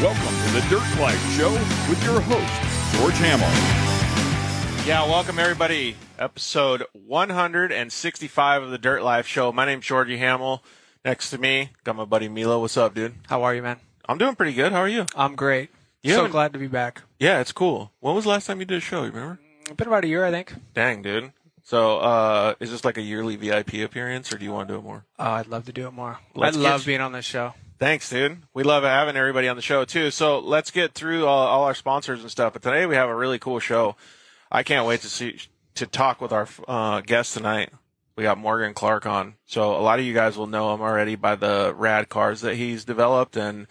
Welcome to the Dirt Life Show with your host, George Hamill. Yeah, welcome everybody. Episode 165 of the Dirt Life Show. My name's Georgie Hamill. Next to me, got my buddy Milo. What's up, dude? How are you, man? I'm doing pretty good. How are you? I'm great. So glad to be back. Yeah, it's cool. When was the last time you did a show, you remember? It's been about a year, I think. Dang, dude. So, is this like a yearly VIP appearance, or do you want to do it more? Oh, I'd love to do it more. Let's I love being on this show. Thanks, dude. We love having everybody on the show, too. So let's get through all our sponsors and stuff. But today we have a really cool show. I can't wait to talk with our guest tonight. We got Morgan Clarke on. So a lot of you guys will know him already by the rad cars that he's developed. And,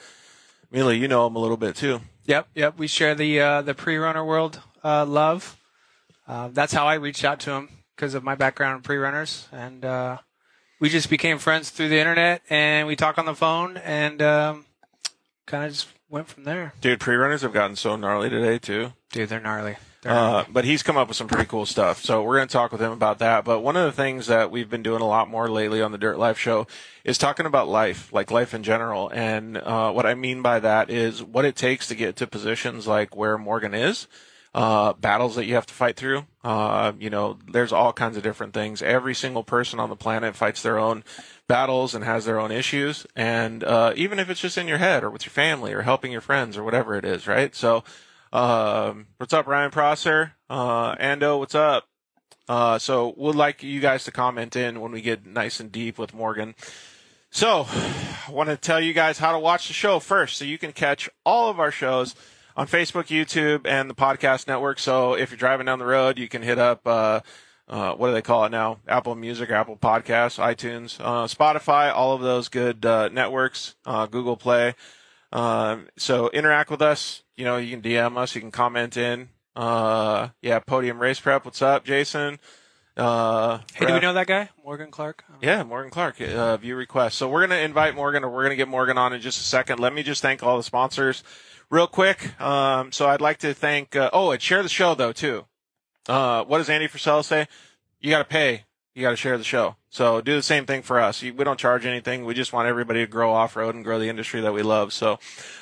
Mila, you know him a little bit, too. Yep. We share the pre-runner world love. That's how I reached out to him, because of my background in pre-runners. And we just became friends through the internet, and we talk on the phone, and kind of just went from there. Dude, pre-runners have gotten so gnarly today, too. Dude, they're gnarly. But he's come up with some pretty cool stuff. So we're going to talk with him about that. But one of the things that we've been doing a lot more lately on the Dirt Life Show is talking about life, like life in general. And what I mean by that is what it takes to get to positions like where Morgan is. Battles that you have to fight through. There's all kinds of different things. Every single person on the planet fights their own battles and has their own issues. And even if it's just in your head or with your family or helping your friends or whatever it is, right? So, what's up, Ryan Prosser? Ando, what's up? So we'd like you guys to comment in when we get nice and deep with Morgan. So I want to tell you guys how to watch the show first, so you can catch all of our shows on Facebook, YouTube, and the podcast network. So if you're driving down the road, you can hit up, what do they call it now? Apple Music, Apple Podcasts, iTunes, Spotify, all of those good networks, Google Play. So interact with us. You can DM us. You can comment in. Podium Race Prep. What's up, Jason? Hey, do we know that guy? Morgan Clarke? Yeah, Morgan Clarke, view request. So we're going to invite Morgan, or we're going to get Morgan on in just a second. Let me just thank all the sponsors real quick. So I'd like to thank, and share the show though, too. What does Andy Frisella say? You got to pay. You got to share the show. So do the same thing for us. We don't charge anything. We just want everybody to grow off-road and grow the industry that we love. So,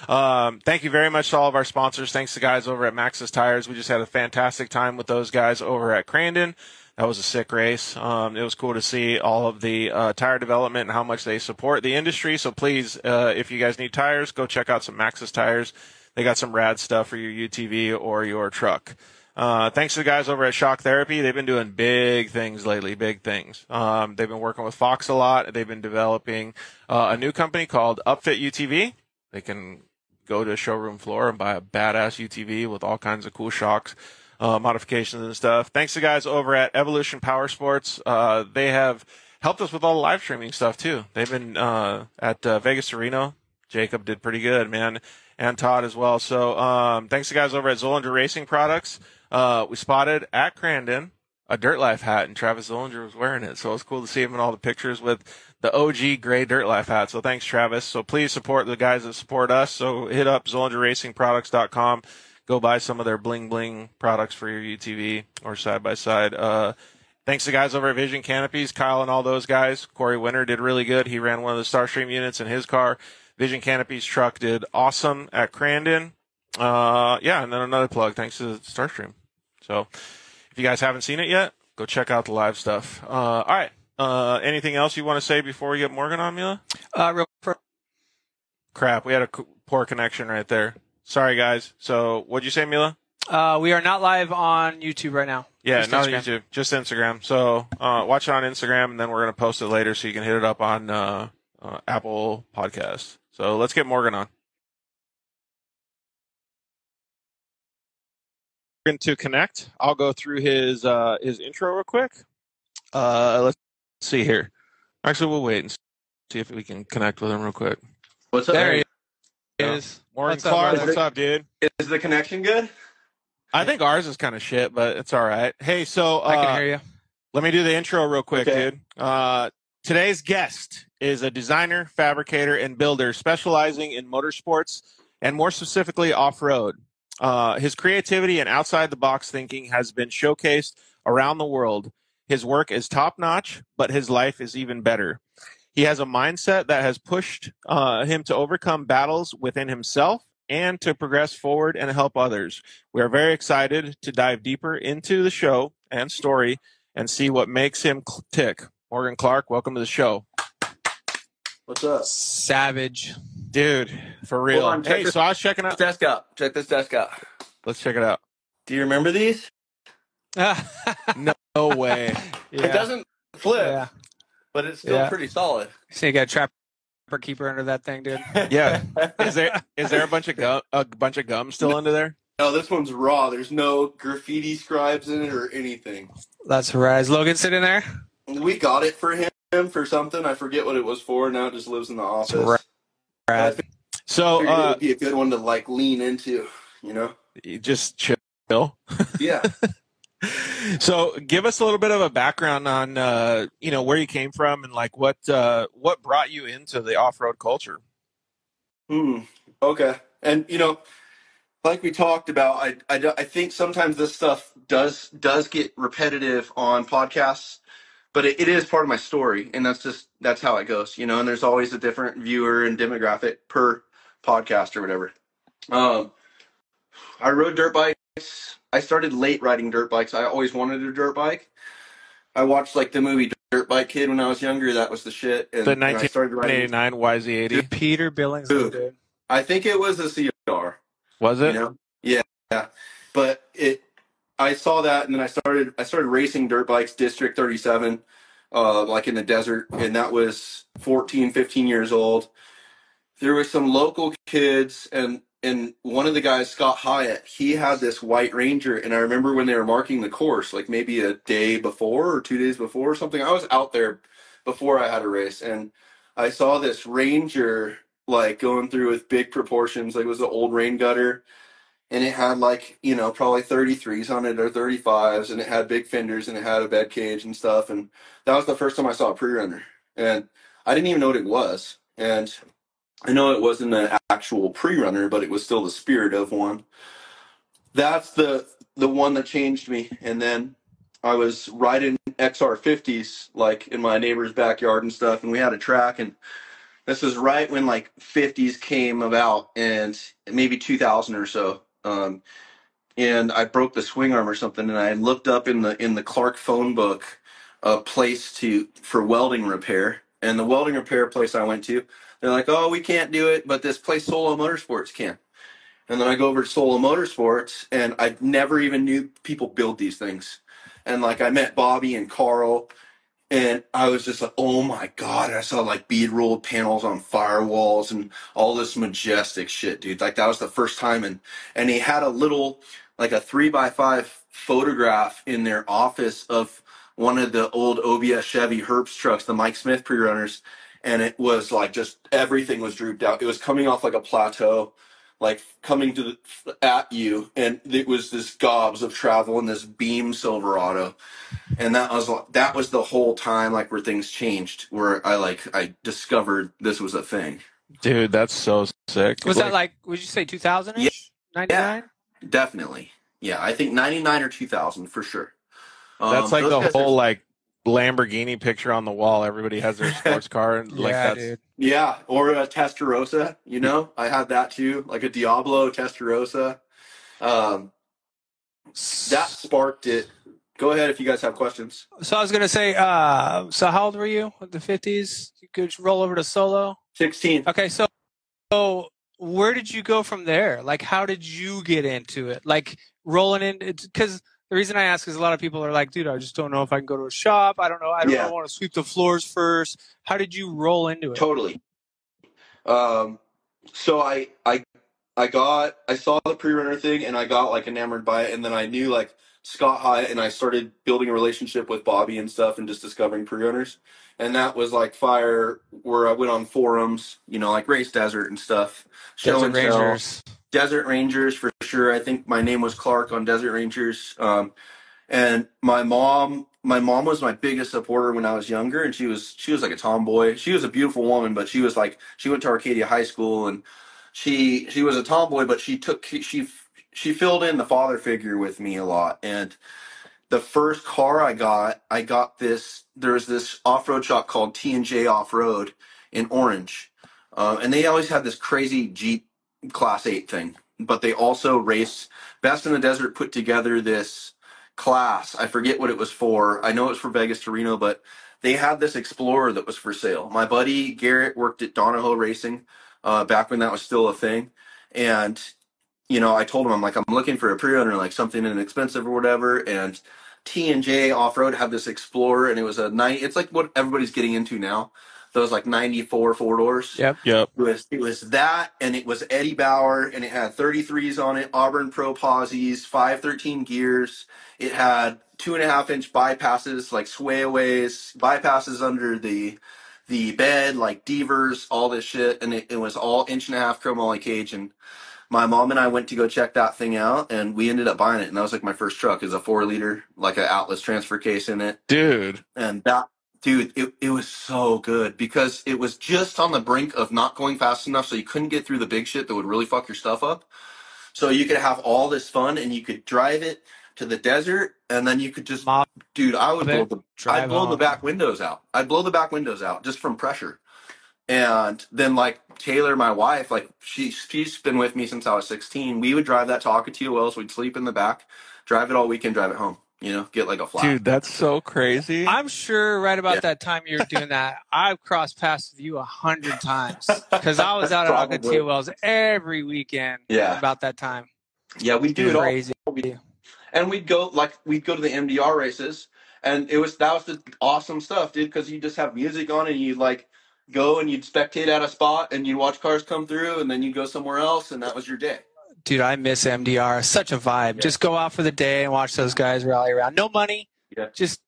thank you very much to all of our sponsors. Thanks to guys over at Maxxis Tires. We just had a fantastic time with those guys over at Crandon. That was a sick race. It was cool to see all of the tire development and how much they support the industry. So please, if you guys need tires, go check out some Maxxis Tires. They got some rad stuff for your UTV or your truck. Thanks to the guys over at Shock Therapy. They've been doing big things lately, big things. They've been working with Fox a lot. They've been developing a new company called Upfit UTV. They can go to a showroom floor and buy a badass UTV with all kinds of cool shocks, modifications and stuff. Thanks to guys over at Evolution Power Sports. They have helped us with all the live streaming stuff too. They've been at Vegas to Reno. Jacob did pretty good, man, and Todd as well. So thanks to guys over at Zollinger Racing Products. We spotted at Crandon a Dirt Life hat, and Travis Zollinger was wearing it. So it was cool to see him in all the pictures with the OG gray Dirt Life hat. So thanks, Travis. So please support the guys that support us. So hit up ZollingerRacingProducts.com. Go buy some of their bling bling products for your UTV or side by side. Thanks to guys over at Vision Canopies, Kyle and all those guys. Corey Winter did really good. He ran one of the Starstream units in his car. Vision Canopies truck did awesome at Crandon. And then another plug, thanks to Starstream. So if you guys haven't seen it yet, go check out the live stuff. All right. Anything else you want to say before we get Morgan on, Mila? Crap, we had a poor connection right there. Sorry, guys. So what'd you say, Mila? We are not live on YouTube right now. Yeah, not YouTube, just Instagram. So watch it on Instagram, and then we're going to post it later so you can hit it up on Apple Podcasts. So let's get Morgan on. To connect, I'll go through his intro real quick. Let's see here. Actually, we'll wait and see if we can connect with him real quick. What's up? There he is. Morgan Clarke, what's up, dude? Is the connection good? I think ours is kind of shit, but it's all right. Hey, so I can hear you. Let me do the intro real quick, Okay. dude. Today's guest is a designer, fabricator, and builder specializing in motorsports and more specifically off-road. His creativity and outside-the-box thinking has been showcased around the world. His work is top-notch, but his life is even better. He has a mindset that has pushed him to overcome battles within himself and to progress forward and help others. We are very excited to dive deeper into the show and story and see what makes him tick. Morgan Clarke, welcome to the show. What's up? Savage. Dude, for real. Hold on, Hey, so I was checking out. Desk out. Check this desk out. Let's check it out. Do you remember these? No way. It doesn't flip, but it's still pretty solid. So you got a trapper keeper under that thing, dude. Yeah. Is there a bunch of gum still under there? No, this one's raw. There's no graffiti scribes in it or anything. That's right. Is Logan sitting there? We got it for him for something. I forget what it was for. Now it just lives in the office. Right. So it would be a good one to like lean into, you know? Just chill. Yeah. So give us a little bit of a background on where you came from and like what brought you into the off-road culture. Okay. And like we talked about, I think sometimes this stuff does get repetitive on podcasts, but it is part of my story, and that's how it goes, and there's always a different viewer and demographic per podcast or whatever. I rode dirt bikes. I started late riding dirt bikes. I always wanted a dirt bike. I watched like the movie Dirt Bike Kid when I was younger. That was the shit. And, the I started riding 1989 YZ80. Peter Billingsley, dude. I think it was a CR. Was it? Yeah. But I saw that, and then I started racing dirt bikes, District 37, like in the desert, and that was 14, 15 years old. There were some local kids, and one of the guys, Scott Hyatt, he had this white Ranger, and I remember when they were marking the course, like maybe a day before or 2 days before or something. I was out there before I had a race, and I saw this Ranger like going through with big proportions, like it was an old rain gutter, and it had like, probably 33s on it or 35s, and it had big fenders, and it had a bed cage and stuff, and that was the first time I saw a pre-runner, and I didn't even know what it was, and I know it wasn't an actual pre-runner, but it was still the spirit of one. That's the one that changed me. And then I was riding XR50s like in my neighbor's backyard and stuff, and we had a track, and this was right when like 50s came about, and maybe 2000 or so. And I broke the swing arm or something, and I looked up in the Clarke phone book a place for welding repair, and the welding repair place I went to, they're like, oh, we can't do it, but this place Solo Motorsports can. And then I go over to Solo Motorsports, and I never even knew people build these things. And like I met Bobby and Carl, and I was just like, oh my God, I saw like bead rolled panels on firewalls and all this majestic shit, dude. Like that was the first time. And he had a little, like a 3x5 photograph in their office of one of the old OBS Chevy Herbst trucks, the Mike Smith pre-runners. And it was like just everything was drooped out. It was coming off like a plateau, like coming at you. And it was this gobs of travel in this beam Silverado. And that was the whole time like where things changed, where I discovered this was a thing. Dude, that's so sick. Was that like, would you say 2000-ish? 99? Yeah, definitely. Yeah, I think 99 or 2000 for sure. That's like the whole like Lamborghini picture on the wall. Everybody has their sports car, and like that's dude. Yeah, or a Testarossa. I had that too, like a Diablo Testarossa. That sparked it. Go ahead if you guys have questions. So I was gonna say, so how old were you with the 50s? You could roll over to Solo. 16. Okay, so where did you go from there? Like, how did you get into it? Like rolling in, because the reason I ask is a lot of people are like, dude, I just don't know if I can go to a shop. I don't know. I want to sweep the floors first. How did you roll into it? Totally. So I saw the pre-runner thing, and I got like enamored by it, and then I knew like Scott Hyatt, and I started building a relationship with Bobby and stuff, and just discovering pre-runners, and that was like fire. Where I went on forums, like Race Desert and stuff. Desert Rangers. Desert Rangers for sure. I think my name was Clarke on Desert Rangers. And my mom was my biggest supporter when I was younger, and she was like a tomboy. She was a beautiful woman, but she went to Arcadia High School, and she was a tomboy, but she filled in the father figure with me a lot. And the first car I got this. There was this off-road shop called T&J Off-Road in Orange, and they always had this crazy Jeep Class 8 thing. But they also raced. Best in the Desert put together this class. I forget what it was for. I know it was for Vegas to Reno, but they had this Explorer that was for sale. My buddy Garrett worked at Donahoe Racing back when that was still a thing. And, I told him, I'm like, I'm looking for a pre-owner, like something inexpensive or whatever. And T&J Off-Road had this Explorer, and it was it's like what everybody's getting into now. Those like 94 four-doors. Yep. It was that, and it was Eddie Bauer, and it had 33s on it, Auburn Pro Posies, 513 gears. It had 2.5-inch bypasses, like swayaways, bypasses under the bed, like Devers, all this shit, and it was all 1.5-inch chrome molly cage. And my mom and I went to go check that thing out, and we ended up buying it, and that was like my first truck. It was a 4-liter, like an Atlas transfer case in it. Dude. And it was so good because it was just on the brink of not going fast enough, so you couldn't get through the big shit that would really fuck your stuff up. So you could have all this fun, and you could drive it to the desert, and then you could just, I would I'd blow the back windows out. I'd blow the back windows out just from pressure. And then, like, Taylor, my wife, like, she's been with me since I was 16. We would drive that to Ocotillo Wells. We'd sleep in the back, drive it all weekend, drive it home. Get like a flat. Dude, that's so crazy. I'm sure right about that time you were doing that, I've crossed paths with you 100 times because I was out at Ocotillo Wells every weekend. Yeah. About that time. Yeah, we'd do it all. Crazy. And we'd go to the MDR races, and that was the awesome stuff, dude, because you just have music on, and you'd like go and you'd spectate at a spot, and you'd watch cars come through, and then you'd go somewhere else, and that was your day. Dude, I miss MDR. Such a vibe. Yeah. Just go out for the day and watch those guys rally around. No money. Yeah. Just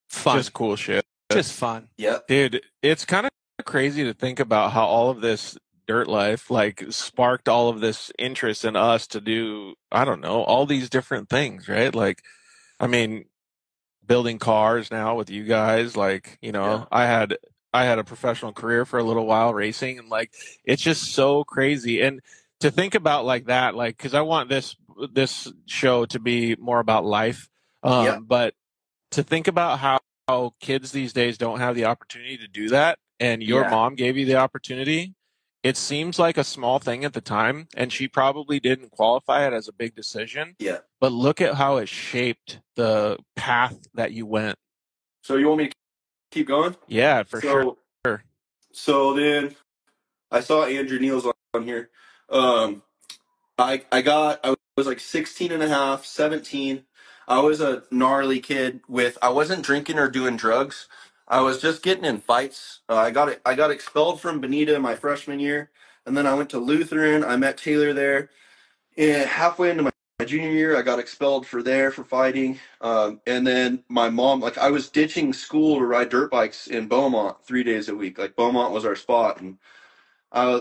fun. Just cool shit. Just fun. Yeah. Dude, it's kind of crazy to think about how all of this dirt life like sparked all of this interest in us to do, I don't know, all these different things, right? Like, I mean, building cars now with you guys, like, Yeah. I had a professional career for a little while racing, and like, it's just so crazy. And to think about like that, like, because I want this show to be more about life, but to think about how kids these days don't have the opportunity to do that, and your mom gave you the opportunity. It seems like a small thing at the time, and she probably didn't qualify it as a big decision. Yeah. But look at how it shaped the path that you went. So you want me to keep going? Yeah, for sure. So then I saw Andrew Neal's on here. I was like 16 and a half, 17. I was a gnarly kid I wasn't drinking or doing drugs. I was just getting in fights. I got expelled from Bonita my freshman year, and then I went to Lutheran. I met Taylor there. And halfway into my junior year, I got expelled for fighting. And then my mom, like, I was ditching school to ride dirt bikes in Beaumont 3 days a week. Like, Beaumont was our spot, and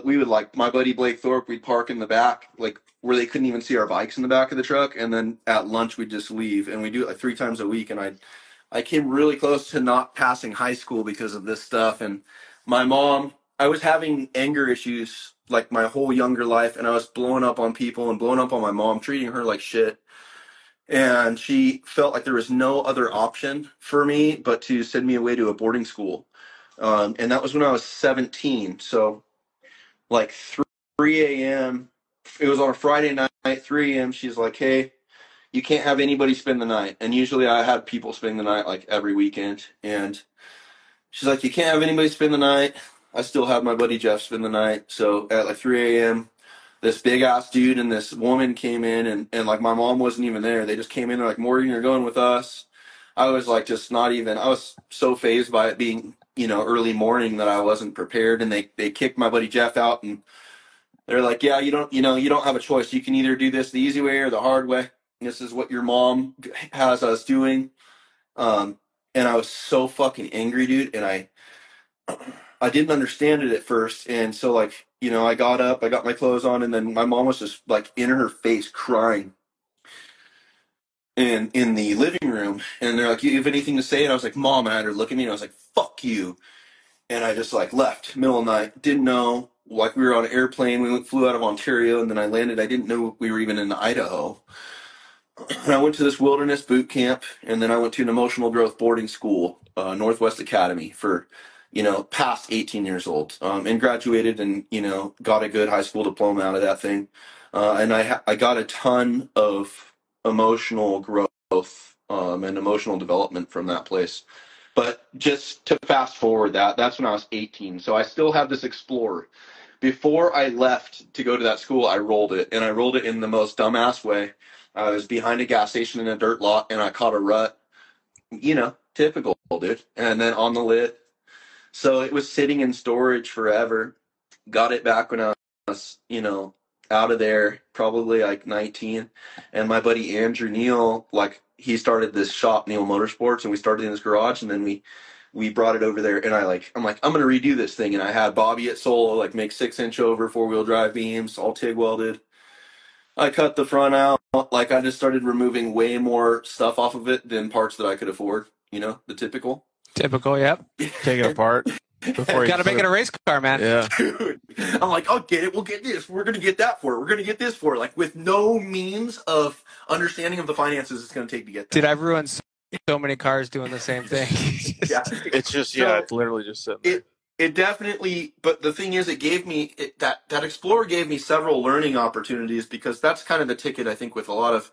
we would, like, my buddy Blake Thorpe, we'd park in the back, like, where they couldn't even see our bikes in the back of the truck, and then at lunch we'd just leave, and we do it like 3 times a week. And I came really close to not passing high school because of this stuff. And my mom, I was having anger issues like my whole younger life, and I was blowing up on people and blowing up on my mom, treating her like shit. And she felt like there was no other option for me but to send me away to a boarding school. And that was when I was 17. So like 3 a.m., it was on a Friday night, 3 a.m., she's like, hey, you can't have anybody spend the night. And usually I had people spend the night like every weekend. And she's like, you can't have anybody spend the night. I still have my buddy Jeff spend the night. So at like 3 a.m., this big ass dude and this woman came in, and like my mom wasn't even there. They just came in. They're like, Morgan, you're going with us. I was like, just not even, I was so fazed by it being, early morning that I wasn't prepared. And they kicked my buddy Jeff out, and they're like, yeah, you don't have a choice. You can either do this the easy way or the hard way. This is what your mom has us doing. And I was so fucking angry, dude. And I didn't understand it at first. And so, like, I got up, I got my clothes on, and then my mom was just like in her face crying in the living room. And they're like, you have anything to say? And I was like, Mom. And I had her look at me, and I was like, fuck you. And I just like left middle of the night. Didn't know, like, we were on an airplane. We flew out of Ontario, and then I landed. I didn't know we were even in Idaho. And I went to this wilderness boot camp, and then I went to an emotional growth boarding school, Northwest Academy, for past 18 years old, and graduated and, got a good high school diploma out of that thing. And I got a ton of emotional growth, and emotional development from that place. But just to fast forward that's when I was 18. So I still have this Explorer. Before I left to go to that school, I rolled it, and I rolled it in the most dumbass way. I was behind a gas station in a dirt lot, and I caught a rut. Typical, dude. And then on the lid. So it was sitting in storage forever. Got it back when I was, out of there, probably like 19. And my buddy Andrew Neal, like, he started this shop, Neal Motorsports, and we started in his garage, and then we brought it over there, and I'm like, I'm gonna redo this thing. And I had Bobby at Solo like make 6-inch over 4-wheel drive beams, all TIG welded. I cut the front out. Like, I just started removing way more stuff off of it than parts that I could afford. The typical. Typical, yep. Take it apart before you Got to make it a race car, man. Yeah. Dude, I'm like, I'll get it. We'll get this. We're going to get that for it. We're going to get this for it. Like, with no means of understanding of the finances it's going to take to get that. Dude, I've ruined so many cars doing the same thing. Yeah. It's just, it's literally just sitting there. It definitely, but the thing is, it gave me, that Explorer gave me several learning opportunities, because that's kind of the ticket, I think, with a lot of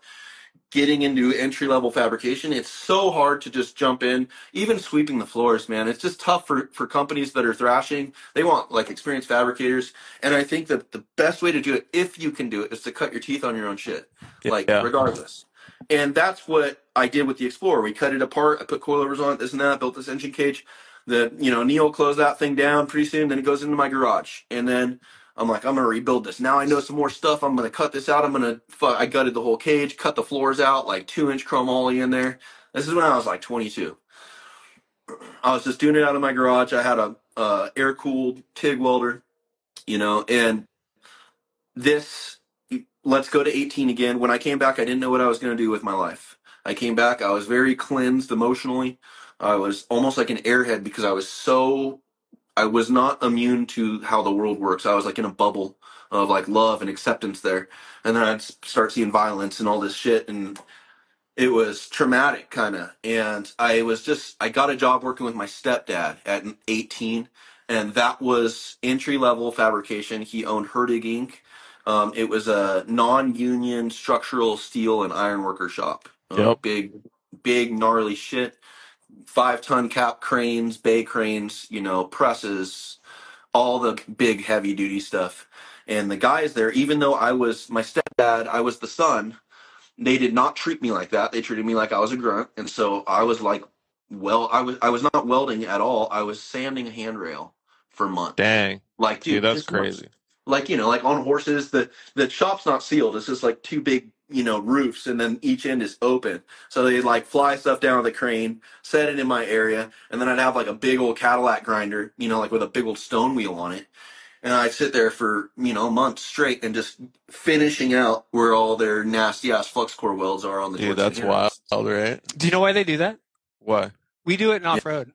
getting into entry-level fabrication. It's so hard to just jump in, even sweeping the floors, man. It's just tough for companies that are thrashing. They want, like, experienced fabricators. And I think that the best way to do it, if you can do it, is to cut your teeth on your own shit, regardless. And that's what I did with the Explorer. We cut it apart. I put coilovers on it, this and that, built this engine cage. Neil closed that thing down pretty soon. Then it goes into my garage. And then I'm like, I'm going to rebuild this. Now I know some more stuff. I'm going to cut this out. I gutted the whole cage, cut the floors out, like 2-inch chromoly in there. This is when I was like 22. I was just doing it out of my garage. I had a air-cooled TIG welder, and this, let's go to 18 again. When I came back, I didn't know what I was going to do with my life. I came back. I was very cleansed emotionally. I was almost like an airhead, because I was not immune to how the world works. I was like in a bubble of like love and acceptance there. And then I'd start seeing violence and all this shit. And it was traumatic, kind of. And I got a job working with my stepdad at 18. And that was entry-level fabrication. He owned Herdig Inc. It was a non-union structural steel and ironworker shop. Big, gnarly shit. 5-ton cap cranes, bay cranes, presses, all the big heavy duty stuff. And the guys there, even though I was my stepdad, I was the son, they did not treat me like that. They treated me like I was a grunt. And so I was like, I was not welding at all. I was sanding a handrail for months. Dang. Like, dude, that's crazy. Like, like on horses, the shop's not sealed. It's just like 2 big, roofs, and then each end is open. So they like fly stuff down with the crane, set it in my area, and then I'd have like a big old Cadillac grinder, like with a big old stone wheel on it. And I'd sit there for, months straight and just finishing out where all their nasty ass flux core welds are on the Dude, that's wild, right? Do you know why they do that? Why? We do it in off-road.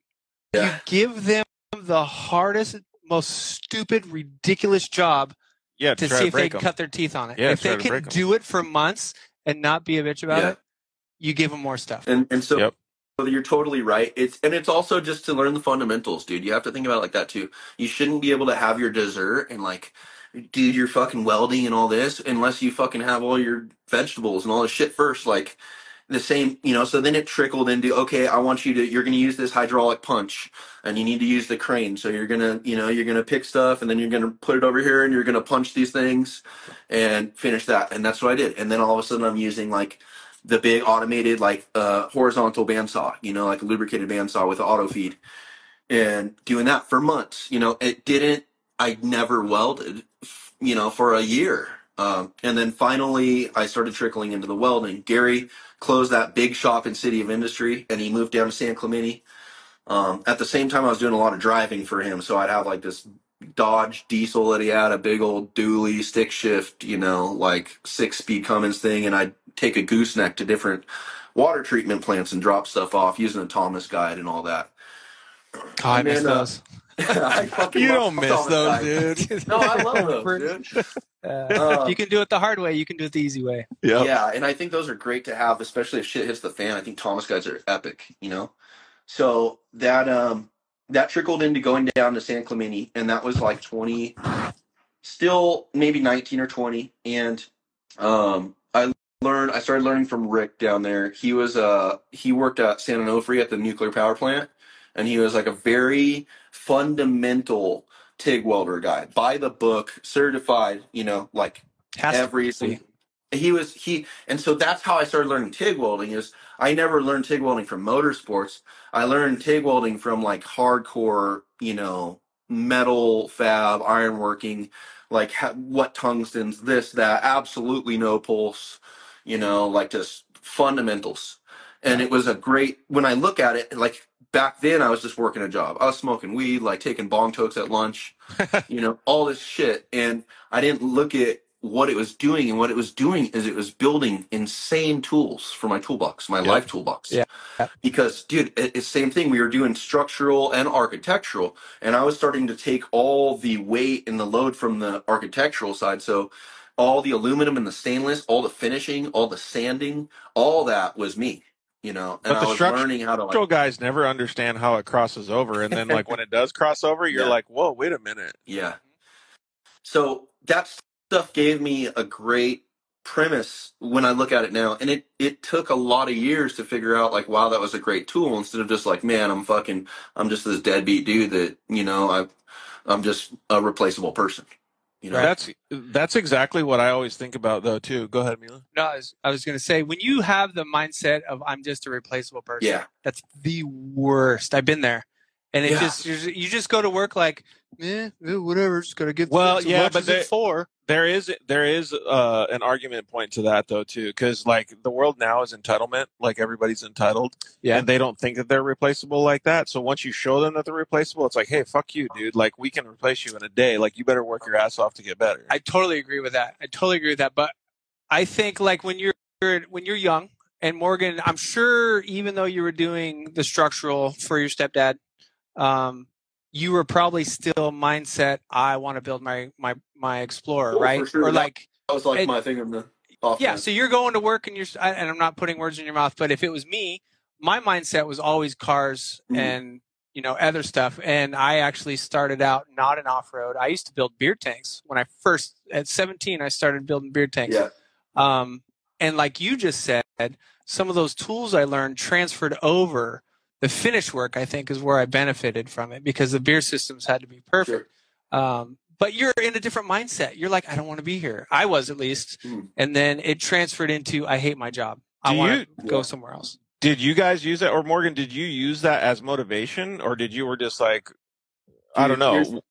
Yeah. You give them the hardest, most stupid, ridiculous job to see if they can cut their teeth on it. Yeah, if they can do it for months and not be a bitch about it, you give them more stuff. And so you're totally right. It's also just to learn the fundamentals, dude. You have to think about it like that too. You shouldn't be able to have your dessert and like, dude, you're fucking welding and all this unless you fucking have all your vegetables and all this shit first. Like, the same, so then it trickled into, okay, you're going to use this hydraulic punch, and you need to use the crane. So you're going to, you're going to pick stuff, and then you're going to put it over here, and you're going to punch these things and finish that. And that's what I did. And then all of a sudden I'm using like the big automated, like, horizontal bandsaw, like a lubricated bandsaw with auto feed, and doing that for months. I never welded, for a year. And then finally I started trickling into the welding. Gary closed that big shop in City of Industry, and he moved down to San Clemente. At the same time, I was doing a lot of driving for him. So I'd have like this Dodge diesel that he had, a big old dually stick shift, like 6-speed Cummins thing. And I'd take a gooseneck to different water treatment plants and drop stuff off using a Thomas guide and all that. Oh, I miss those. You don't miss those, dude. No, I love those, dude. If you can do it the hard way, you can do it the easy way. Yep. Yeah, and I think those are great to have, especially if shit hits the fan. I think Thomas guides are epic, So that that trickled into going down to San Clemente, and that was like 20, still maybe 19 or 20. And I started learning from Rick down there. He worked at San Onofre at the nuclear power plant, and he was like a very fundamental TIG welder guy, by the book, certified, like Has to be. everything. And so that's how I started learning TIG welding. Is I never learned TIG welding from motorsports. I learned TIG welding from like hardcore, metal fab, ironworking, like what tungstens, this, that, absolutely no pulse, like just fundamentals. And it was when I look at it, like back then I was just working a job. I was smoking weed, like taking bong tokes at lunch, all this shit. And I didn't look at what it was doing. And what it was doing is it was building insane tools for my toolbox, my life toolbox. Yeah. Because, dude, it's same thing. We were doing structural and architectural, and I was starting to take all the weight and the load from the architectural side. So all the aluminum and the stainless, all the finishing, all the sanding, all that was me, and But I was learning how to structural guys never understand how it crosses over, and then like when it does cross over, you're like, whoa, wait a minute. Yeah. So that stuff gave me a great premise when I look at it now, and it took a lot of years to figure out, like, wow, that was a great tool, instead of just like, man, I'm just this deadbeat dude that I'm just a replaceable person. That's exactly what I always think about, though, too. Go ahead, Mila. No, I was going to say, when you have the mindset of I'm just a replaceable person, that's the worst. I've been there. And you just go to work like, whatever, just got to get but there is an argument point to that, though, too, because like the world now is entitlement, like everybody's entitled, and they don't think that they're replaceable like that. So once you show them that they're replaceable, it's like, hey, fuck you, dude. Like, we can replace you in a day. Like, you better work your ass off to get better. I totally agree with that. But I think like when you're young, and Morgan, I'm sure even though you were doing the structural for your stepdad, you were probably still mindset, I want to build my Explorer, right? For sure. Or like that was like my thing in the off. Yeah, so you're going to work and and I'm not putting words in your mouth, but if it was me, my mindset was always cars and other stuff. And I actually started out not in off-road. I used to build beer tanks. When I first at 17, I started building beer tanks. Yeah. And like you just said, some of those tools I learned transferred over. The finish work, I think, is where I benefited from it, because the beer systems had to be perfect. Sure. But you're in a different mindset. You're like, I don't want to be here. I was, at least. And then it transferred into, I hate my job. I want to go somewhere else. Did you guys use that? Or Morgan, did you use that as motivation? Or did you were just like, I don't know.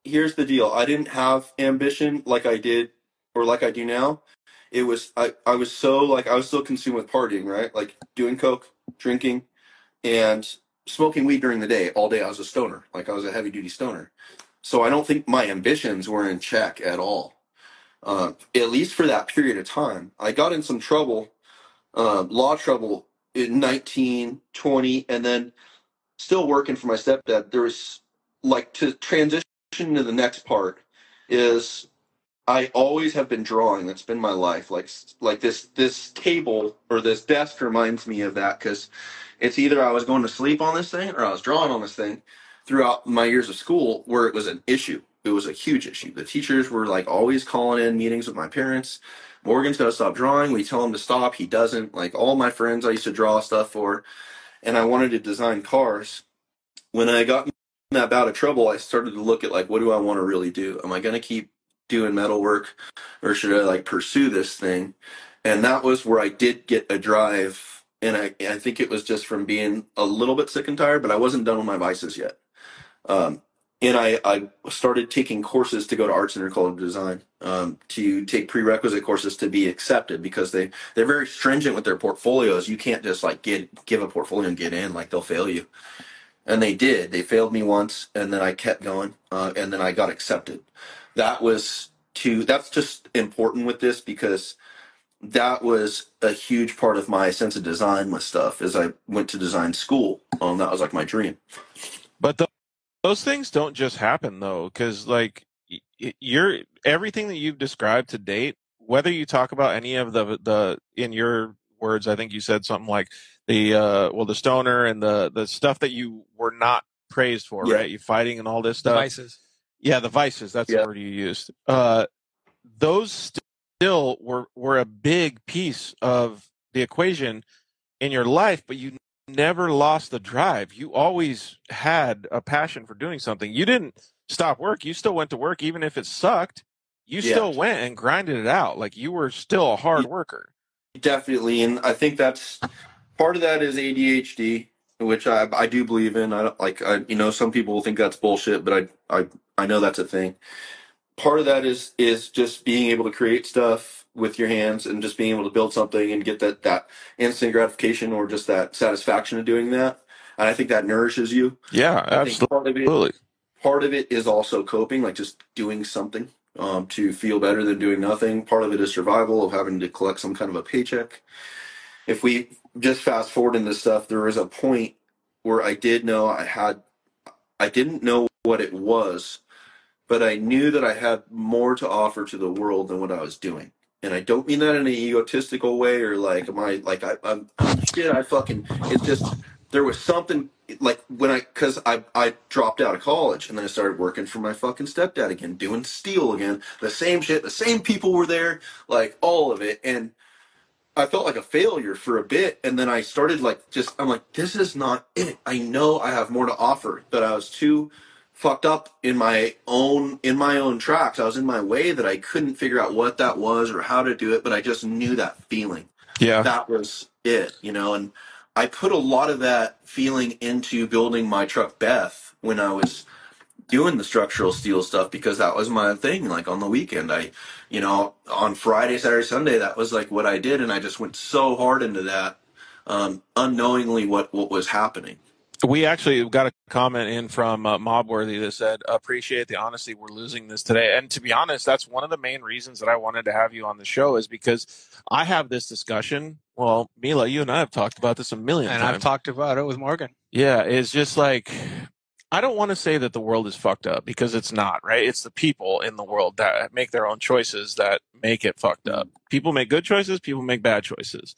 Here's the deal. I didn't have ambition like I did or like I do now. It was, I was so consumed with partying, right? Like doing coke, drinking, and smoking weed during the day. All day I was a stoner. Like I was a heavy duty stoner. So I don't think my ambitions were in check at all. At least for that period of time. I got in some trouble, law trouble in 19, 20, and then still working for my stepdad. There was, like, to transition to the next part is I always have been drawing. That's been my life. Like this table or this desk reminds me of that, because it's either I was going to sleep on this thing or I was drawing on this thing throughout my years of school, where it was an issue. It was a huge issue. The teachers were like always calling in meetings with my parents. Morgan's got to stop drawing. We tell him to stop. He doesn't. Like all my friends I used to draw stuff for, and I wanted to design cars. When I got in that bout of trouble, I started to look at, like, what do I want to really do? Am I going to keep doing metal work, or should I like pursue this thing? And that was where I did get a drive. And I think it was just from being a little bit sick and tired, but I wasn't done with my vices yet. And I started taking courses to go to Art Center College of Design, to take prerequisite courses to be accepted, because they're very stringent with their portfolios. You can't just like give a portfolio and get in, like they'll fail you. And they did. They failed me once, and then I kept going, and then I got accepted. That's just important with this, because that was a huge part of my sense of design with stuff, as I went to design school. That was like my dream. But those things don't just happen, though, because like everything that you've described to date, whether you talk about any of the in your words, I think you said something like the stoner and the stuff that you were not praised for, Yeah. right? You fighting and all this The stuff. vices. Yeah, the vices. That's the word you used. Those still were a big piece of the equation in your life, but you never lost the drive. You always had a passion for doing something. You didn't stop work. You still went to work, even if it sucked. You still went and grinded it out. Like, you were still a hard worker. Definitely. And I think that's part of that is ADHD, which I do believe in. I don't like, some people will think that's bullshit, but I know that's a thing. Part of that is just being able to create stuff with your hands and just being able to build something and get that instant gratification or just that satisfaction of doing that. And I think that nourishes you. Yeah, absolutely. Part of it is also coping, like just doing something to feel better than doing nothing. Part of it is survival, of having to collect some kind of a paycheck. If we just fast forward into stuff, there was a point where I didn't know what it was, but I knew that I had more to offer to the world than what I was doing. And I don't mean that in an egotistical way or like, I'm shit, it's just, there was something like cause I dropped out of college and then I started working for my fucking stepdad again, doing steel again, the same shit, the same people were there, like all of it. And I felt like a failure for a bit, and then I started I'm like, this is not it. I know I have more to offer, but I was too fucked up in my own tracks. I was in my way that I couldn't figure out what that was or how to do it, but I just knew that feeling. Yeah. That was it, and I put a lot of that feeling into building my truck Beth when I was doing the structural steel stuff, because that was my thing. Like on the weekend, on Friday, Saturday, Sunday, that was like what I did. And I just went so hard into that, unknowingly what was happening. We actually got a comment in from Mobworthy that said, appreciate the honesty. We're losing this today. And to be honest, that's one of the main reasons that I wanted to have you on the show, is because I have this discussion. Well, Mila, you and I have talked about this a million times. And I've talked about it with Morgan. Yeah, it's just like, I don't want to say that the world is fucked up, because it's not, right? It's the people in the world that make their own choices that make it fucked up. People make good choices, people make bad choices.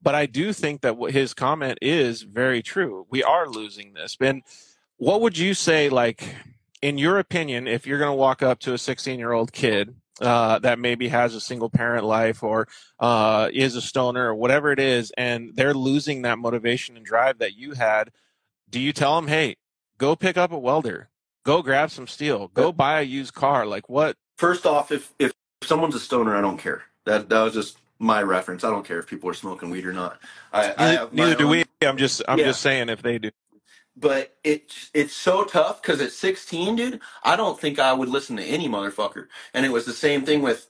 But I do think that his comment is very true. We are losing this. Ben, what would you say, like, in your opinion, if you're going to walk up to a 16-year-old kid that maybe has a single parent life or is a stoner or whatever it is, and they're losing that motivation and drive that you had, do you tell them, hey, go pick up a welder, go grab some steel, go buy a used car? Like, what? First off, if someone's a stoner, I don't care. That was just my reference. I don't care if people are smoking weed or not. Neither do we. I'm just saying if they do. But it's so tough, because at 16, dude, I don't think I would listen to any motherfucker. And it was the same thing with,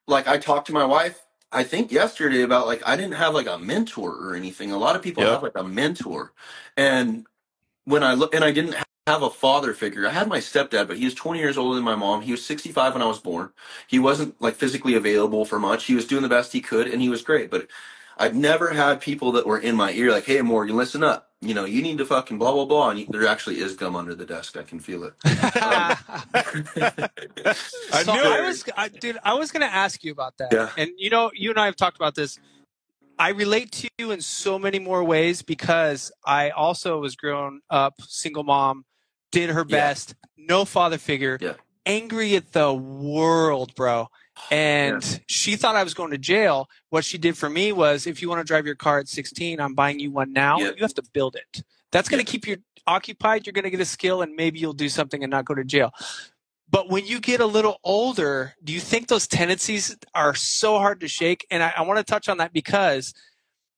like, I talked to my wife, I think yesterday, about, like, I didn't have like a mentor or anything. A lot of people have like a mentor. And when I look, and I didn't have a father figure. I had my stepdad, but he was 20 years older than my mom. He was 65 when I was born. He wasn't like physically available for much. He was doing the best he could, and he was great. But I've never had people that were in my ear like, hey, Morgan, listen up. You need to fucking blah, blah, blah. And there actually is gum under the desk. I can feel it. I was going to ask you about that. Yeah. And, you and I have talked about this. I relate to you in so many more ways, because I also was grown up, single mom, did her best, no father figure, angry at the world, bro. And she thought I was going to jail. What she did for me was, if you want to drive your car at 16, I'm buying you one now. You have to build it. That's going to keep you occupied. You're going to get a skill, and maybe you'll do something and not go to jail. But when you get a little older, do you think those tendencies are so hard to shake? And I want to touch on that, because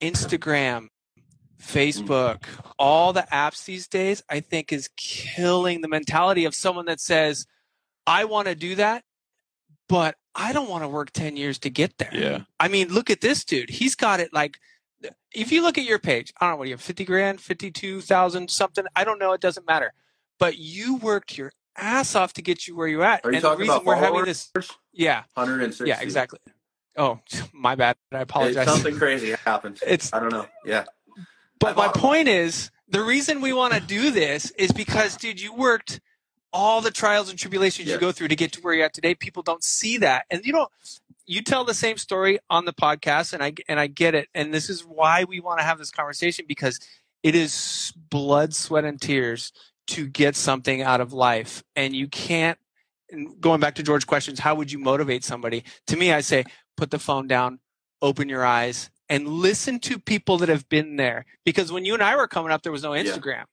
Instagram, Facebook, all the apps these days, I think is killing the mentality of someone that says, I want to do that, but I don't want to work 10 years to get there. Yeah. I mean, look at this dude. He's got it like, if you look at your page, I don't know what you have, 50 grand, 52,000 something. I don't know. It doesn't matter. But you worked your ass off to get you where you're at. Are you talking about followers? Yeah. 160. Yeah, exactly. Oh, my bad. I apologize. Something crazy happened. I don't know. Yeah. But my point is, the reason we want to do this is because, dude, you worked all the trials and tribulations you go through to get to where you're at today. People don't see that. And you tell the same story on the podcast, and I get it. And this is why we want to have this conversation, because it is blood, sweat, and tears to get something out of life. And you can't, going back to George's questions, how would you motivate somebody? To me, I say, put the phone down, open your eyes, and listen to people that have been there. Because when you and I were coming up, there was no Instagram.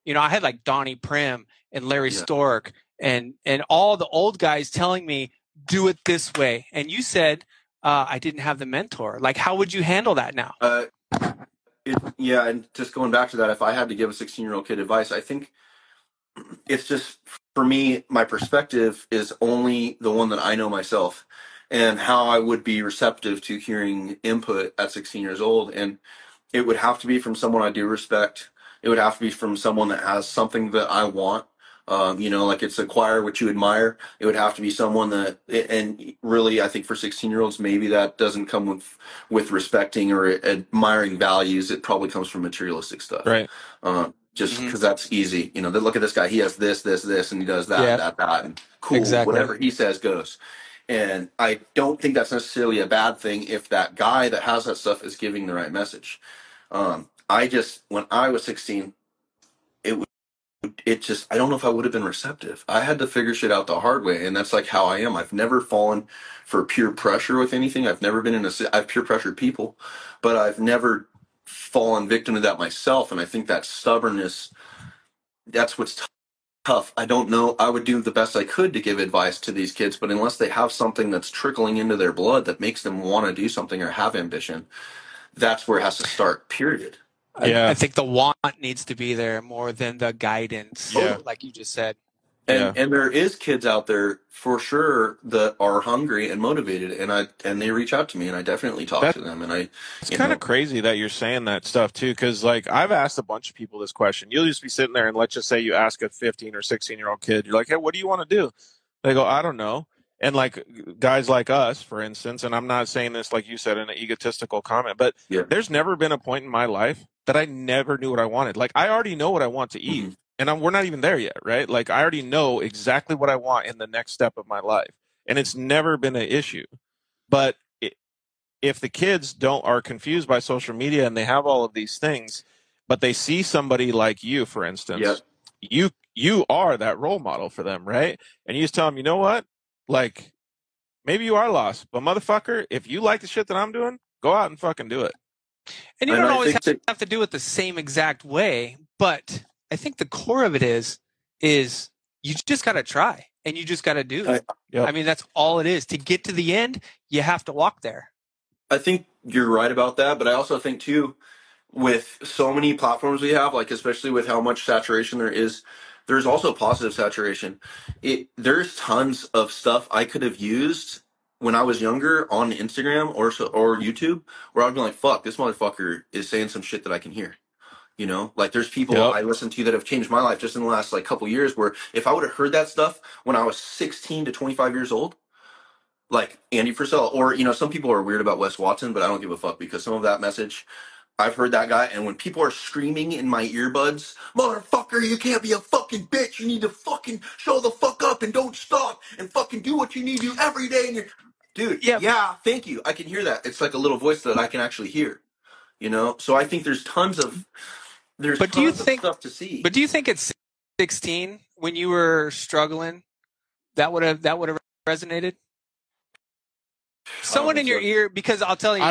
You know, I had like Donnie Prim and Larry Stork and all the old guys telling me, do it this way. And you said, I didn't have the mentor. Like, how would you handle that now? And just going back to that, if I had to give a 16-year-old kid advice, I think it's just, for me, my perspective is only the one that I know myself and how I would be receptive to hearing input at 16 years old. And it would have to be from someone I do respect. It would have to be from someone that has something that I want. Like it's acquire what you admire. It would have to be someone that, and really, I think for 16-year-olds, maybe that doesn't come with respecting or admiring values. It probably comes from materialistic stuff. Right. Just because that's easy. You know, they look at this guy, he has this, and he does that, and cool, whatever he says goes. And I don't think that's necessarily a bad thing if that guy that has that stuff is giving the right message. When I was 16, I don't know if I would have been receptive. I had to figure shit out the hard way, and that's like how I am. I've never fallen for peer pressure with anything. I've never been I've peer pressured people, but I've never fallen victim to that myself. And I think that stubbornness, that's what's tough. I don't know. I would do the best I could to give advice to these kids, but unless they have something that's trickling into their blood that makes them want to do something or have ambition, that's where it has to start, period. I think the want needs to be there more than the guidance, like you just said. And there is kids out there for sure that are hungry and motivated, and they reach out to me, and I definitely talk to them. And it's kind of crazy that you're saying that stuff too, because like I've asked a bunch of people this question. You'll just be sitting there, and let's just say you ask a 15 or 16-year-old kid, you're like, "Hey, what do you want to do?" They go, "I don't know." And like guys like us, for instance, and I'm not saying this like you said in an egotistical comment, but there's never been a point in my life that I never knew what I wanted. Like I already know what I want to eat. Mm-hmm. And we're not even there yet, right? Like I already know exactly what I want in the next step of my life. And it's never been an issue. But if the kids are confused by social media and they have all of these things, but they see somebody like you, for instance, you are that role model for them, right? And you just tell them, you know what? Like maybe you are lost, but motherfucker, if you like the shit that I'm doing, go out and fucking do it. And you don't always have to do it the same exact way, but I think the core of it is you just got to try and you just got to do it. I mean, that's all it is. To get to the end, you have to walk there. I think you're right about that, but I also think too, with so many platforms we have, like especially with how much saturation there is, there's also positive saturation. There's tons of stuff I could have used when I was younger on Instagram or YouTube, where I'd be like, "Fuck, this motherfucker is saying some shit that I can hear." You know, like there's people I listen to that have changed my life just in the last like couple years, where if I would have heard that stuff when I was 16 to 25 years old, like Andy Frisell, or, you know, some people are weird about Wes Watson, but I don't give a fuck because some of that message, I've heard that guy. And when people are screaming in my earbuds, "Motherfucker, you can't be a fucking bitch. You need to fucking show the fuck up and don't stop and fucking do what you need to do every day." And dude, thank you. I can hear that. It's like a little voice that I can actually hear, you know? So I think there's tons of stuff to see. But do you think at 16, when you were struggling, that would have resonated? Someone in your ear, because I'll tell you,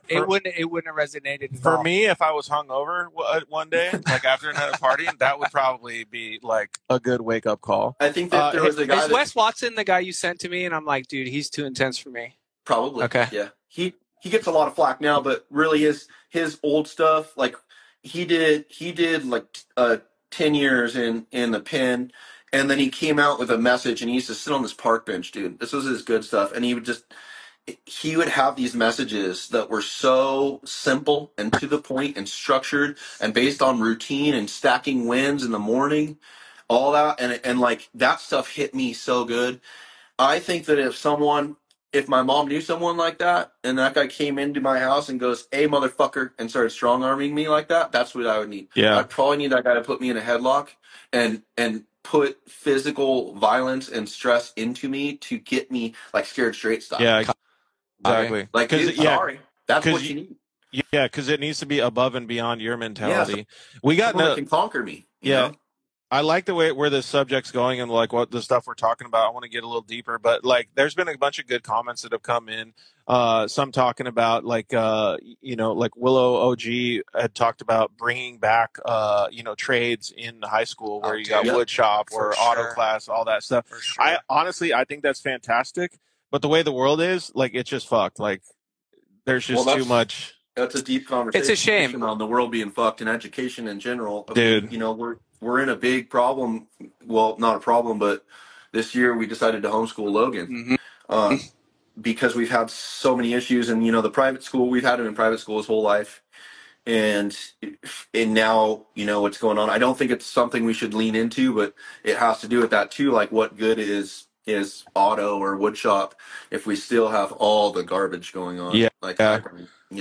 it wouldn't have resonated. For me, if I was hungover one day, like after another party, that would probably be like a good wake up call. I think that there was a guy. Is Wes Watson the guy you sent to me? And I'm like, dude, he's too intense for me. Probably. Okay. Yeah. He gets a lot of flack now, but really his old stuff, like he did like 10 years in the pen, and then he came out with a message, and he used to sit on this park bench, dude. This was his good stuff, and he would have these messages that were so simple and to the point and structured and based on routine and stacking wins in the morning, all that, and like that stuff hit me so good. I think that if my mom knew someone like that, and that guy came into my house and goes, "Hey, motherfucker," and started strong-arming me like that, that's what I would need. Yeah. I'd probably need that guy to put me in a headlock and put physical violence and stress into me to get me like scared straight style. Yeah, exactly. Like, dude, sorry. That's what you need. Yeah, because it needs to be above and beyond your mentality. Yeah, so someone that can conquer me. You know? I like the way where the subject's going and like what the stuff we're talking about. I want to get a little deeper, but like there's been a bunch of good comments that have come in. Some talking about like like Willow OG had talked about bringing back trades in high school where you got wood shop or auto class, all that stuff. For sure. I think that's fantastic. But the way the world is, like, it's just fucked. Like, there's just too much. That's a deep conversation. It's a shame on the world being fucked and education in general. Dude, we're in a big problem. Well, not a problem, but this year we decided to homeschool Logan because we've had so many issues. And the private school, we've had him in private school his whole life, and now what's going on. I don't think it's something we should lean into, but it has to do with that too. Like, what good is auto or wood shop if we still have all the garbage going on? Yeah. I agree. To be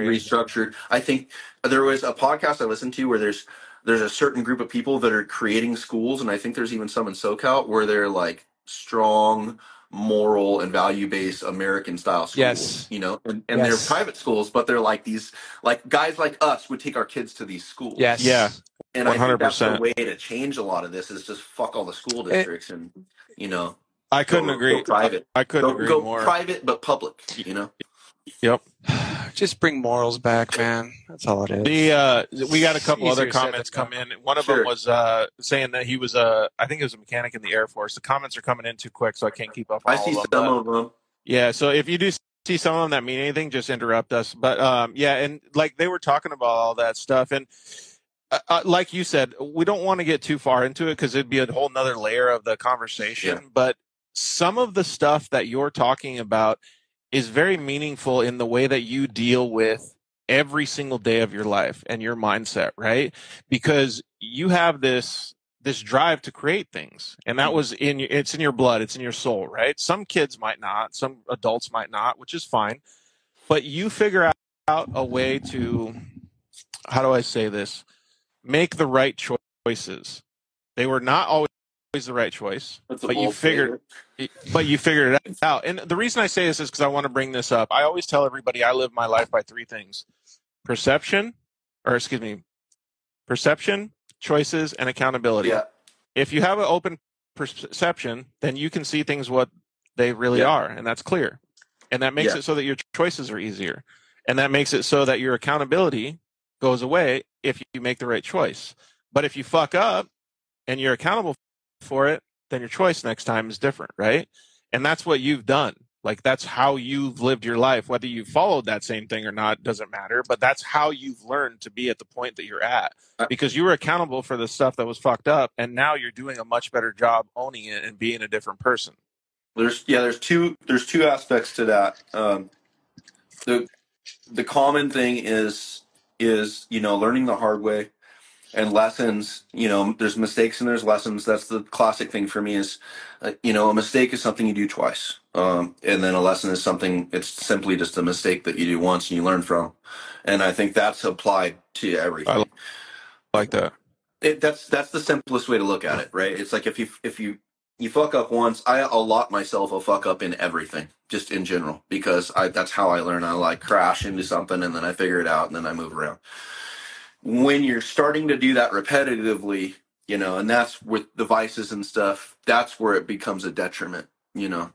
restructured. I think there was a podcast I listened to where there's a certain group of people that are creating schools, and I think there's even some in SoCal where they're like strong, moral and value-based American style schools. Yes. And they're private schools, but they're like these, like guys like us would take our kids to these schools. Yes. Yeah. And 100%. I think that's the way to change a lot of this is just fuck all the school districts and I couldn't agree. Go private. I couldn't agree more. Go private but public. Yep. Just bring morals back, man. That's all it is. We got a couple other comments come in. One of them was saying that he was I think he was a mechanic in the Air Force. The comments are coming in too quick, so I can't keep up. I see some of them. Yeah, so if you do see some of them that mean anything, just interrupt us. But and like they were talking about all that stuff, and like you said, we don't want to get too far into it because it'd be a whole nother layer of the conversation. Yeah. But some of the stuff that you're talking about is very meaningful in the way that you deal with every single day of your life and your mindset, right? Because you have this drive to create things, and that was it's in your blood, it's in your soul, right? Some kids might not, some adults might not, which is fine, but you figure out a way to, how do I say this, make the right choices. They were not always the right choice, but you figured it out. And the reason I say this is because I want to bring this up. I always tell everybody I live my life by three things: perception, choices, and accountability. Yeah. If you have an open perception, then you can see things what they really are, and that's clear. And that makes it so that your choices are easier. And that makes it so that your accountability goes away if you make the right choice. But if you fuck up and you're accountable for it, then your choice next time is different, right? And that's what you've done. Like, that's how you've lived your life. Whether you followed that same thing or not doesn't matter, but that's how you've learned to be at the point that you're at, because you were accountable for the stuff that was fucked up, and now you're doing a much better job owning it and being a different person. There's two aspects to that. The common thing is learning the hard way. And lessons, there's mistakes and there's lessons. That's the classic thing for me is, a mistake is something you do twice. And then a lesson is something, it's simply just a mistake that you do once and you learn from. And I think that's applied to everything. I like that. That's the simplest way to look at it, right? It's like if you fuck up once, I allot myself a fuck up in everything, just in general, because that's how I learn. I like crash into something and then I figure it out and then I move around. When you're starting to do that repetitively, and that's with devices and stuff, that's where it becomes a detriment, and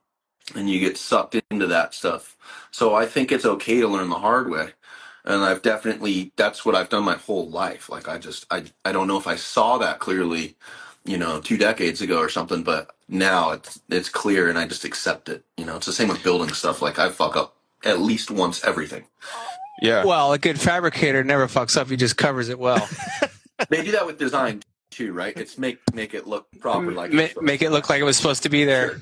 you get sucked into that stuff. So I think it's okay to learn the hard way. And that's what I've done my whole life. Like, I don't know if I saw that clearly, 2 decades ago or something, but now it's clear and I just accept it. It's the same with building stuff. Like, I fuck up at least once everything. Yeah. Well, a good fabricator never fucks up. He just covers it well. They do that with design too, right? It's make it look proper, like make it look like it was supposed to be there. Sure.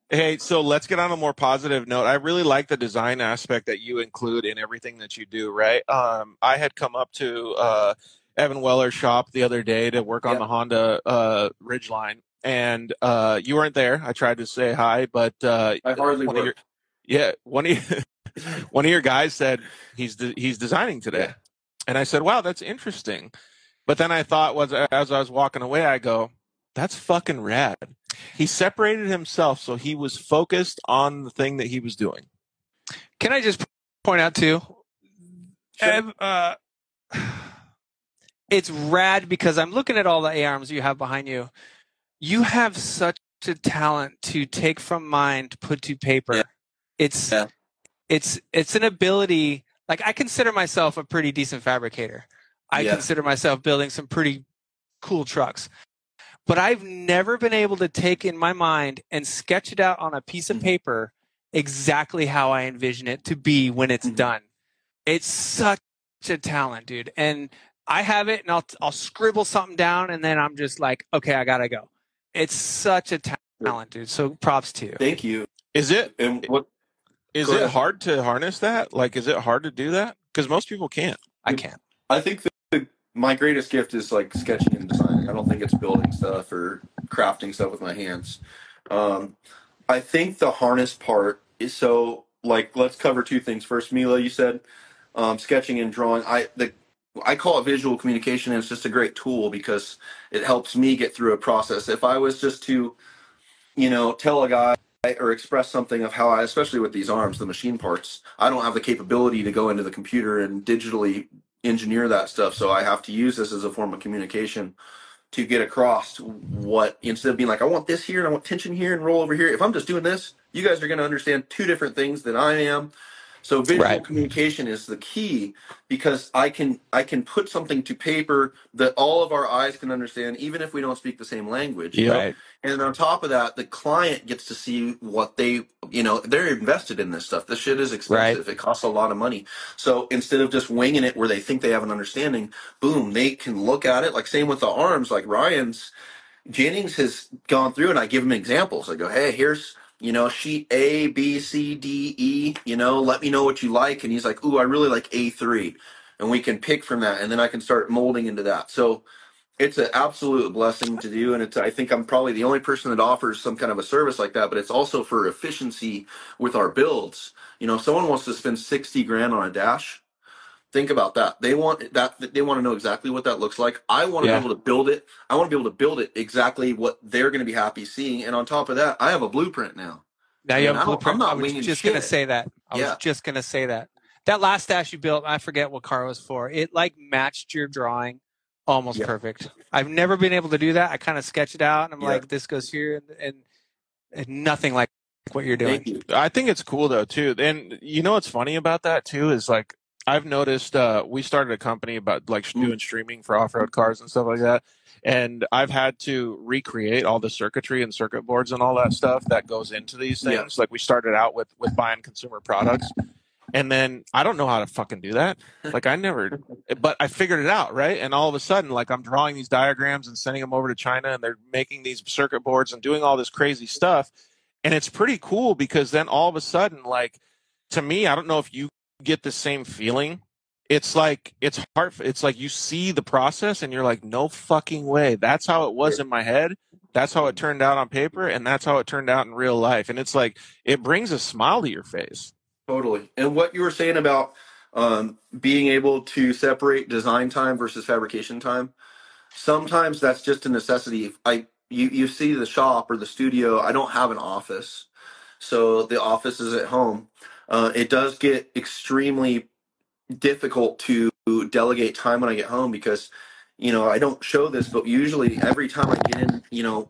Hey, so let's get on a more positive note. I really like the design aspect that you include in everything that you do, right? I had come up to Evan Weller's shop the other day to work on the Honda Ridgeline, and you weren't there. I tried to say hi, but I hardly worked. One of your guys said he's designing today, and I said, "Wow, that's interesting." But then I thought, as I was walking away, I go, "That's fucking rad." He separated himself, so he was focused on the thing that he was doing. Can I just point out too? Sure. it's rad because I'm looking at all the A-arms you have behind you. You have such a talent to take from mind to put to paper. Yeah. It's Yeah. it's an ability. Like, I consider myself a pretty decent fabricator. I Yeah. consider myself building some pretty cool trucks. But I've never been able to take in my mind and sketch it out on a piece of paper exactly how I envision it to be when it's done. It's such a talent, dude. And I have it, and I'll scribble something down, and then I'm just like, okay, I gotta go. It's such a talent, dude. So props to you. Thank you. Is it And what is Go it ahead. hard to harness that? Like, is it hard to do that? Because most people can't. I can't. I think my greatest gift is like sketching and designing. I don't think it's building stuff or crafting stuff with my hands. I think the harness part is so like, let's cover two things. First, Mila, you said sketching and drawing. I call it visual communication, and it's just a great tool because it helps me get through a process. If I was just to, tell a guy or express something of how I, especially with these arms, the machine parts, I don't have the capability to go into the computer and digitally engineer that stuff. So I have to use this as a form of communication to get across what, instead of being like, I want this here and I want tension here and roll over here. If I'm just doing this, you guys are going to understand two different things than I am. So visual communication is the key because I can put something to paper that all of our eyes can understand, even if we don't speak the same language. Yep. Right. And on top of that, the client gets to see what they're invested in this stuff. This shit is expensive. Right. It costs a lot of money. So instead of just winging it where they think they have an understanding, boom, they can look at it. Like same with the arms, like Jennings has gone through and I give him examples. I go, hey, here's, sheet A, B, C, D, E, let me know what you like. And he's like, ooh, I really like A3. And we can pick from that. And then I can start molding into that. So it's an absolute blessing to do. And I think I'm probably the only person that offers some kind of a service like that, but it's also for efficiency with our builds. If someone wants to spend 60 grand on a dash, think about that. They want to know exactly what that looks like. I want to be able to build it. I want to be able to build it exactly what they're going to be happy seeing. And on top of that, I have a blueprint now. Now you have a I'm blueprint. not I was winging just shit. gonna say that. I was just gonna say that. That last dash you built, I forget what car it was for. It like matched your drawing almost perfect. I've never been able to do that. I kind of sketch it out, and I'm like, this goes here, and nothing like what you're doing. Thank you. I think it's cool though too. And you know what's funny about that too is like I've noticed we started a company about like doing streaming for off-road cars and stuff like that. And I've had to recreate all the circuitry and circuit boards and all that stuff that goes into these things. Yeah. Like we started out with buying consumer products. And then I don't know how to fucking do that. Like but I figured it out, right? And all of a sudden, like I'm drawing these diagrams and sending them over to China and they're making these circuit boards and doing all this crazy stuff. And it's pretty cool because then all of a sudden, like to me, I don't know if you get the same feeling. It's like, it's hard. It's like you see the process and you're like, no fucking way. That's how it was in my head. That's how it turned out on paper. And that's how it turned out in real life. And it's like, it brings a smile to your face. Totally. And what you were saying about being able to separate design time versus fabrication time, sometimes that's just a necessity. You see the shop or the studio, I don't have an office. So the office is at home. It does get extremely difficult to delegate time when I get home because, I don't show this, but usually every time I get in,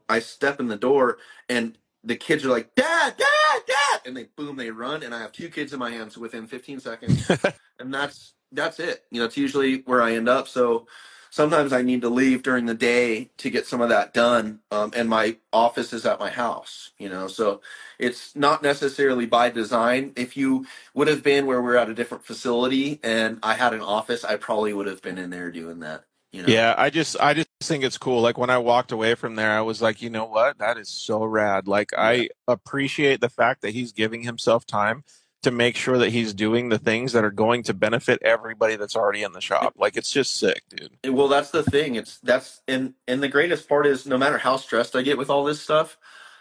I step in the door and the kids are like, Dad, Dad, Dad, and they run, and I have two kids in my hands within 15 seconds, and that's it. It's usually where I end up. So sometimes I need to leave during the day to get some of that done, and my office is at my house. So it's not necessarily by design. If you would have been where we're at a different facility and I had an office, I probably would have been in there doing that. Yeah, I just think it's cool. Like when I walked away from there, I was like, you know what? That is so rad. Like I appreciate the fact that he's giving himself time to make sure that he's doing the things that are going to benefit everybody that's already in the shop. Like it's just sick, dude. Well, that's the thing. And the greatest part is no matter how stressed I get with all this stuff,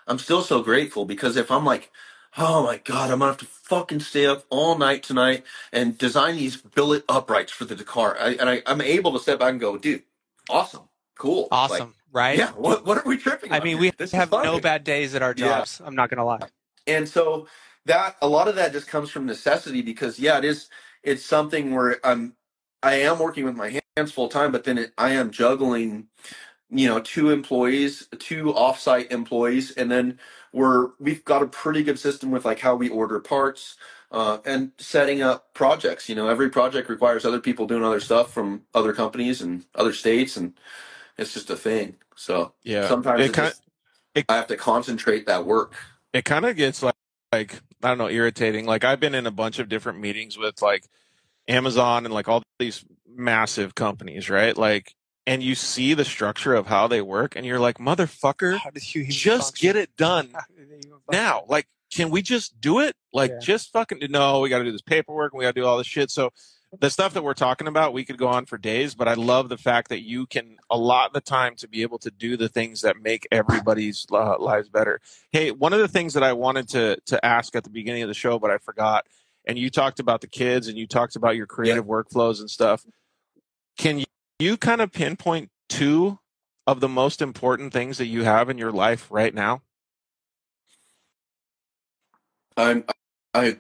I'm still so grateful because if I'm like, oh my God, I'm gonna have to fucking stay up all night tonight and design these billet uprights for the Dakar. I'm able to step back and go, dude, awesome, cool. Awesome, right? Yeah, what are we tripping on? I mean, we This is have fun. no bad days at our jobs. I'm not going to lie. And so that a lot of that just comes from necessity because it's something where I am working with my hands full time, but then I am juggling, 2 employees, 2 offsite employees, and then we've got a pretty good system with like how we order parts, and setting up projects. Every project requires other people doing other stuff from other companies and other states, and it's just a thing. So Yeah. sometimes It I have to concentrate that work. it kind of gets like I don't know, irritating. Like I've been in a bunch of different meetings with like Amazon and like all these massive companies, right? Like, and you see the structure of how they work, and you're like, motherfucker, How did you even just function? get it done How did they even function? now. Like, can we just do it? Like, Yeah. just fucking no, we got to do this paperwork and we got to do all this shit. So the stuff that we're talking about, we could go on for days, but I love the fact that you can allot the time to be able to do the things that make everybody's lives better. Hey, one of the things that I wanted to ask at the beginning of the show, but I forgot, and you talked about the kids and you talked about your creative workflows and stuff. Can you kind of pinpoint 2 of the most important things that you have in your life right now? I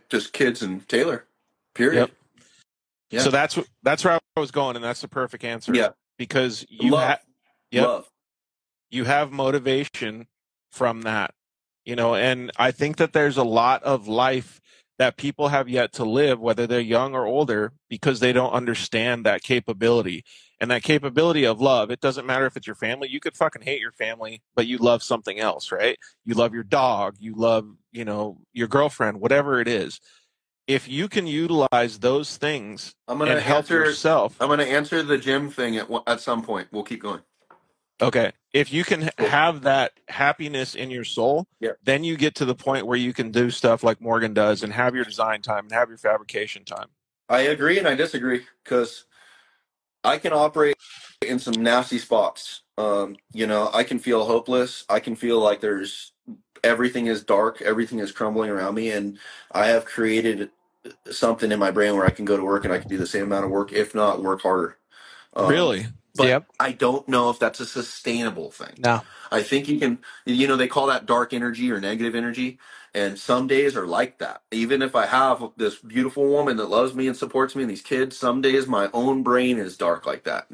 just kids and Taylor, period. Yep. Yeah. So that's where I was going, and that's the perfect answer. Yeah. Because you have, Love. you have motivation from that, and I think that there's a lot of life that people have yet to live, whether they're young or older, because they don't understand that capability. And that capability of love, it doesn't matter if it's your family. You could fucking hate your family, but you love something else, right? You love your dog, you love, your girlfriend, whatever it is. If you can utilize those things I'm and help yourself. I'm going to answer the gym thing at some point. We'll keep going. Okay. If you can have that happiness in your soul, then you get to the point where you can do stuff like Morgan does and have your design time and have your fabrication time. I agree and I disagree, because I can operate in some nasty spots. I can feel hopeless. I can feel like everything is dark, everything is crumbling around me, and I have created something in my brain where I can go to work and I can do the same amount of work, if not work harder. Really? But I don't know if that's a sustainable thing. No. I think you can, they call that dark energy or negative energy. And some days are like that. Even if I have this beautiful woman that loves me and supports me and these kids, some days my own brain is dark like that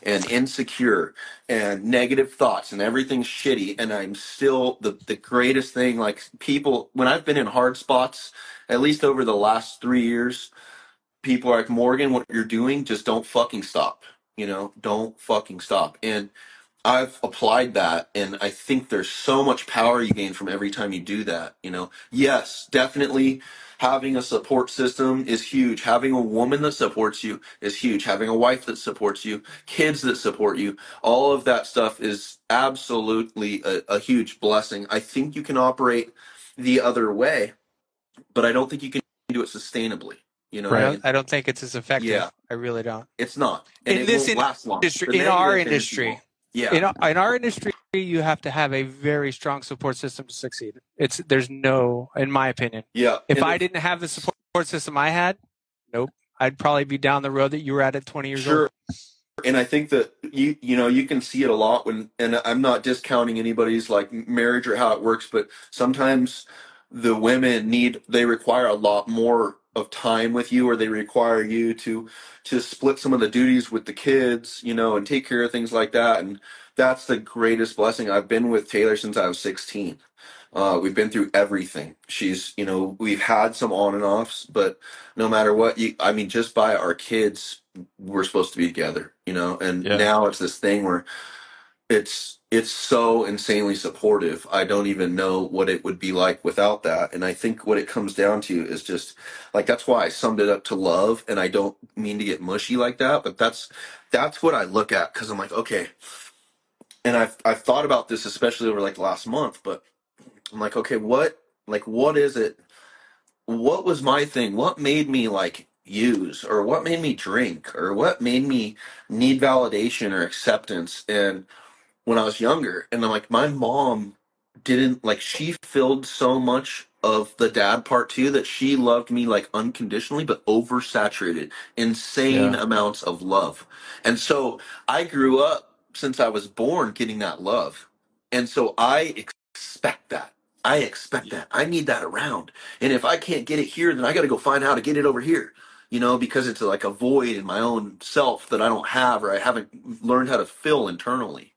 and insecure and negative thoughts and everything's shitty. And I'm still the greatest thing. Like people, when I've been in hard spots, at least over the last 3 years, people are like, Morgan, what you're doing, just don't fucking stop. Don't fucking stop. And I've applied that, and I think there's so much power you gain from every time you do that. Yes, definitely having a support system is huge. Having a woman that supports you is huge. Having a wife that supports you, kids that support you, all of that stuff is absolutely a huge blessing. I think you can operate the other way, but I don't think you can do it sustainably. Right. I don't think it's as effective. Yeah. I really don't. It's not. And in it this won't last long. industry, in our industry, Yeah. in our industry, you have to have a very strong support system to succeed. There's no, in my opinion. Yeah. If I didn't have the support system I had, nope, I'd probably be down the road that you were at 20 years old. And I think that you can see it a lot and I'm not discounting anybody's like marriage or how it works, but sometimes the women they require a lot more of time with you, or they require you to split some of the duties with the kids, and take care of things like that. And that's the greatest blessing. I've been with Taylor since I was 16. We've been through everything. She's, we've had some on and offs, but no matter what, just by our kids, we're supposed to be together, and now it's this thing where it's so insanely supportive. I don't even know what it would be like without that. And I think what it comes down to is just like, that's why I summed it up to love. And I don't mean to get mushy like that, but that's what I look at. 'Cause I'm like, okay. And I've thought about this, especially over like the last month, but I'm like, okay, what is it? What was my thing? What made me like use, or what made me drink, or what made me need validation or acceptance? And when I was younger, and I'm like, my mom didn't like, she filled so much of the dad part too, that she loved me like unconditionally, but oversaturated, insane amounts of love. And so I grew up since I was born getting that love. And so I expect that. I need that around. And if I can't get it here, then I got to go find out how to get it over here. because it's like a void in my own self that I don't have, or I haven't learned how to fill internally.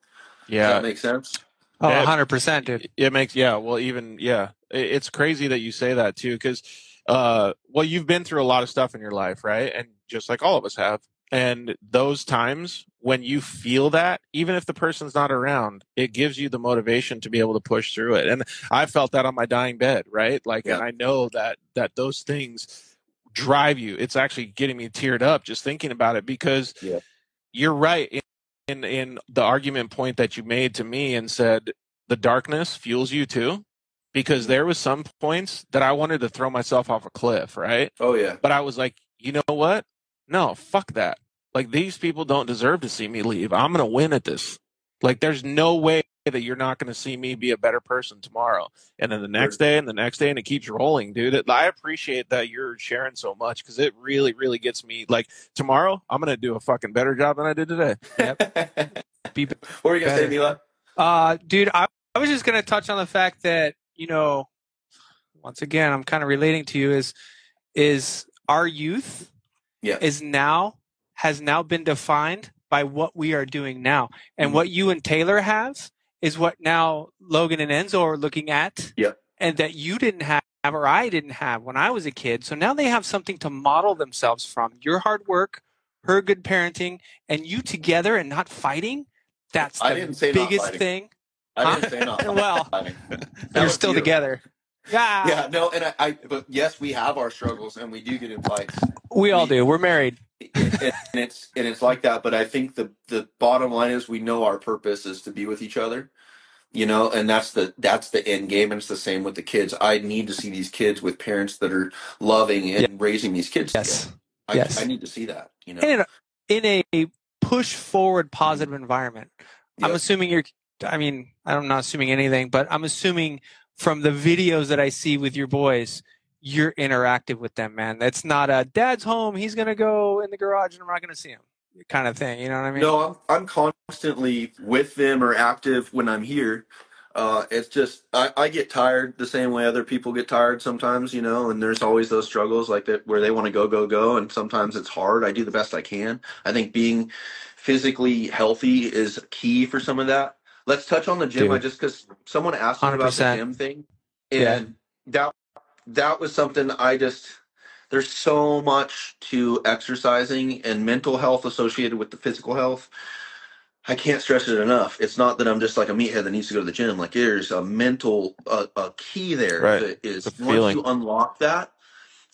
Does Yeah. that make sense? Oh, Yeah, 100%, dude. it makes, yeah, well, even, yeah, it's crazy that you say that too, because, well, you've been through a lot of stuff in your life, right? And just like all of us have. And those times when you feel that, even if the person's not around, it gives you the motivation to be able to push through it. And I felt that on my dying bed, right? Like, Yeah. and I know that those things drive you. It's actually getting me teared up just thinking about it, because Yeah. you're right in the argument point that you made to me and said the darkness fuels you too, because there was some points that I wanted to throw myself off a cliff, right? Oh yeah. But I was like, you know what? No, fuck that. Like, these people don't deserve to see me leave. I'm going to win at this. Like, there's no way that you're not going to see me be a better person tomorrow. And then the next day and the next day, and it keeps rolling, dude. I appreciate that you're sharing so much, because it really, really gets me. Like, tomorrow, I'm going to do a fucking better job than I did today. Yep. Be What were you going to say, Mila? Dude, I was just going to touch on the fact that, once again, I'm kind of relating to you is our youth Yeah. has now been defined by what we are doing now. And what you and Taylor have is what now Logan and Enzo are looking at. Yeah. And that you didn't have, or I didn't have when I was a kid. So now they have something to model themselves from. Your hard work, her good parenting, and you together and not fighting. That's the biggest thing. I didn't say not well, fighting. you're still together. Yeah. Yeah, no, and but yes, we have our struggles and we do get in fights. We all do. We're married. And it's like that, but I think the bottom line is we know our purpose is to be with each other. And that's the end game, and it's the same with the kids. I need to see these kids with parents that are loving and raising these kids Yes. together. I need to see that, In a push forward positive environment. Yep. I'm assuming I'm not assuming anything, but I'm assuming from the videos that I see with your boys, you're interactive with them, man. That's not a dad's home, he's going to go in the garage and I'm not going to see him kind of thing. You know what I mean? No, I'm constantly with them or active when I'm here. It's just I get tired the same way other people get tired sometimes, and there's always those struggles like that where they want to go, and sometimes it's hard. I do the best I can. I think being physically healthy is key for some of that. Let's touch on the gym. Dude. Just because someone asked me about the 100%. gym thing, and that was something there's so much to exercising and mental health associated with the physical health. I can't stress it enough. It's not that I'm just like a meathead that needs to go to the gym. Like, there's a mental a key there that is once you unlock that,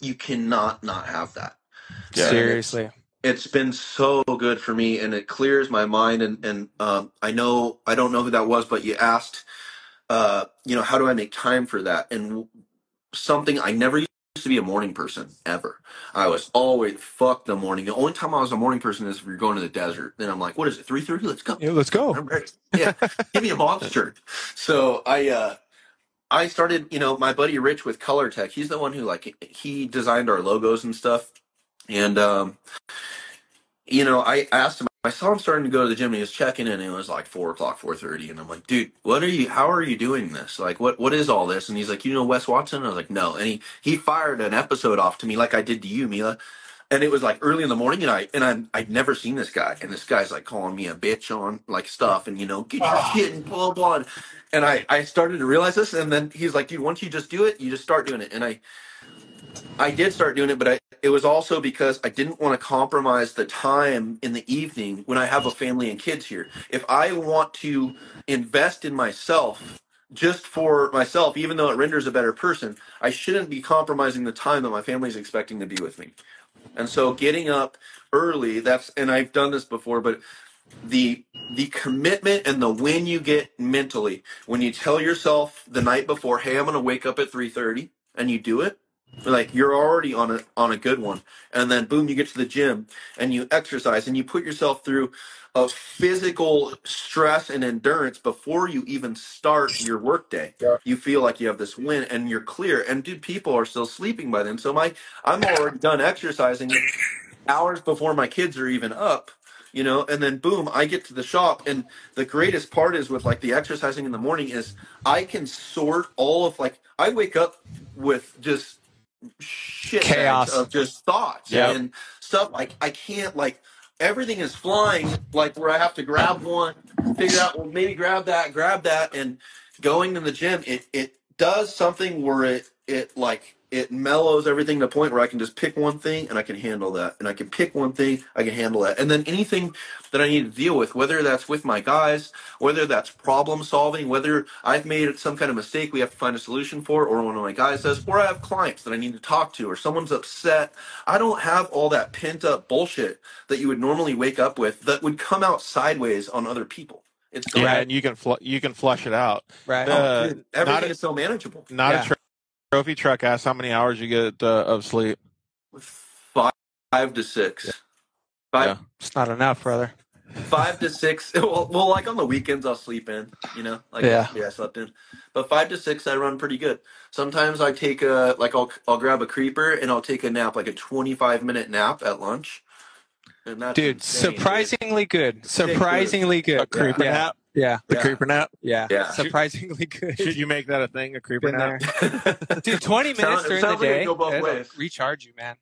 you cannot not have that. Yeah. Seriously. It's been so good for me, and it clears my mind. And I don't know who that was, but you asked, how do I make time for that? And something I never used to be a morning person ever. I was always fuck the morning. The only time I was a morning person is if you're going to the desert. Then I'm like, what is it? 3:30? Let's go. Yeah, let's go. I'm ready. Yeah, give me a monster. So I started. My buddy Rich with Color Tech. He's the one who he designed our logos and stuff. And I asked him. I saw him starting to go to the gym, and he was checking in, and it was like 4:00, 4:30, and I'm like, dude, how are you doing this? Like, what is all this? And he's like, Wes Watson? And I was like, no. And he fired an episode off to me like I did to you, Mila. And it was like early in the morning, and I'd never seen this guy, and this guy's like calling me a bitch on like stuff, and get your shit and blah blah. And I started to realize this, and then he's like, dude, once you just do it, you just start doing it. And I did start doing it, but it was also because I didn't want to compromise the time in the evening when I have a family and kids here. If I want to invest in myself just for myself, even though it renders a better person, I shouldn't be compromising the time that my family is expecting to be with me. And so getting up early, and I've done this before, but the commitment and the win you get mentally when you tell yourself the night before, hey, I'm going to wake up at 3:30, and you do it, like you're already on a good one. And then boom, you get to the gym and you exercise and you put yourself through a physical stress and endurance before you even start your workday. Yeah. You feel like you have this win and you're clear. And dude, people are still sleeping by then. So I'm already done exercising hours before my kids are even up. And then boom, I get to the shop, and the greatest part is with like the exercising in the morning is I can sort all of I wake up with just shit Chaos. bags of just thoughts and stuff. Like I can't like everything is flying like where I have to grab one, figure out well maybe grab that, and going to the gym it does something where it like it mellows everything to the point where I can just pick one thing and I can handle that, and I can pick one thing I can handle that, and then anything that I need to deal with, whether that's with my guys, whether that's problem solving, whether I've made some kind of mistake we have to find a solution for, or one of my guys does, or I have clients that I need to talk to, or someone's upset. I don't have all that pent up bullshit that you would normally wake up with that would come out sideways on other people. It's gone. Yeah, and you can flush it out. Right. Dude, everything is so manageable. Not a trophy truck asks how many hours you get of sleep. 5 to 6. Yeah. It's not enough, brother. 5 to 6. Well, like on the weekends I'll sleep in, like yesterday I slept in. But 5 to 6 I run pretty good. Sometimes I take I'll grab a creeper and I'll take a nap, like a 25-minute nap at lunch. And that's insane, surprisingly good. Surprisingly good. A creeper nap? Yeah. The creeper nap? Yeah. Surprisingly good. Should you make that a thing, a creeper nap? Dude, 20 minutes during the day. Go both ways. Recharge you, man.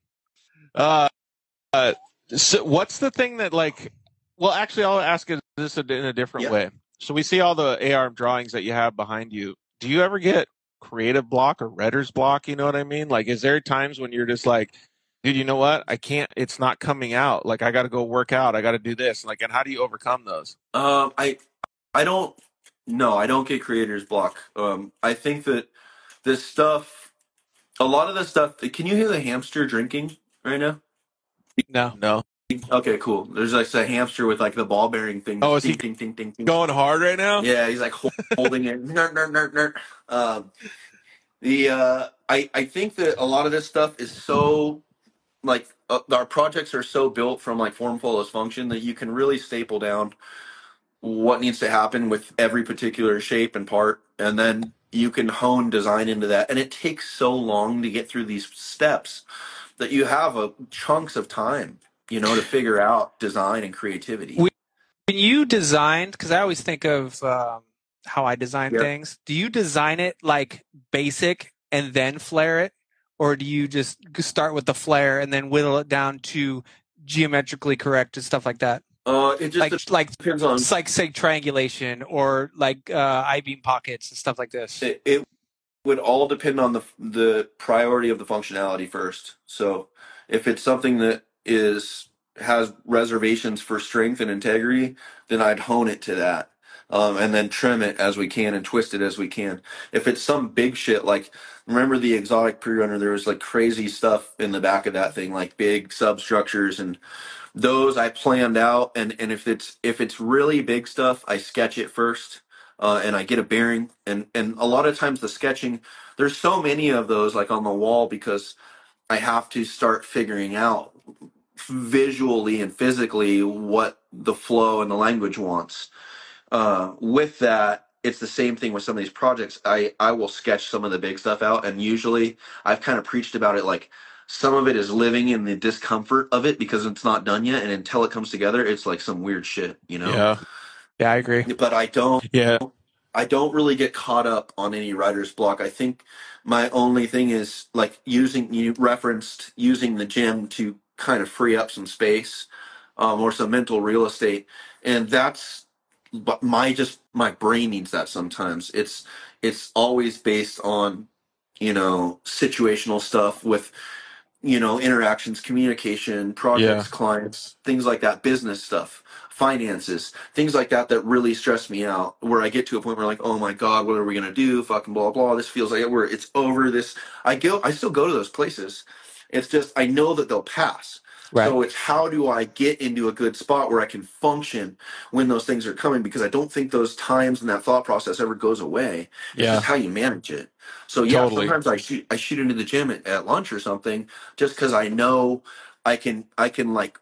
So what's the thing that well, actually, I'll ask it this in a different way. So we see all the AR drawings that you have behind you. Do you ever get creative block or writer's block? You know what I mean? Like, is there times when you're just like, dude, you know what? I can't, it's not coming out. Like, I got to go work out. I got to do this. Like, and how do you overcome those? I don't get creator's block. I think that this stuff, a lot of this stuff, can you hear the hamster drinking right now? No. Okay, cool. There's like a hamster with like the ball bearing thing. Oh, is he going hard right now? Yeah, he's like holding it. I think that a lot of this stuff is so like our projects are so built from like form follows function that you can really staple down what needs to happen with every particular shape and part, and then you can hone design into that. And it takes so long to get through these steps that you have chunks of time, to figure out design and creativity. When you designed, because I always think of how I design things, do you design it like basic and then flare it? Or do you just start with the flare and then whittle it down to geometrically correct and stuff like that? It just depends on, it's like say triangulation or like I-beam pockets and stuff like this. It would all depend on the priority of the functionality first. So if it's something that has reservations for strength and integrity, then I'd hone it to that. And then trim it as we can and twist it as we can. If it's some big shit, like remember the exotic pre-runner, there was like crazy stuff in the back of that thing, like big substructures, and those I planned out. And if it's really big stuff, I sketch it first, and I get a bearing. And a lot of times the sketching, there's so many of those like on the wall because I have to start figuring out visually and physically what the flow and the language wants. With that, it's the same thing with some of these projects. I will sketch some of the big stuff out, and usually I've kind of preached about it like some of it is living in the discomfort of it because it's not done yet, and until it comes together, it's like some weird shit, Yeah, I agree. But I don't really get caught up on any writer's block. I think my only thing is like you referenced using the gym to kind of free up some space, or some mental real estate, and that's. But my brain needs that sometimes. It's always based on, situational stuff with, interactions, communication, projects, clients, things like that, business stuff, finances, things like that really stress me out, where I get to a point where like, oh my God, what are we going to do? Fucking blah, blah. This feels like it's over this. I still go to those places. It's just, I know that they'll pass. Right. So it's how do I get into a good spot where I can function when those things are coming, because I don't think those times and that thought process ever goes away. It's just how you manage it. So sometimes I shoot into the gym at lunch or something just because I know I can like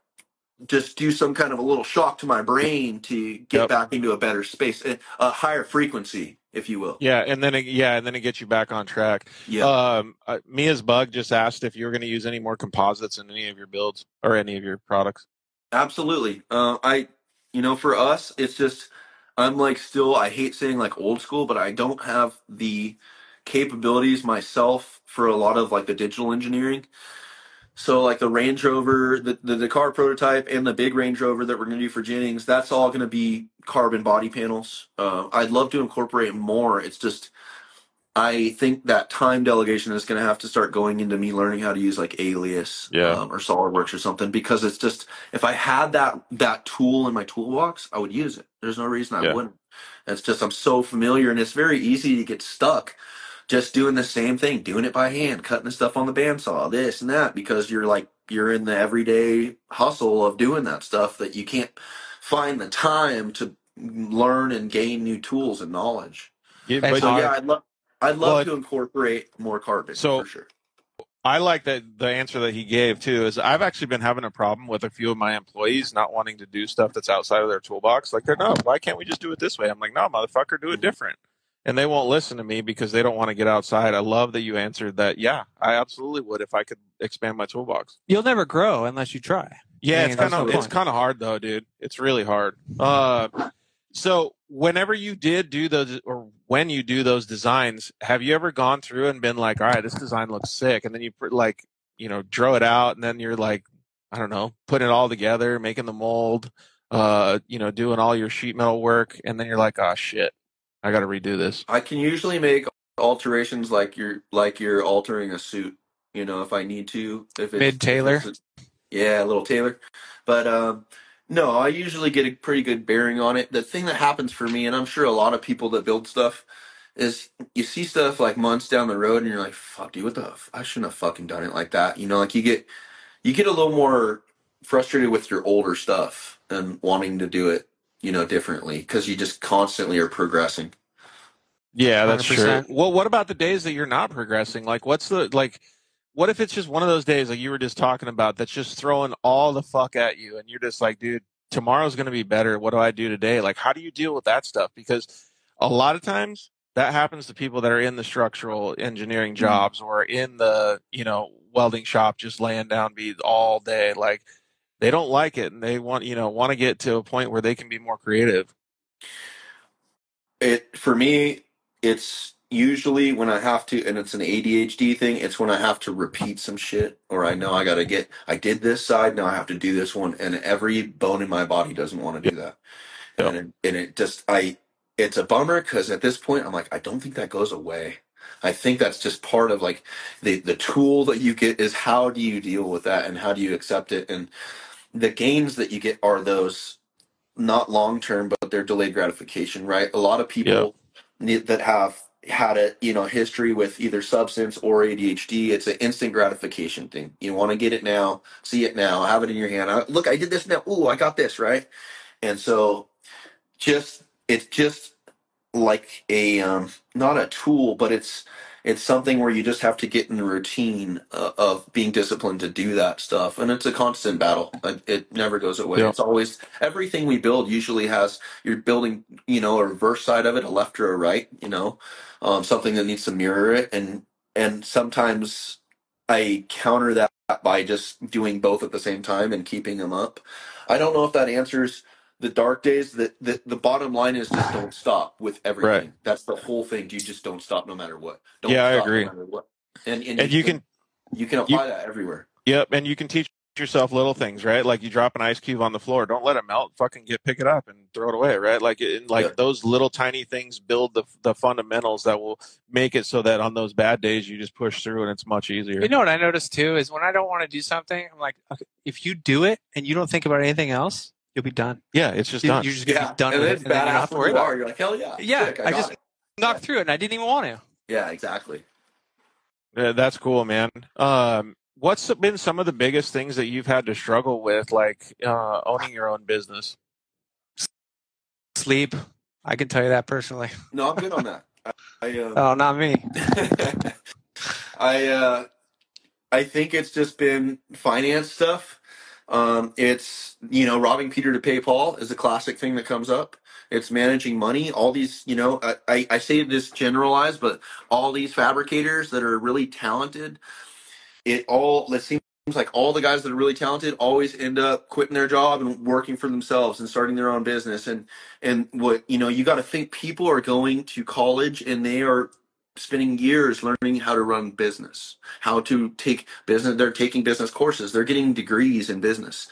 just do some kind of a little shock to my brain to get back into a better space, a higher frequency, if you will. And then it gets you back on track. Mia's Bug just asked if you were going to use any more composites in any of your builds or any of your products. Absolutely. For us, it's just, I'm like still, I hate saying like old school, but I don't have the capabilities myself for a lot of like the digital engineering. So like the Range Rover, the car prototype, and the big Range Rover that we're going to do for Jennings, that's all going to be carbon body panels. I'd love to incorporate more. It's just I think that time delegation is going to have to start going into me learning how to use like Alias or SolidWorks or something, because it's just, if I had that tool in my toolbox, I would use it. There's no reason I wouldn't. It's just I'm so familiar, and it's very easy to get stuck just doing the same thing, doing it by hand, cutting the stuff on the bandsaw, this and that, because you're in the everyday hustle of doing that stuff that you can't find the time to learn and gain new tools and knowledge. Yeah, So yeah, I'd love to incorporate more carbon for sure. I like that the answer that he gave too is I've actually been having a problem with a few of my employees not wanting to do stuff that's outside of their toolbox. Like no, why can't we just do it this way? I'm like, no, motherfucker, do it different. And they won't listen to me because they don't want to get outside. I love that you answered that. Yeah, I absolutely would if I could expand my toolbox. You'll never grow unless you try. Yeah, it's kind of hard though, dude. It's really hard. So whenever you did do those, or when you do those designs, have you ever gone through and been like, all right, this design looks sick, and then you draw it out, and then you're like, I don't know, putting it all together, making the mold, doing all your sheet metal work, and then you're like, oh shit, I got to redo this. I can usually make alterations like you're altering a suit, if I need to. If it's mid-tailor. Yeah, a little tailor. But no, I usually get a pretty good bearing on it. The thing that happens for me, and I'm sure a lot of people that build stuff, is you see stuff like months down the road and you're like, fuck, dude, I shouldn't have fucking done it like that. Like you get a little more frustrated with your older stuff and wanting to do it, differently, because you just constantly are progressing. Yeah, that's 100%. True. Well, what about the days that you're not progressing? Like, what if it's just one of those days like you were just talking about that's just throwing all the fuck at you, and you're just like, dude, tomorrow's going to be better. What do I do today? Like, how do you deal with that stuff? Because a lot of times that happens to people that are in the structural engineering jobs or in the, welding shop, just laying down beads all day. Like, they don't like it, and they want to get to a point where they can be more creative. For me, it's usually when I have to, and it's an ADHD thing, it's when I have to repeat some shit, or I know I did this side, now I have to do this one, and every bone in my body doesn't want to do that. And it's a bummer, because at this point I'm like, I don't think that goes away. I think that's just part of like the tool that you get is how do you deal with that and how do you accept it, and the gains that you get are those not long term, but they're delayed gratification, right? A lot of people that have had a history with either substance or ADHD, it's an instant gratification thing. You want to get it now, see it now, have it in your hand. Look, I did this now. Ooh, I got this, right? And so it's just like a not a tool, but it's something where you just have to get in the routine of being disciplined to do that stuff, and it's a constant battle. It never goes away. It's always, everything we build usually has, you're building a reverse side of it, a left or a right, something that needs to mirror it, and sometimes I counter that by just doing both at the same time and keeping them up. I don't know if that answers the dark days. The bottom line is just don't stop with everything. Right. That's the whole thing. You just don't stop no matter what. Don't stop, I agree. No matter what. And you can apply that everywhere. Yep, and you can teach yourself little things, right? Like you drop an ice cube on the floor, don't let it melt. Fucking pick it up and throw it away, right? Those little tiny things build the fundamentals that will make it so that on those bad days you just push through and it's much easier. You know what I noticed too is when I don't want to do something, I'm like, okay, if you do it and you don't think about anything else, you'll be done. Yeah, it's just done. You're just gonna be done and with it's it. And then you don't have to worry about it. You're like, hell yeah. Yeah, sick, I just knocked through it and I didn't even want to. Yeah, exactly. Yeah, that's cool, man. What's been some of the biggest things that you've had to struggle with, like owning your own business? Sleep. I can tell you that personally. No, I'm good on that. Oh, not me. I think it's just been finance stuff. It's, robbing Peter to pay Paul is a classic thing that comes up. It's managing money. All these, I say this generalized, but all these fabricators that are really talented, it seems like all the guys that are really talented always end up quitting their job and working for themselves and starting their own business. And what, you got to think people are going to college and they are spending years learning how to run business, how to take business. They're taking business courses. They're getting degrees in business.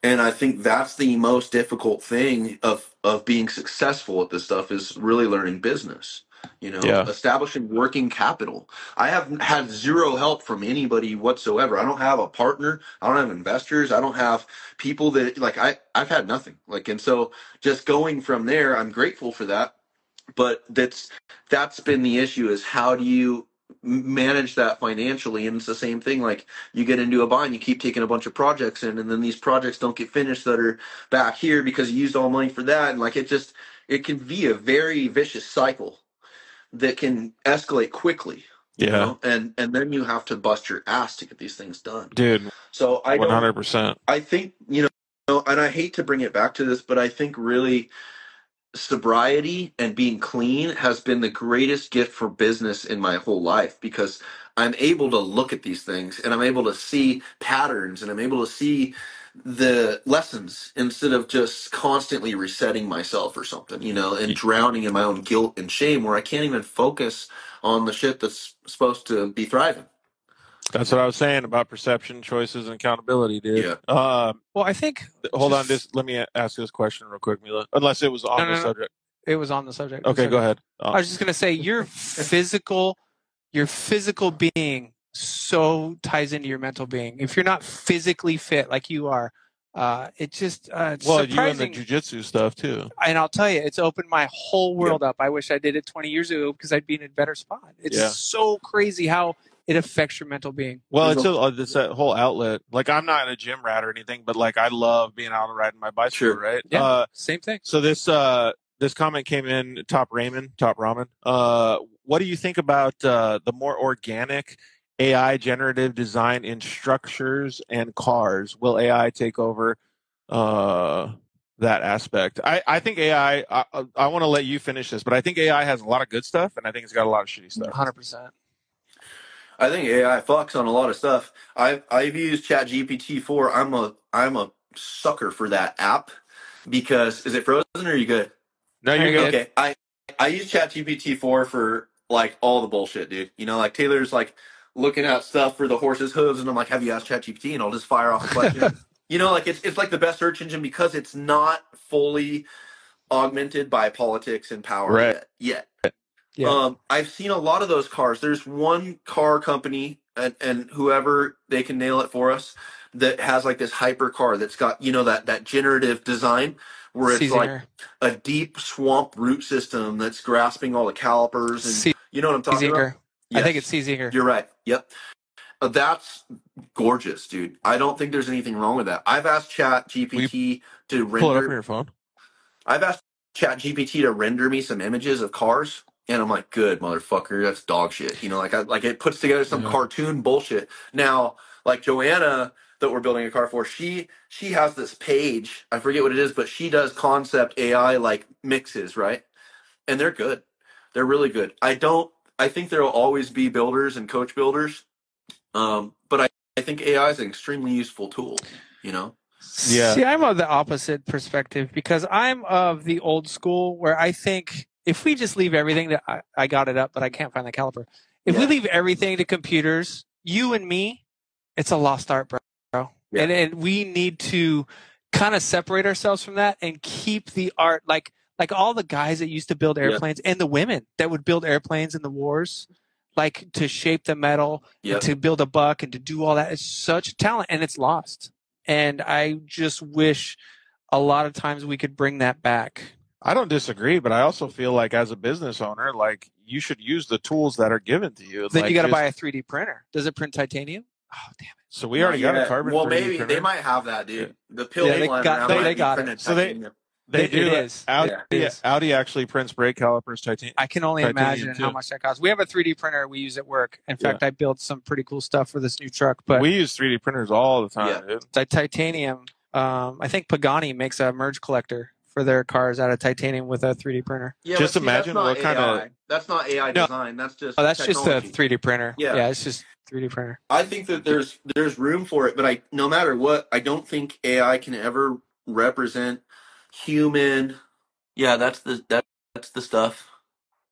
And I think that's the most difficult thing of being successful at this stuff is really learning business. Yeah. Establishing working capital. I have had zero help from anybody whatsoever. I don't have a partner. I don't have investors. I don't have people that like I've had nothing. Like, and so just going from there, I'm grateful for that. But that's been the issue is how do you manage that financially? And it's the same thing, like you get into a bind, you keep taking a bunch of projects in, and then these projects don't get finished that are back here because you used all money for that, and like it can be a very vicious cycle that can escalate quickly. Yeah. And then you have to bust your ass to get these things done, Dude. So 100%. I think, and I hate to bring it back to this, but I think really sobriety and being clean has been the greatest gift for business in my whole life, because I'm able to look at these things and I'm able to see patterns and I'm able to see the lessons instead of just constantly resetting myself or something, and drowning in my own guilt and shame where I can't even focus on the shit that's supposed to be thriving. That's what I was saying about perception, choices, and accountability, dude. Yeah. Well, I think. Hold on, let me ask you this question real quick, Mila. Unless it was on the subject. It was on the subject. Okay, go ahead. I was just gonna say your physical being so ties into your mental being. If you're not physically fit like you are, it just it's well, surprising. you and the jujitsu stuff too. And I'll tell you, it's opened my whole world up. I wish I did it 20 years ago because I'd be in a better spot. It's so crazy how it affects your mental being. Well, it's that whole outlet. Like, I'm not a gym rat or anything, but like I love being out and riding my bicycle, right? Yeah, same thing. So this comment came in, Top Ramen. What do you think about the more organic AI generative design in structures and cars? Will AI take over that aspect? I think AI, I want to let you finish this, but I think AI has a lot of good stuff, and I think it's got a lot of shitty stuff. 100%. I think AI fucks on a lot of stuff. I've used ChatGPT 4. I'm a sucker for that app because is it frozen or are you good? No, you're good. Okay. I use ChatGPT 4 for like all the bullshit, dude. Like Taylor's like looking at stuff for the horse's hooves, and I'm like, have you asked ChatGPT? And I'll just fire off a question. Like it's like the best search engine because it's not fully augmented by politics and power yet. Yeah. I've seen a lot of those cars. There's one car company and whoever they can nail it for us that has like this hyper car that's got that generative design where it's like a deep swamp root system that's grasping all the calipers and you know what I'm talking about? Yes. I think it's Zinger. You're right. Yep. That's gorgeous, dude. I don't think there's anything wrong with that. I've asked ChatGPT to render. Pull it up on your phone. I've asked ChatGPT to render me some images of cars. And I'm like, good motherfucker, that's dog shit. Like it puts together some cartoon bullshit. Now, like Joanna that we're building a car for, she has this page. I forget what it is, but she does concept AI like mixes, right? And they're good. They're really good. I think there will always be builders and coach builders. But I think AI is an extremely useful tool, Yeah. See, I'm of the opposite perspective because I'm of the old school where I think if we just leave everything to, I got it up, but I can't find the caliper. If we leave everything to computers, you and me, it's a lost art, bro. Yeah. And we need to kind of separate ourselves from that and keep the art, like all the guys that used to build airplanes and the women that would build airplanes in the wars, like to shape the metal, and to build a buck and to do all that. It's such a talent and it's lost. And I just wish a lot of times we could bring that back. I don't disagree, but I also feel like as a business owner, like you should use the tools that are given to you. Then you got to buy a 3D printer. Does it print titanium? Oh, damn it. So we already got a carbon 3D maybe printer. they might have that, dude. The pill they got it. So they do. It is. Audi actually prints brake calipers titanium. I can only imagine how much that costs. We have a 3D printer we use at work. In fact, I built some pretty cool stuff for this new truck. But we use 3D printers all the time, dude. The titanium. I think Pagani makes a merge collector for their cars out of titanium with a 3D printer. Yeah, just imagine what kind of. That's not AI design. That's just. Oh, that's technology. just a 3D printer. Yeah, it's just 3D printer. I think that there's room for it, but no matter what, I don't think AI can ever represent human. Yeah, that's the stuff.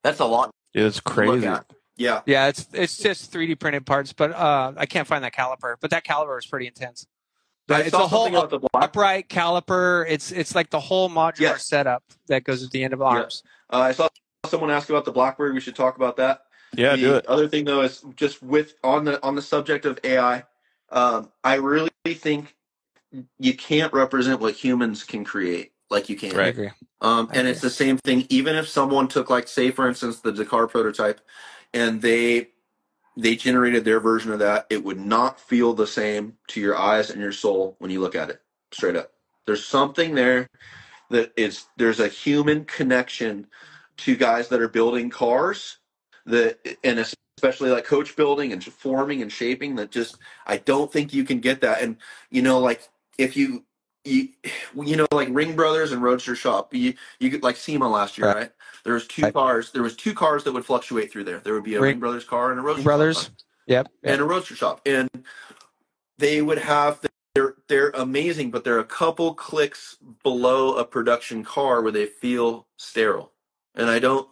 That's a lot. It's crazy. Yeah. Yeah, it's just 3D printed parts, but I can't find that caliper. But that caliper is pretty intense. I It's saw a whole something about the black. upright caliper. It's like the whole modular Yes. setup that goes at the end of arms. I saw someone ask about the Blackbird. We should talk about that. Yeah, do The it. other thing though is just on the subject of AI. I really think you can't represent what humans can create like you can. I Right. agree. And it's the same thing. Even if someone took, like, say for instance, the Dakar prototype, and they generated their version of that, it would not feel the same to your eyes and your soul when you look at it. Straight up, there's something there there's a human connection to guys that are building cars, and especially like coach building and forming and shaping, that just, I don't think you can get that. And like, if you like Ring Brothers and Roadster Shop, you could, like, SEMA last year, right? There was two cars that would fluctuate through there. There would be a Ring Brothers car and a Roadster Brothers. Shop car. Yep. And a Roadster Shop, and they would have, they're amazing, but they're a couple clicks below a production car where they feel sterile. And I don't.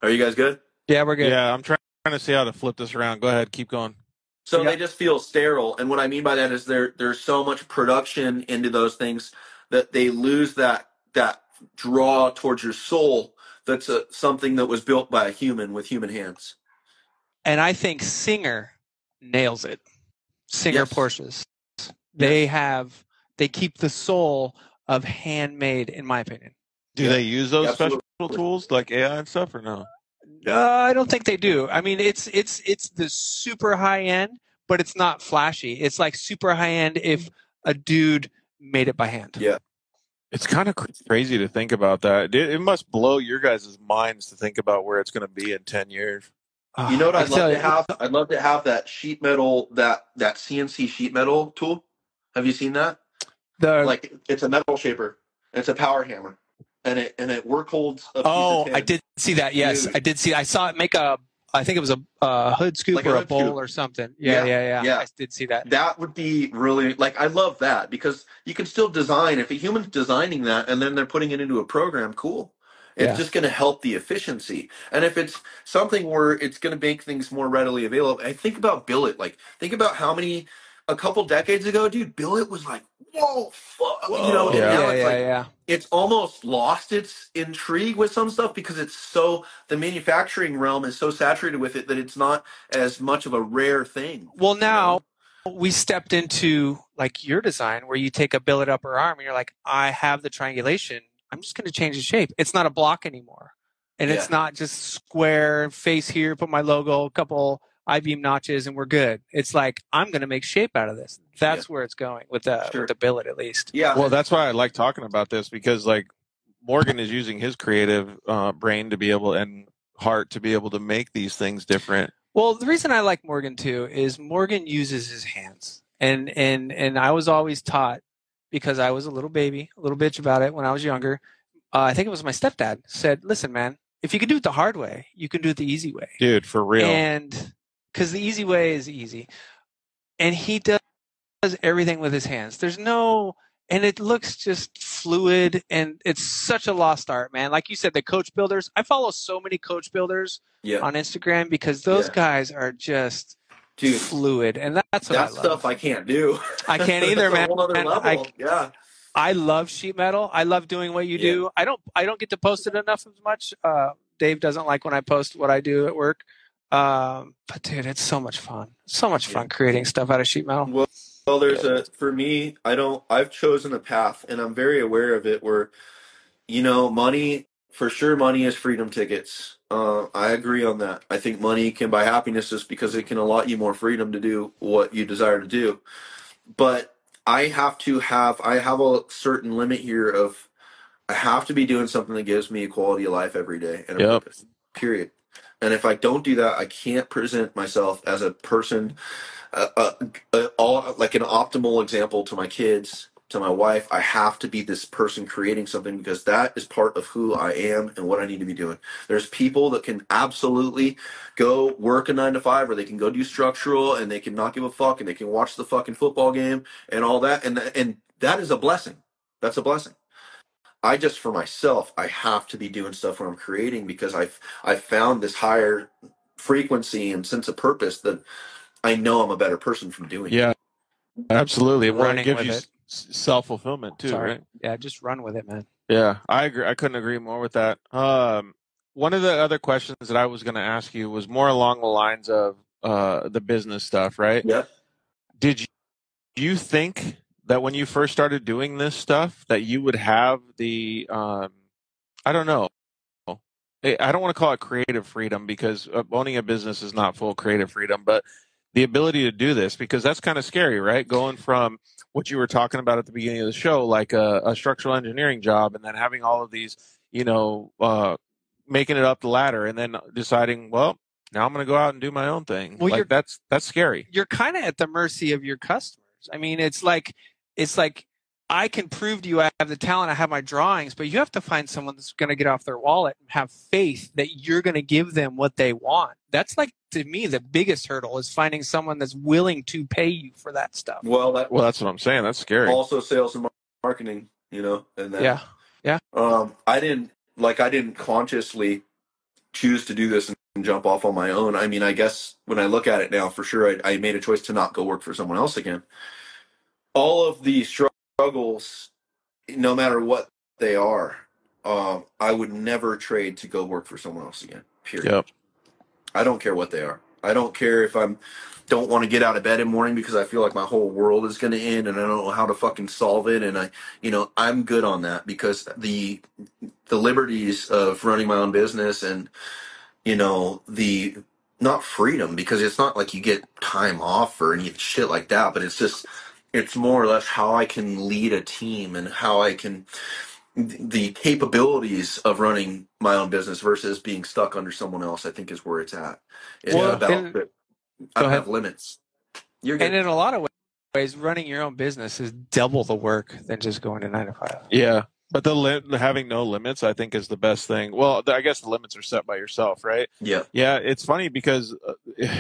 Are you guys good? Yeah, we're good. Yeah, I'm trying to see how to flip this around. Go ahead, keep going. So they just feel sterile, and what I mean by that is there's so much production into those things that they lose that draw towards your soul. That's something that was built by a human with human hands. And I think Singer nails it. Singer Yes. Porsches. They keep the soul of handmade, in my opinion. Do they use those Absolutely. special tools like AI and stuff, or no? I don't think they do. I mean, it's the super high end, but it's not flashy. It's like super high end if a dude made it by hand. Yeah. It's kind of crazy to think about that. It must blow your guys' minds to think about where it's going to be in 10 years. You know what I'd I tell love you- to have? I'd love to have that sheet metal, that CNC sheet metal tool. Have you seen that? Like, it's a metal shaper. It's a power hammer, and it work holds a piece of tin. I did see that. Yes, Dude. I did see. I saw it make I think it was a hood scoop Like a or a hood bowl scoop. or something. Yeah. I did see that. That would be really, like, I love that, because you can still design. If a human's designing that and then they're putting it into a program, cool. It's just going to help the efficiency. And if it's something where it's going to make things more readily available, I think about billet. Like, think about a couple decades ago, dude, billet was like, whoa, fuck. Whoa. And now it's like, Yeah. it's almost lost its intrigue with some stuff, because the manufacturing realm is so saturated with it that it's not as much of a rare thing. Well, now we stepped into, like, your design where you take a billet upper arm and you're like, I have the triangulation. I'm just going to change the shape. It's not a block anymore. And it's not just square face here, put my logo, a couple I-beam notches, and we're good. It's like, I'm going to make shape out of this. That's where it's going with the billet, at least. Yeah. Well, that's why I like talking about this, because, like, Morgan is using his creative brain to be able, and heart to be able to make these things different. Well, the reason I like Morgan too is Morgan uses his hands, and I was always taught, because I was a little baby, a little bitch about it when I was younger. I think it was my stepdad said, "Listen, man, if you can do it the hard way, you can do it the easy way." Dude, for real. And because the easy way is easy, and he does everything with his hands. And it looks just fluid, and it's such a lost art, man. Like you said, the coach builders. I follow so many coach builders on Instagram, because those guys are just fluid, and that's what I love. Stuff I can't do. I can't either, man. A whole other level. I love sheet metal. I love doing what you do. I don't get to post it enough as much. Dave doesn't like when I post what I do at work. But dude, it's so much fun. So much fun creating stuff out of sheet metal. Well, for me, I've chosen a path, and I'm very aware of it, where, money, for sure, money is freedom tickets. I agree on that. I think money can buy happiness, just because it can allot you more freedom to do what you desire to do. But I have a certain limit here of, I have to be doing something that gives me a quality of life every day and a purpose, period. And if I don't do that, I can't present myself as a person, like an optimal example to my kids, to my wife. I have to be this person creating something, because that is part of who I am and what I need to be doing. There's people that can absolutely go work a 9 to 5, or they can go do structural, and they can not give a fuck, and they can watch the fucking football game and all that. And that is a blessing. That's a blessing. For myself, I have to be doing stuff where I'm creating, because I've found this higher frequency and sense of purpose, then I know I'm a better person from doing it. Yeah, absolutely. Well, it Running gives with you it. self-fulfillment too, Sorry. right? Yeah, just run with it, man. Yeah, I agree. I couldn't agree more with that. One of the other questions that I was going to ask you was more along the lines of the business stuff, right? Yeah. Did you think that when you first started doing this stuff that you would have the I don't know. I don't want to call it creative freedom because owning a business is not full creative freedom, but the ability to do this, because that's kind of scary, right? Going from what you were talking about at the beginning of the show, like a structural engineering job, and then having all of these, making it up the ladder, and then deciding, well, now I'm going to go out and do my own thing. Well, like that's scary. You're kind of at the mercy of your customers. I mean, it's like I can prove to you I have the talent, I have my drawings, but you have to find someone that's going to get off their wallet and have faith that you're going to give them what they want. That's like, to me, the biggest hurdle is finding someone that's willing to pay you for that stuff. Well, that's what I'm saying. That's scary. Also sales and marketing, and that. Yeah. I didn't consciously choose to do this and jump off on my own. I mean, I guess when I look at it now, for sure, I made a choice to not go work for someone else again. All of the struggles, no matter what they are, I would never trade to go work for someone else again, period. Yep. I don't care what they are. I don't care if don't want to get out of bed in the morning because I feel like my whole world is going to end and I don't know how to fucking solve it. And I'm good on that because the liberties of running my own business and, the not freedom, because it's not like you get time off or any shit like that, but it's more or less how I can lead a team and how I can, the capabilities of running my own business versus being stuck under someone else, I think is where it's at. It's about that I don't have limits. You're good. And in a lot of ways, running your own business is double the work than just going to 9 to 5. Yeah. But having no limits, I think, is the best thing. Well, I guess the limits are set by yourself, right? Yeah. Yeah. It's funny because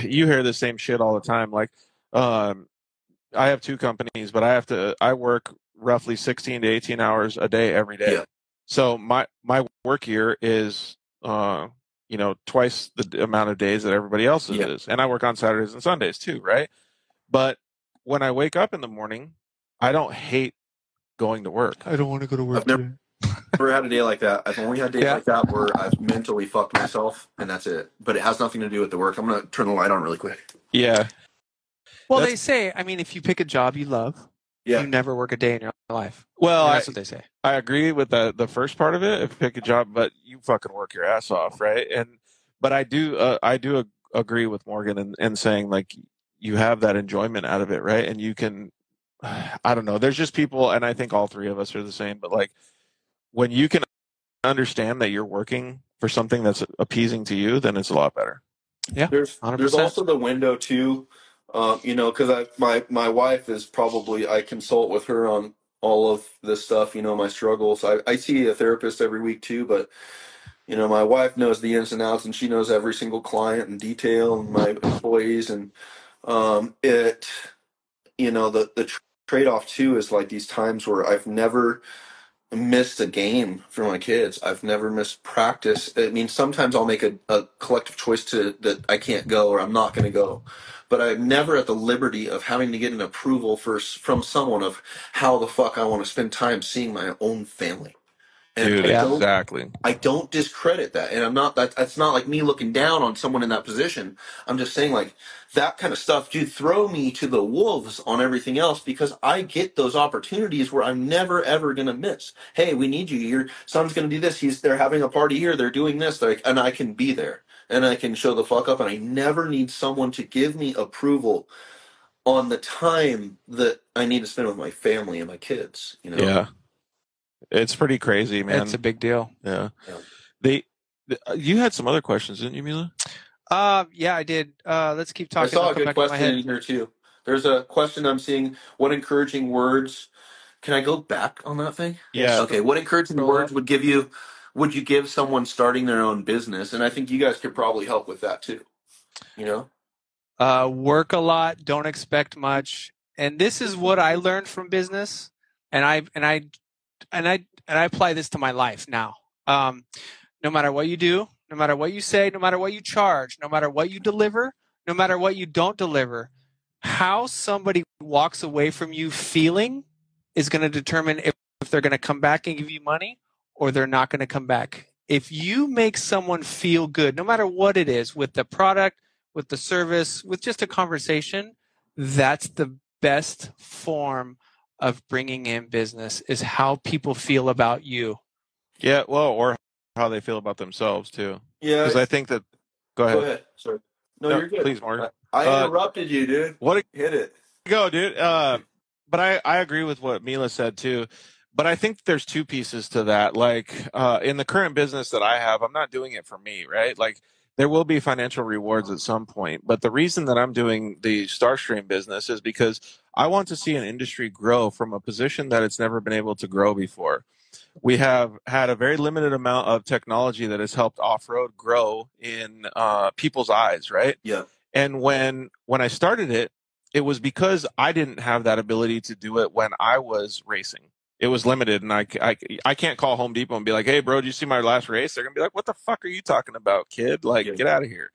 you hear the same shit all the time. Like, I have 2 companies, but I work roughly 16 to 18 hours a day every day. Yeah. So my work year is, twice the amount of days that everybody else's is. And I work on Saturdays and Sundays too, right? But when I wake up in the morning, I don't hate going to work. I don't want to go to work today. Never had a day like that. I've only had days like that where I've mentally fucked myself, and that's it. But it has nothing to do with the work. I'm going to turn the light on really quick. Yeah. Well, they say, I mean, if you pick a job you love, you never work a day in your life. Well, that's what they say. I agree with the first part of it. If you pick a job, but you fucking work your ass off, right? But I do agree with Morgan in saying, like, you have that enjoyment out of it, right? And you can, I don't know. There's just people, and I think all 3 of us are the same. But like, when you can understand that you're working for something that's appeasing to you, then it's a lot better. Yeah, there's also the window too. Because my wife is probably, I consult with her on all of this stuff, my struggles. I see a therapist every week too, but, my wife knows the ins and outs and she knows every single client in detail and my employees. And the trade-off too is like these times where I've never missed a game for my kids. I've never missed practice. I mean, sometimes I'll make a collective choice that I can't go or I'm not going to go. But I'm never at the liberty of having to get an approval from someone of how the fuck I want to spend time seeing my own family. And dude, exactly. I don't discredit that. And I'm not, that's not like me looking down on someone in that position. I'm just saying, like, that kind of stuff, dude, throw me to the wolves on everything else because I get those opportunities where I'm never, ever going to miss. Hey, we need you. Your son's going to do this. They're having a party here. They're doing this. And I can be there. And I can show the fuck up. And I never need someone to give me approval on the time that I need to spend with my family and my kids. Yeah. It's pretty crazy, man. It's a big deal. Yeah. You had some other questions, didn't you, Mila? Yeah, I did. Let's keep talking. I saw a good question in here too. There's a question I'm seeing. What encouraging words? Can I go back on that thing? Yeah. Okay. What encouraging words would you give someone starting their own business? And I think you guys could probably help with that too. Work a lot. Don't expect much. And this is what I learned from business. And I apply this to my life now. No matter what you do, no matter what you say, no matter what you charge, no matter what you deliver, no matter what you don't deliver, how somebody walks away from you feeling is going to determine if they're going to come back and give you money or they're not going to come back. If you make someone feel good, no matter what it is, with the product, with the service, with just a conversation, that's the best form of bringing in business, is how people feel about you. Yeah, well, or how they feel about themselves too. Yeah. Because I think that. Go Go ahead. ahead. Sorry. No, No, you're good. please, Morgan. I interrupted you, dude. What Hit it. go, dude. But I agree with what Mila said too. But I think there's two pieces to that. Like in the current business that I have, I'm not doing it for me, right? Like there will be financial rewards at some point. But the reason that I'm doing the Starstream business is because I want to see an industry grow from a position that it's never been able to grow before. We have had a very limited amount of technology that has helped off-road grow in people's eyes, right? Yeah. And when I started it, it was because I didn't have that ability to do it when I was racing. It was limited, and I can't call Home Depot and be like, "Hey, bro, did you see my last race?" They're gonna be like, "What the fuck are you talking about, kid? Like, Yeah. get out of here."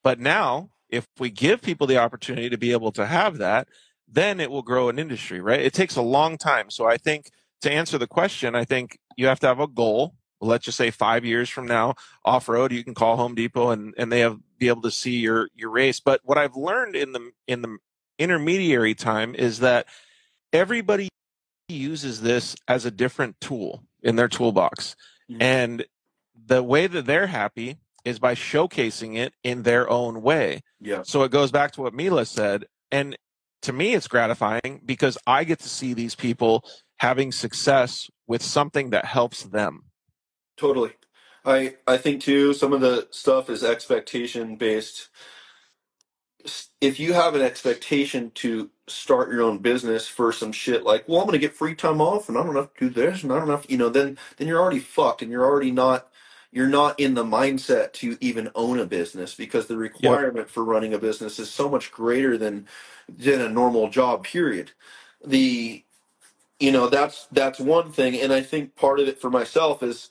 But now, if we give people the opportunity to be able to have that, then it will grow an industry, right? It takes a long time. So I think to answer the question, I think you have to have a goal. Let's just say 5 years from now, off road, you can call Home Depot and they have be able to see your race. But what I've learned in the intermediary time is that everybody uses this as a different tool in their toolbox. Mhm. And the way that they're happy is by showcasing it in their own way. Yeah. So it goes back to what Mila said. And to me, it's gratifying because I get to see these people having success with something that helps them. Totally. I think too, some of the stuff is expectation based. If you have an expectation to start your own business for some shit like, well, I'm gonna get free time off and I don't have to do this and I don't have to, then you're already fucked and you're not in the mindset to even own a business, because the requirement for running a business is so much greater than a normal job, period. The that's one thing. And I think part of it for myself is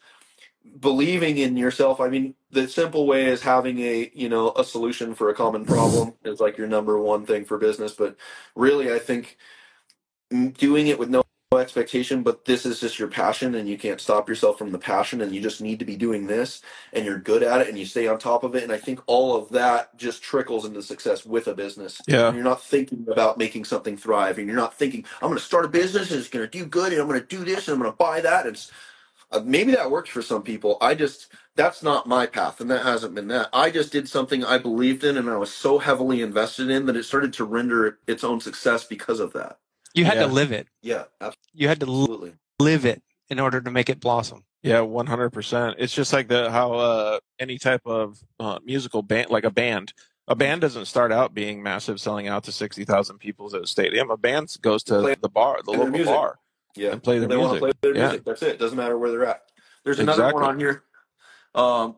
believing in yourself. I mean, the simple way is having a solution for a common problem is like your number one thing for business. But really, I think doing it with no expectation, but this is just your passion and you can't stop yourself from the passion and you just need to be doing this and you're good at it and you stay on top of it. And I think all of that just trickles into success with a business. Yeah. And you're not thinking about making something thrive, and you're not thinking, I'm going to start a business and it's going to do good and I'm going to do this and I'm going to buy that. It's maybe that works for some people. That's not my path, and that hasn't been that. I just did something I believed in and I was so heavily invested in that it started to render its own success because of that. You had to live it. Yeah, You had to absolutely. live it in order to make it blossom. Yeah, 100%. It's just like how any type of musical band, like a band doesn't start out being massive, selling out to 60,000 people at a stadium. A band goes to the local bar, and play their music. They want to play their music. That's it. Doesn't matter where they're at. There's another one on here.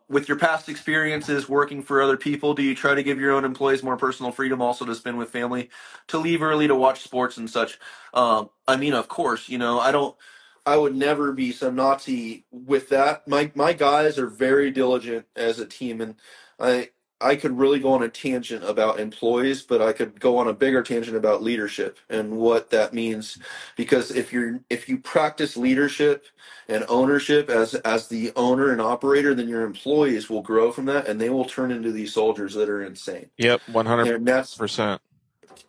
With your past experiences working for other people, do you try to give your own employees more personal freedom also to spend with family, to leave early to watch sports and such? I mean, of course, I would never be some Nazi with that. My guys are very diligent as a team, and I could really go on a tangent about employees, but I could go on a bigger tangent about leadership and what that means. Because if you practice leadership and ownership as the owner and operator, then your employees will grow from that, and they will turn into these soldiers that are insane. Yep, 100%. And that's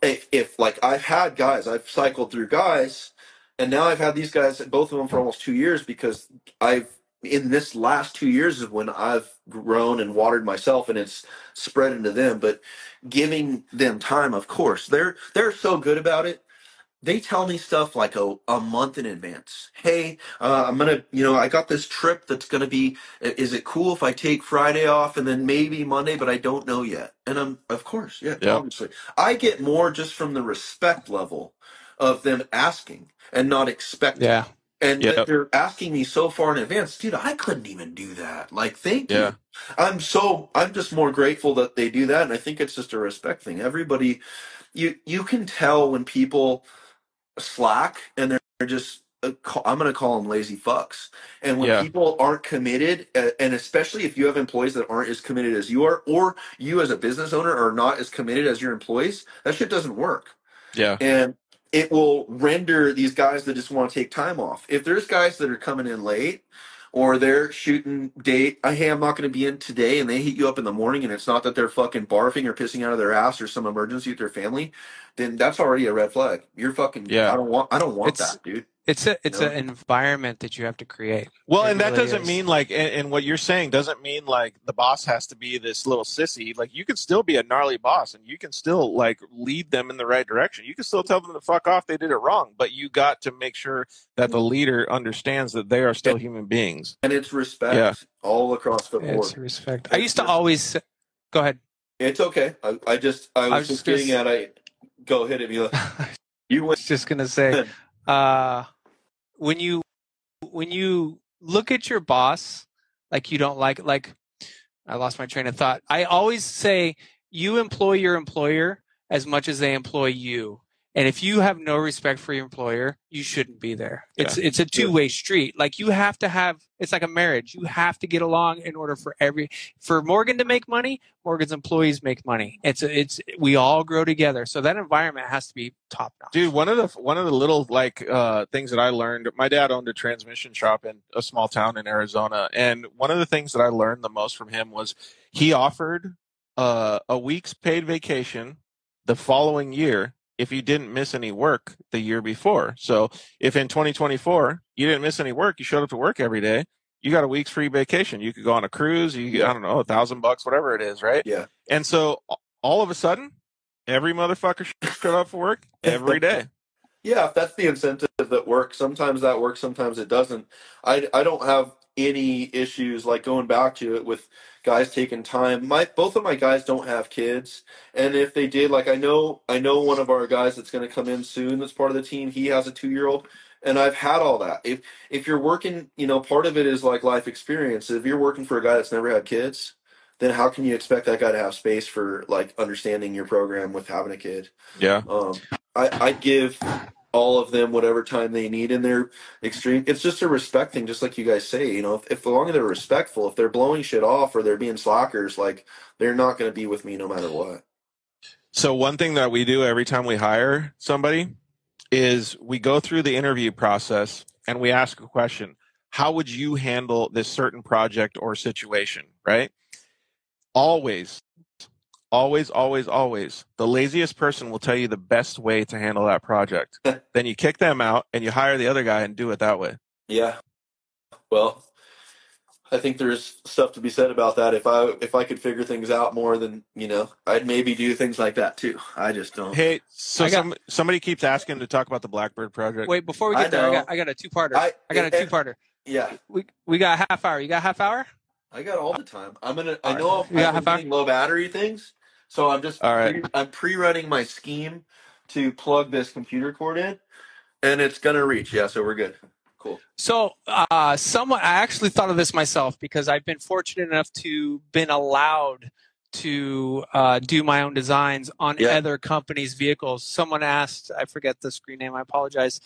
if like I've cycled through guys, and now I've had these guys, both of them, for almost 2 years, because in this last 2 years is when I've grown and watered myself, and it's spread into them. But giving them time, of course, they're so good about it. They tell me stuff like a month in advance. Hey, I'm gonna, I got this trip that's gonna be. Is it cool if I take Friday off and then maybe Monday, but I don't know yet? And of course, yeah, obviously, I get more just from the respect level of them asking and not expecting. Yeah. And they're asking me so far in advance, dude. I couldn't even do that. Like, thank you. I'm just more grateful that they do that, and I think it's just a respect thing. Everybody, you can tell when people slack and they're just I'm going to call them lazy fucks. And when Yeah. people aren't committed, and especially if you have employees that aren't as committed as you are, or you as a business owner are not as committed as your employees, that shit doesn't work. Yeah. And it will render these guys that just want to take time off. If there's guys that are coming in late, or they're shooting date, hey, I'm not going to be in today, and they hit you up in the morning, and it's not that they're fucking barfing or pissing out of their ass or some emergency with their family, then that's already a red flag. You're fucking. Yeah. I don't want It's that, dude. it's You know? an environment that you have to create. Well, It and that really doesn't is. mean like, and what you're saying doesn't mean like the boss has to be this little sissy. Like you can still be a gnarly boss and you can still like lead them in the right direction. You can still tell them to fuck off. They did it wrong, but you got to make sure that the leader understands that they are still human beings. And it's respect Yeah. all across the board. It's respect. I used to always go ahead. It's okay. I was just getting at. Go ahead, Emila. You I went. was just gonna say, when you look at your boss like you don't like I lost my train of thought. I always say you employ your employer as much as they employ you. And if you have no respect for your employer, you shouldn't be there. Yeah. It's a two-way street. Like you have to have, it's like a marriage. You have to get along in order for Morgan to make money, Morgan's employees make money. We all grow together. So that environment has to be top notch. Dude, one of the little like things that I learned, my dad owned a transmission shop in a small town in Arizona, and one of the things that I learned the most from him was he offered a week's paid vacation the following year if you didn't miss any work the year before. So if in 2024 you didn't miss any work, you showed up to work every day, you got a week's free vacation. You could go on a cruise, I don't know, $1,000, whatever it is, right? Yeah. And so all of a sudden, every motherfucker showed up for work every day. Yeah, if that's the incentive that works, sometimes that works, sometimes it doesn't. I don't have any issues like going back to it with guys taking time. Both of my guys don't have kids, and if they did, like I know one of our guys that's going to come in soon that's part of the team. He has a 2-year-old, and I've had all that. If you're working, part of it is like life experience. If you're working for a guy that's never had kids, then how can you expect that guy to have space for like understanding your program with having a kid? Yeah. I give all of them whatever time they need in their extreme. It's just a respect thing, just like you guys say. If as long as they're respectful, if they're blowing shit off or they're being slackers, like they're not going to be with me no matter what. So one thing that we do every time we hire somebody is we go through the interview process and we ask a question. How would you handle this certain project or situation, right? Always, always, always, always, the laziest person will tell you the best way to handle that project. Then you kick them out and you hire the other guy and do it that way. Yeah. Well, I think there's stuff to be said about that. If I could figure things out more, then I'd maybe do things like that too. I just don't. Hey, so somebody keeps asking to talk about the Blackbird project. Wait, before we get there, I got a two-parter. I got a two-parter. Yeah. We got a half hour. You got a half hour? I got all the time. I know You got I'm getting low battery things, so I'm just all right. I'm pre-running my scheme to plug this computer cord in, and it's gonna reach. Yeah, so we're good. Cool. So, I actually thought of this myself because I've been fortunate enough to been allowed to do my own designs on other companies' vehicles. Someone asked, I forget the screen name, I apologize.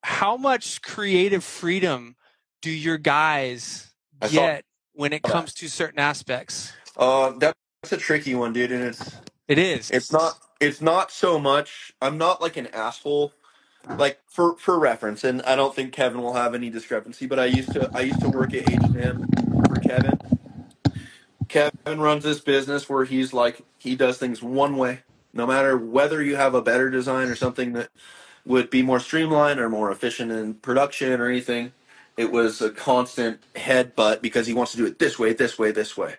How much creative freedom do your guys get when it comes to certain aspects? That's a tricky one, dude, and it is. It's not so much. I'm not like an asshole. Like for reference, and I don't think Kevin will have any discrepancy, but I used to work at H&M for Kevin. Kevin runs this business where he does things one way, no matter whether you have a better design or something that would be more streamlined or more efficient in production or anything. It was a constant headbutt because he wants to do it this way, this way, this way.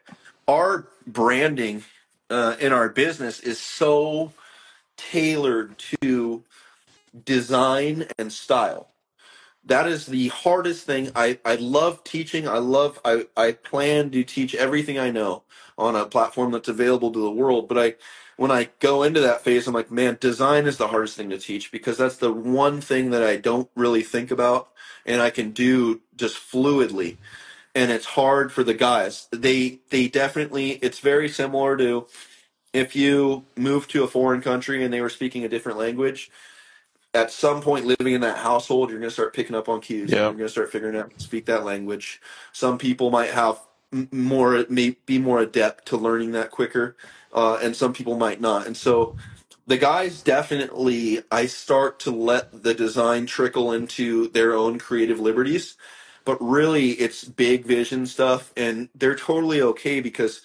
Our branding in our business is so tailored to design and style. That is the hardest thing. I love teaching. I plan to teach everything I know on a platform that's available to the world. But when I go into that phase, I'm like, man, design is the hardest thing to teach because that's the one thing that I don't really think about and I can do just fluidly. And it's hard for the guys. They definitely, it's very similar to if you move to a foreign country and they were speaking a different language. at some point living in that household, you're going to start picking up on cues. Yeah. You're going to start figuring out how to speak that language. Some people might have may be more adept to learning that quicker, and some people might not. And so the guys definitely, I start to let the design trickle into their own creative liberties, but really it's big vision stuff, and they're totally okay because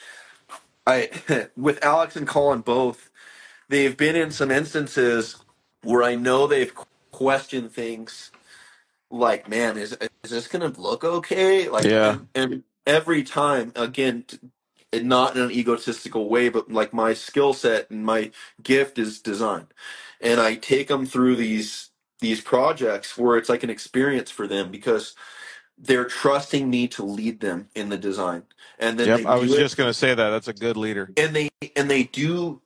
with Alex and Colin both, they've been in some instances where I know they've questioned things like, man, is this going to look okay? Like, Yeah. and every time, again, not in an egotistical way, but like my skill set and my gift is design, and I take them through these projects where it's like an experience for them because they're trusting me to lead them in the design, and then Yep. they I was do it, just going to say that. That's a good leader. and they do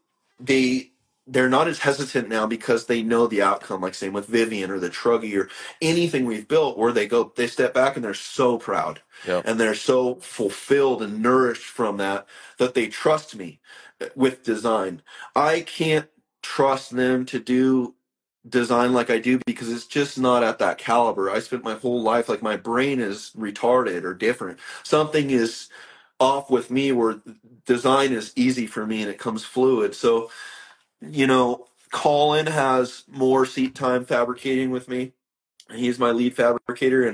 they're not as hesitant now because they know the outcome, like same with Vivian or the Truggy or anything we've built, where they step back and they're so proud. Yep. And they're so fulfilled and nourished from that they trust me with design. I can't trust them to do design like I do because it's just not at that caliber. I spent my whole life, like, my brain is retarded or different. Something is off with me where design is easy for me and it comes fluid. So, Colin has more seat time fabricating with me. He's my lead fabricator,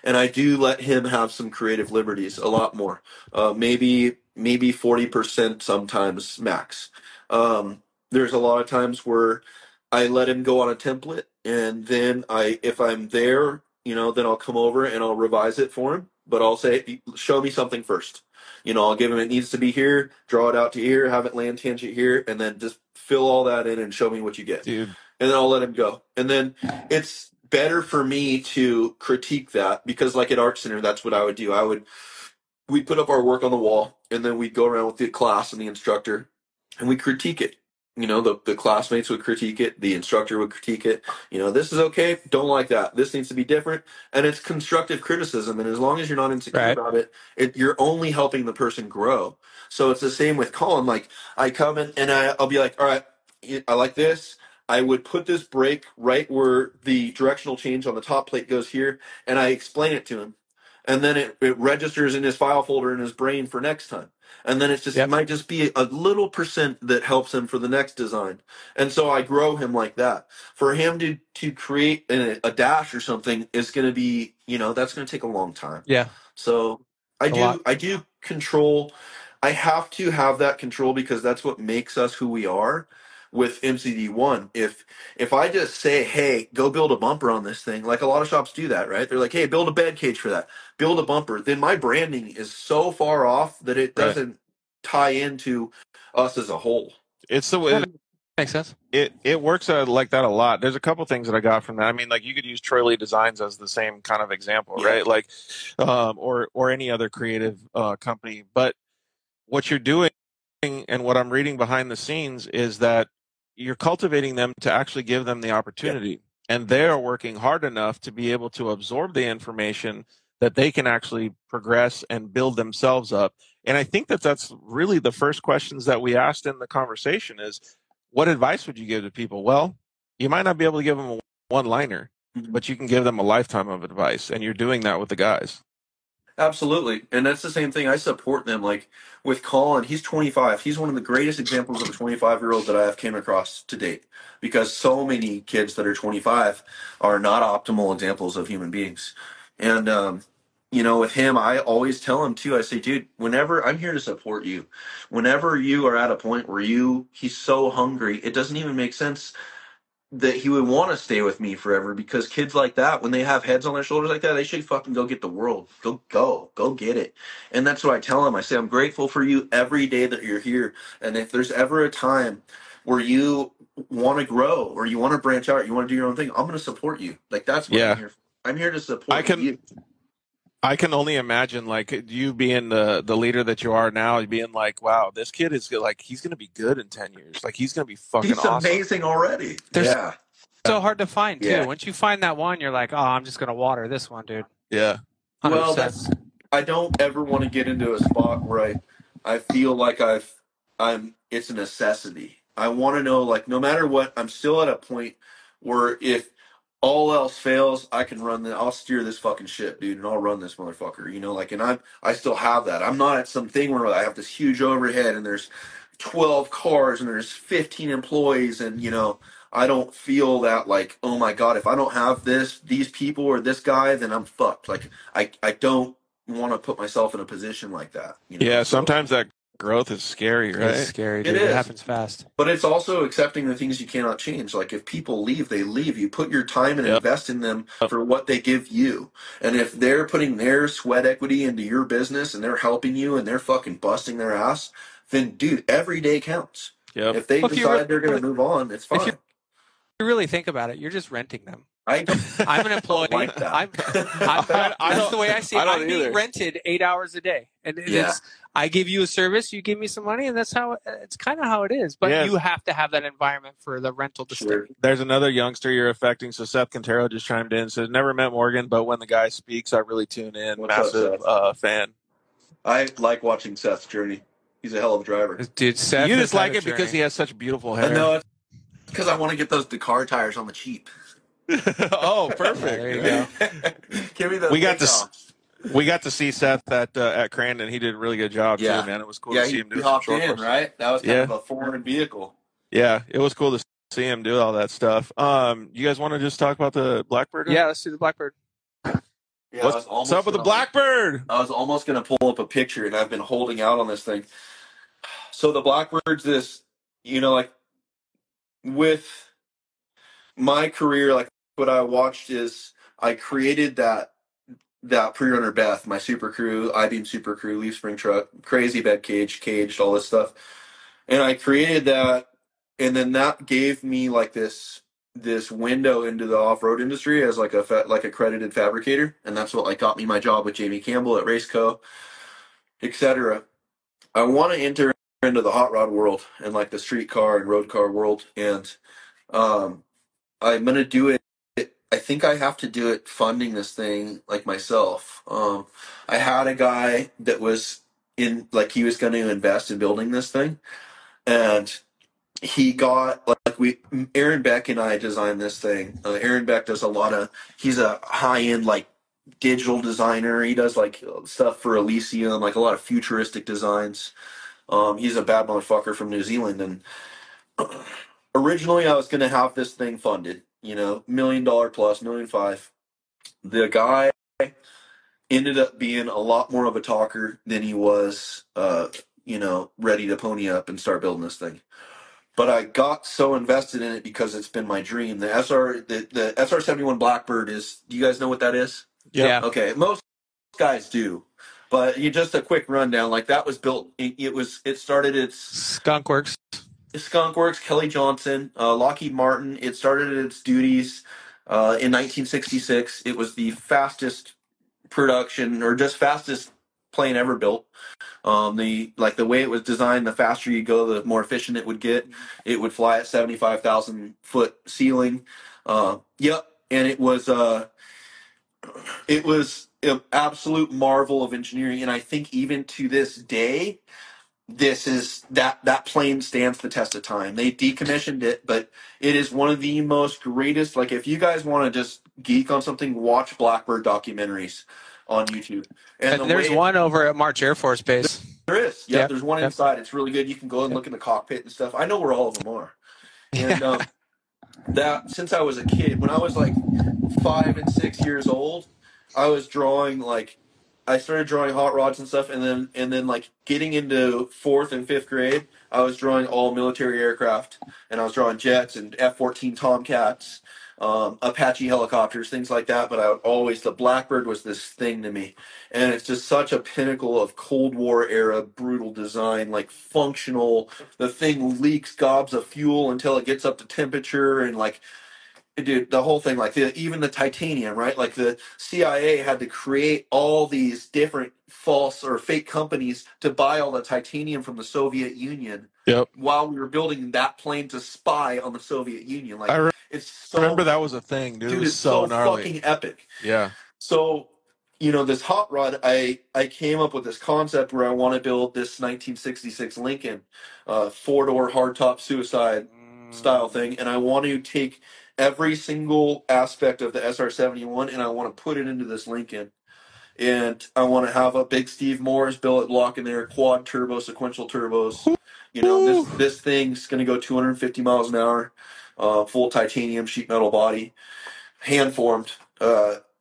and I do let him have some creative liberties, a lot more. Maybe 40% sometimes max. There's a lot of times where I let him go on a template, and then if I'm there, then I'll come over and I'll revise it for him. But I'll say, show me something first. I'll give him, it needs to be here, draw it out to here, have it land tangent here, and then just fill all that in and show me what you get. Dude. And then I'll let him go. And then it's better for me to critique that because, like, at Art Center, that's what I would do. We'd put up our work on the wall, and then we'd go around with the class and the instructor, and we'd critique it. The classmates would critique it, the instructor would critique it. This is okay, don't like that. This needs to be different. And it's constructive criticism, and as long as you're not insecure about it, you're only helping the person grow. So it's the same with Colin. Like, I come in and I'll be like, all right, I like this. I would put this brake right where the directional change on the top plate goes here, and I explain it to him. And then it registers in his file folder in his brain for next time. And then it might just be a little percent that helps him for the next design. And so I grow him like that. For him to create a dash or something is going to be, that's going to take a long time. Yeah. So I do control. I have to have that control because that's what makes us who we are with MCD1. If I just say, hey, go build a bumper on this thing, like a lot of shops do that, right? They're like, hey, build a bed cage for that, build a bumper. Then my branding is so far off that it doesn't tie into us as a whole. It's the way. That makes sense. It works like that a lot. There's a couple things that I got from that. I mean, like, you could use Troy Lee Designs as the same kind of example, right? Like, or any other creative company. But what you're doing and what I'm reading behind the scenes is that you're cultivating them to actually give them the opportunity. And they're working hard enough to be able to absorb the information that they can actually progress and build themselves up. And I think that's really the first questions that we asked in the conversation is, what advice would you give to people? Well, you might not be able to give them a one-liner, but you can give them a lifetime of advice. And you're doing that with the guys. Absolutely. And that's the same thing. I support them. Like with Colin, he's 25. He's one of the greatest examples of a 25-year-old that I have came across to date because so many kids that are 25 are not optimal examples of human beings. And, with him, I always tell him too, I say, dude, whenever I'm here to support you, whenever you are at a point where he's so hungry, it doesn't even make sense that he would want to stay with me forever because kids like that, when they have heads on their shoulders like that, they should fucking go get the world. Go get it. And that's what I tell him. I say, I'm grateful for you every day that you're here. And if there's ever a time where you want to grow or you want to branch out, you want to do your own thing, I'm going to support you. Like, that's what I'm here for. I'm here to support you. I can only imagine, like, you being the leader that you are now, being like, wow, this kid is like, he's going to be good in 10 years. Like, he's going to be fucking awesome. He's amazing already. They're so hard to find, too. Yeah. Once you find that one, you're like, oh, I'm just going to water this one, dude. Yeah. 100%. Well, I don't ever want to get into a spot where I feel like it's a necessity. I want to know, like, no matter what, I'm still at a point where if all else fails, I can run I'll steer this fucking ship, dude, and I'll run this motherfucker, you know, like, and I still have that. I'm not at some thing where I have this huge overhead and there's 12 cars and there's 15 employees and, you know, I don't feel that like, oh my God, if I don't have these people or this guy, then I'm fucked. Like, I don't want to put myself in a position like that, you know? Yeah, So, sometimes that growth is scary, right? It's scary, It dude. It is. happens fast. but it's also accepting the things you cannot change. Like if people leave, they leave. You put your time and Yep. invest in them for what they give you. And if they're putting their sweat equity into your business and they're helping you and they're fucking busting their ass, then dude, every day counts. Yep. If they Well, if you decide they're going to move on, it's if fine. you really think about it, you're just renting them. I don't I'm an employee. like that. That's the way I see it. I don't I'm being either. rented 8 hours a day, and Yeah. I give you a service, you give me some money, and that's how it's kind of how it is. But Yes. you have to have that environment for the rental to Sure. stick. There's another youngster you're affecting. So Seth Quintero just chimed in. Says never met Morgan, but when the guy speaks, I really tune in. What's up, Massive Seth? fan. I like watching Seth's journey. He's a hell of a driver. Dude, Seth You has just had like a it because he journey. has such beautiful I hair. know it's because I want to get those Dakar tires on the cheap. Oh, perfect. Yeah, there you go. Give me the We got to takeoffs. We got to see Seth at Crandon. He did a really good job Yeah. too, man. It was cool Yeah, to see he him do some hopped short in, course. right? That was kind Yeah. of a foreign vehicle. Yeah, it was cool to see him do all that stuff. You guys want to just talk about the Blackbird? Yeah, let's do the Blackbird. Yeah, What's up with the Blackbird? I was almost going to pull up a picture, and I've been holding out on this thing. So the Blackbird's this, you know, like with my career, like what I watched is I created that pre-runner Beth, my Super Crew, I-beam Super Crew, Leaf Spring Truck, crazy bed caged, all this stuff. And I created that, and then that gave me like this window into the off-road industry as like accredited fabricator, and that's what like got me my job with Jamie Campbell at Raceco, etc. I want to enter into the hot rod world and like the street car and road car world, and I'm gonna do it. I think I have to do it funding this thing like myself. I had a guy that was in like he was going to invest in building this thing, and he got Aaron Beck and I designed this thing. Aaron Beck does he's a high end like digital designer. He does like stuff for Elysium, like a lot of futuristic designs. He's a bad motherfucker from New Zealand, and originally I was going to have this thing funded, you know, $1 million plus, $1.5 million. The guy ended up being a lot more of a talker than he was, you know, ready to pony up and start building this thing. But I got so invested in it because it's been my dream. The SR71 Blackbird is. Do you guys know what that is? Yeah. Okay, most guys do. But just a quick rundown. Like that was built. It started its Skunkworks. Skunkworks, Kelly Johnson, Lockheed Martin. It started its duties in 1966. It was the fastest production, or just fastest plane ever built. The way it was designed, the faster you go, the more efficient it would get. It would fly at 75,000 foot ceiling. Yep, and it was an absolute marvel of engineering. And I think even to this day, that plane stands the test of time. They decommissioned it, but it is one of the most greatest. Like if you guys want to just geek on something, watch Blackbird documentaries on YouTube. And there's one over at March Air Force Base. There is. Yeah, Yep. There's one Yep. inside. It's really good. You can go and look in the cockpit and stuff. I know where all of them are. And that since I was a kid, when I was like 5 and 6 years old, I was drawing I started drawing hot rods and stuff, and then like getting into 4th and 5th grade, I was drawing all military aircraft, and I was drawing jets and F-14 Tomcats, Apache helicopters, things like that. But the Blackbird was this thing to me, and it's just such a pinnacle of Cold War era brutal design, like functional. The thing leaks gobs of fuel until it gets up to temperature, and like. Dude, the whole thing, even the titanium, right? Like the CIA had to create all these different false or fake companies to buy all the titanium from the Soviet Union. Yep. While we were building that plane to spy on the Soviet Union, it's so. Remember that was a thing, dude. It was it's so gnarly. Fucking epic. Yeah. So, this hot rod, I came up with this concept where I want to build this 1966 Lincoln, 4-door hardtop suicide style thing, and I want to take every single aspect of the SR71, and I want to put it into this Lincoln. And I want to have a big Steve Morris billet block in there, quad turbo, sequential turbos. You know, this thing's going to go 250 miles an hour, full titanium sheet metal body, hand formed.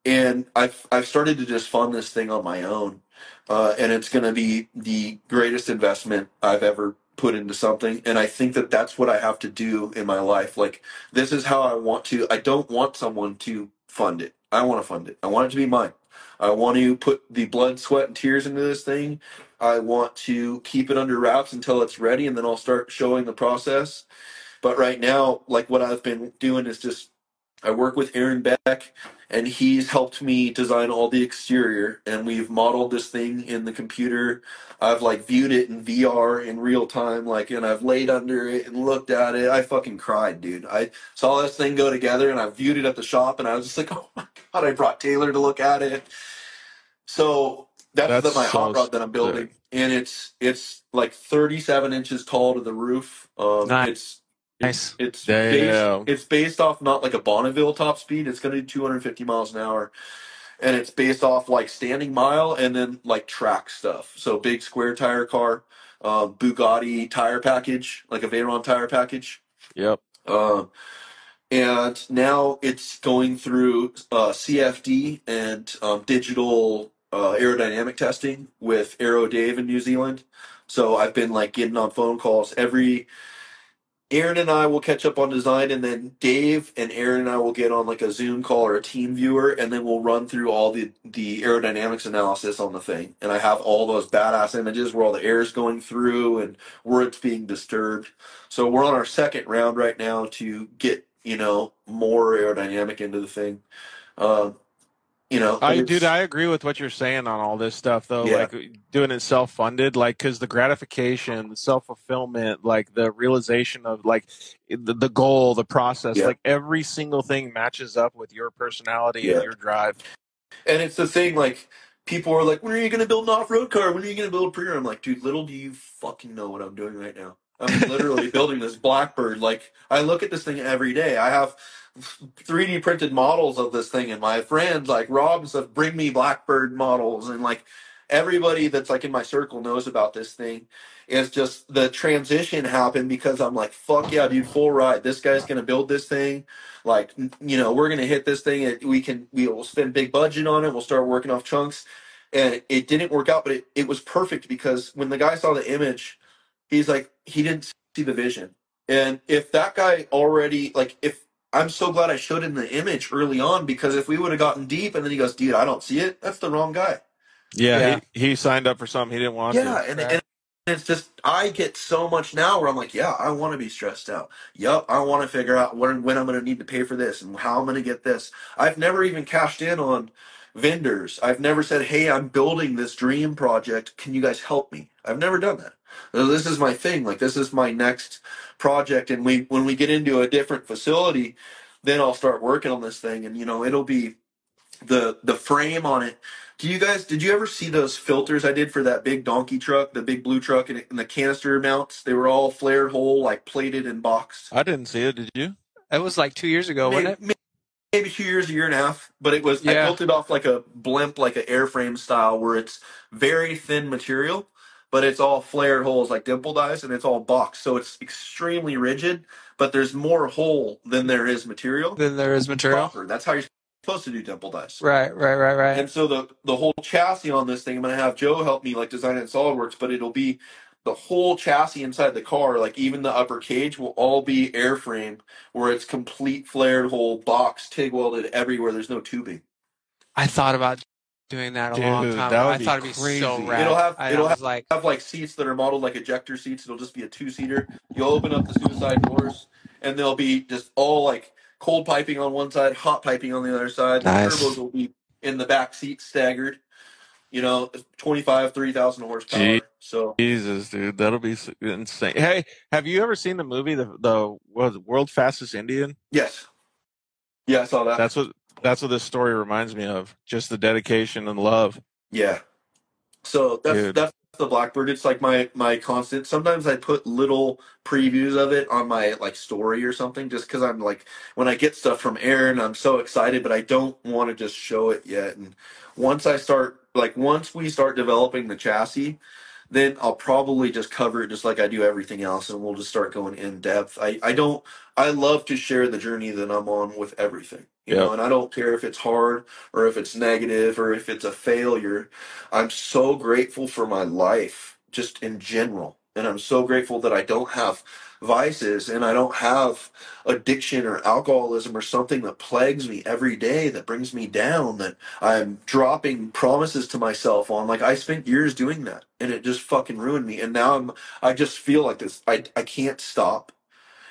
And I've started to just fund this thing on my own, and it's going to be the greatest investment I've ever put into something. And I think that that's what I have to do in my life. Like, this is how I want to. I don't want someone to fund it. I want to fund it. I want it to be mine. I want to put the blood, sweat, and tears into this thing. I want to keep it under wraps until it's ready, and then I'll start showing the process. But right now, like, what I've been doing is just I work with Aaron Beck, and he's helped me design all the exterior, and we've modeled this thing in the computer. I've like viewed it in VR in real time, like, and I've laid under it and looked at it. I fucking cried, dude. I saw this thing go together, and I viewed it at the shop, and I was just like, oh my God, I brought Taylor to look at it. So that's my hot rod that I'm building, and it's like 37 inches tall to the roof. Nice. It's based off not like a Bonneville top speed. It's going to do 250 miles an hour, and it's based off like standing mile and then like track stuff. So big square tire car, Bugatti tire package, like a Veyron tire package. Yep. And now it's going through CFD and digital aerodynamic testing with Aero Dave in New Zealand. So I've been like getting on phone calls Aaron and I will catch up on design, and then Dave and Aaron and I will get on like a Zoom call or a team viewer, and then we'll run through all the aerodynamics analysis on the thing. And I have all those badass images where all the air is going through and where it's being disturbed. So we're on our second round right now to get, more aerodynamic into the thing. I agree with what you're saying on all this stuff, though. Yeah. Like doing it self-funded, like, because the gratification, the self-fulfillment, like the realization of like the goal, the process, like every single thing matches up with your personality and your drive. And it's the thing, like, people are like, when are you going to build an off-road car? When are you going to build a pre-run? I'm like, dude, little do you fucking know what I'm doing right now. I'm literally building this Blackbird. Like, I look at this thing every day. I have 3D printed models of this thing, and my friends like Rob and stuff bring me Blackbird models, and like everybody that's like in my circle knows about this thing. It's just the transition happened because I'm like, fuck yeah, dude, full ride. This guy's gonna build this thing. Like, we're gonna hit this thing. We'll spend big budget on it. We'll start working off chunks, and it didn't work out, but it was perfect because when the guy saw the image, he's like, he didn't see the vision. And if that guy already I'm so glad I showed him the image early on, because if we would have gotten deep and then he goes, dude, I don't see it, that's the wrong guy. Yeah. He signed up for something he didn't want to. Yeah, and it's just, I get so much now where I'm like, yeah, I want to be stressed out. Yep, I want to figure out when I'm going to need to pay for this and how I'm going to get this. I've never even cashed in on vendors. I've never said, hey, I'm building this dream project. Can you guys help me? I've never done that. So this is my thing. Like, this is my next project. And when we get into a different facility, then I'll start working on this thing. And, it'll be the frame on it. Did you ever see those filters I did for that big donkey truck, the big blue truck, and the canister mounts? They were all flared hole, like plated and boxed. I didn't see it. Did you? It was like 2 years ago, wasn't it? Maybe 2 years, a year and a half. But it was, I built it off like a blimp, like an airframe style, where it's very thin material, but it's all flared holes like dimple dies, and it's all boxed. So it's extremely rigid, but there's more hole than there is material. Proper. That's how you're supposed to do dimple dice. Right. And so the whole chassis on this thing, I'm gonna have Joe help me like design it in SolidWorks, but it'll be the whole chassis inside the car, like even the upper cage will all be airframe, where it's complete flared hole, box, TIG welded everywhere. There's no tubing. I thought about doing that a long time ago. I thought it'd be so rad. It'll have like seats that are modeled like ejector seats. It'll just be a 2-seater. You'll open up the suicide doors, and they'll be just all like cold piping on one side, hot piping on the other side. Nice. The turbos will be in the back seat staggered. 30,000 horsepower. So Jesus, dude, that'll be insane. Hey, have you ever seen the movie the World's Fastest Indian? Yes. Yeah, I saw that. That's what this story reminds me of. Just the dedication and love. Yeah. So that's the Blackbird. It's like my constant. Sometimes I put little previews of it on my like story or something, just because I'm like, when I get stuff from Aaron, I'm so excited, but I don't want to just show it yet. And once we start developing the chassis, then I'll probably just cover it just like I do everything else, and we'll just start going in depth. I love to share the journey that I'm on with everything, you know, and I don't care if it's hard or if it's negative or if it's a failure. I'm so grateful for my life just in general. And I'm so grateful that I don't have vices and I don't have addiction or alcoholism or something that plagues me every day, that brings me down, that I'm dropping promises to myself on. Like, I spent years doing that and it just fucking ruined me. And now I just feel like this. I can't stop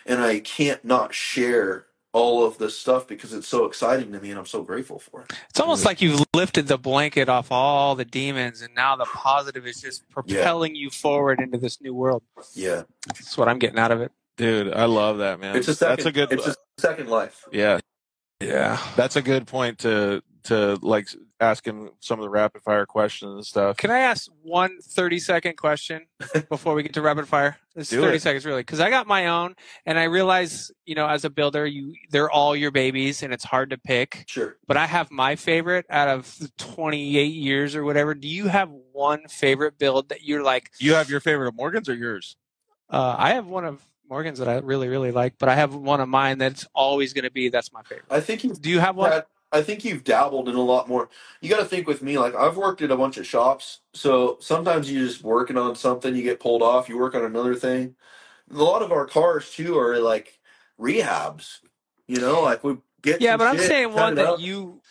and I can't not share all of this stuff because it's so exciting to me and I'm so grateful for it. It's almost like you've lifted the blanket off all the demons, and now the positive is just propelling you forward into this new world. Yeah. That's what I'm getting out of it. Dude, I love that, man. It's a second life. Yeah. Yeah. That's a good point to like ask him some of the rapid fire questions and stuff. Can I ask one 30-second question before we get to rapid fire? This is 30 seconds, really, because I got my own, and I realize, you know, as a builder, they're all your babies, and it's hard to pick. Sure. But I have my favorite out of 28 years or whatever. Do you have one favorite build that you're like? You have your favorite of Morgan's or yours? I have one of Morgan's that I really, really like, but I have one of mine that's always going to be, that's my favorite. I think Do you have one? I think you've dabbled in a lot more. You got to think with me, like, I've worked at a bunch of shops, so sometimes you're just working on something, you get pulled off, you work on another thing. A lot of our cars too are like rehabs, you know, like we get. Yeah, but I'm shit, saying one that up. you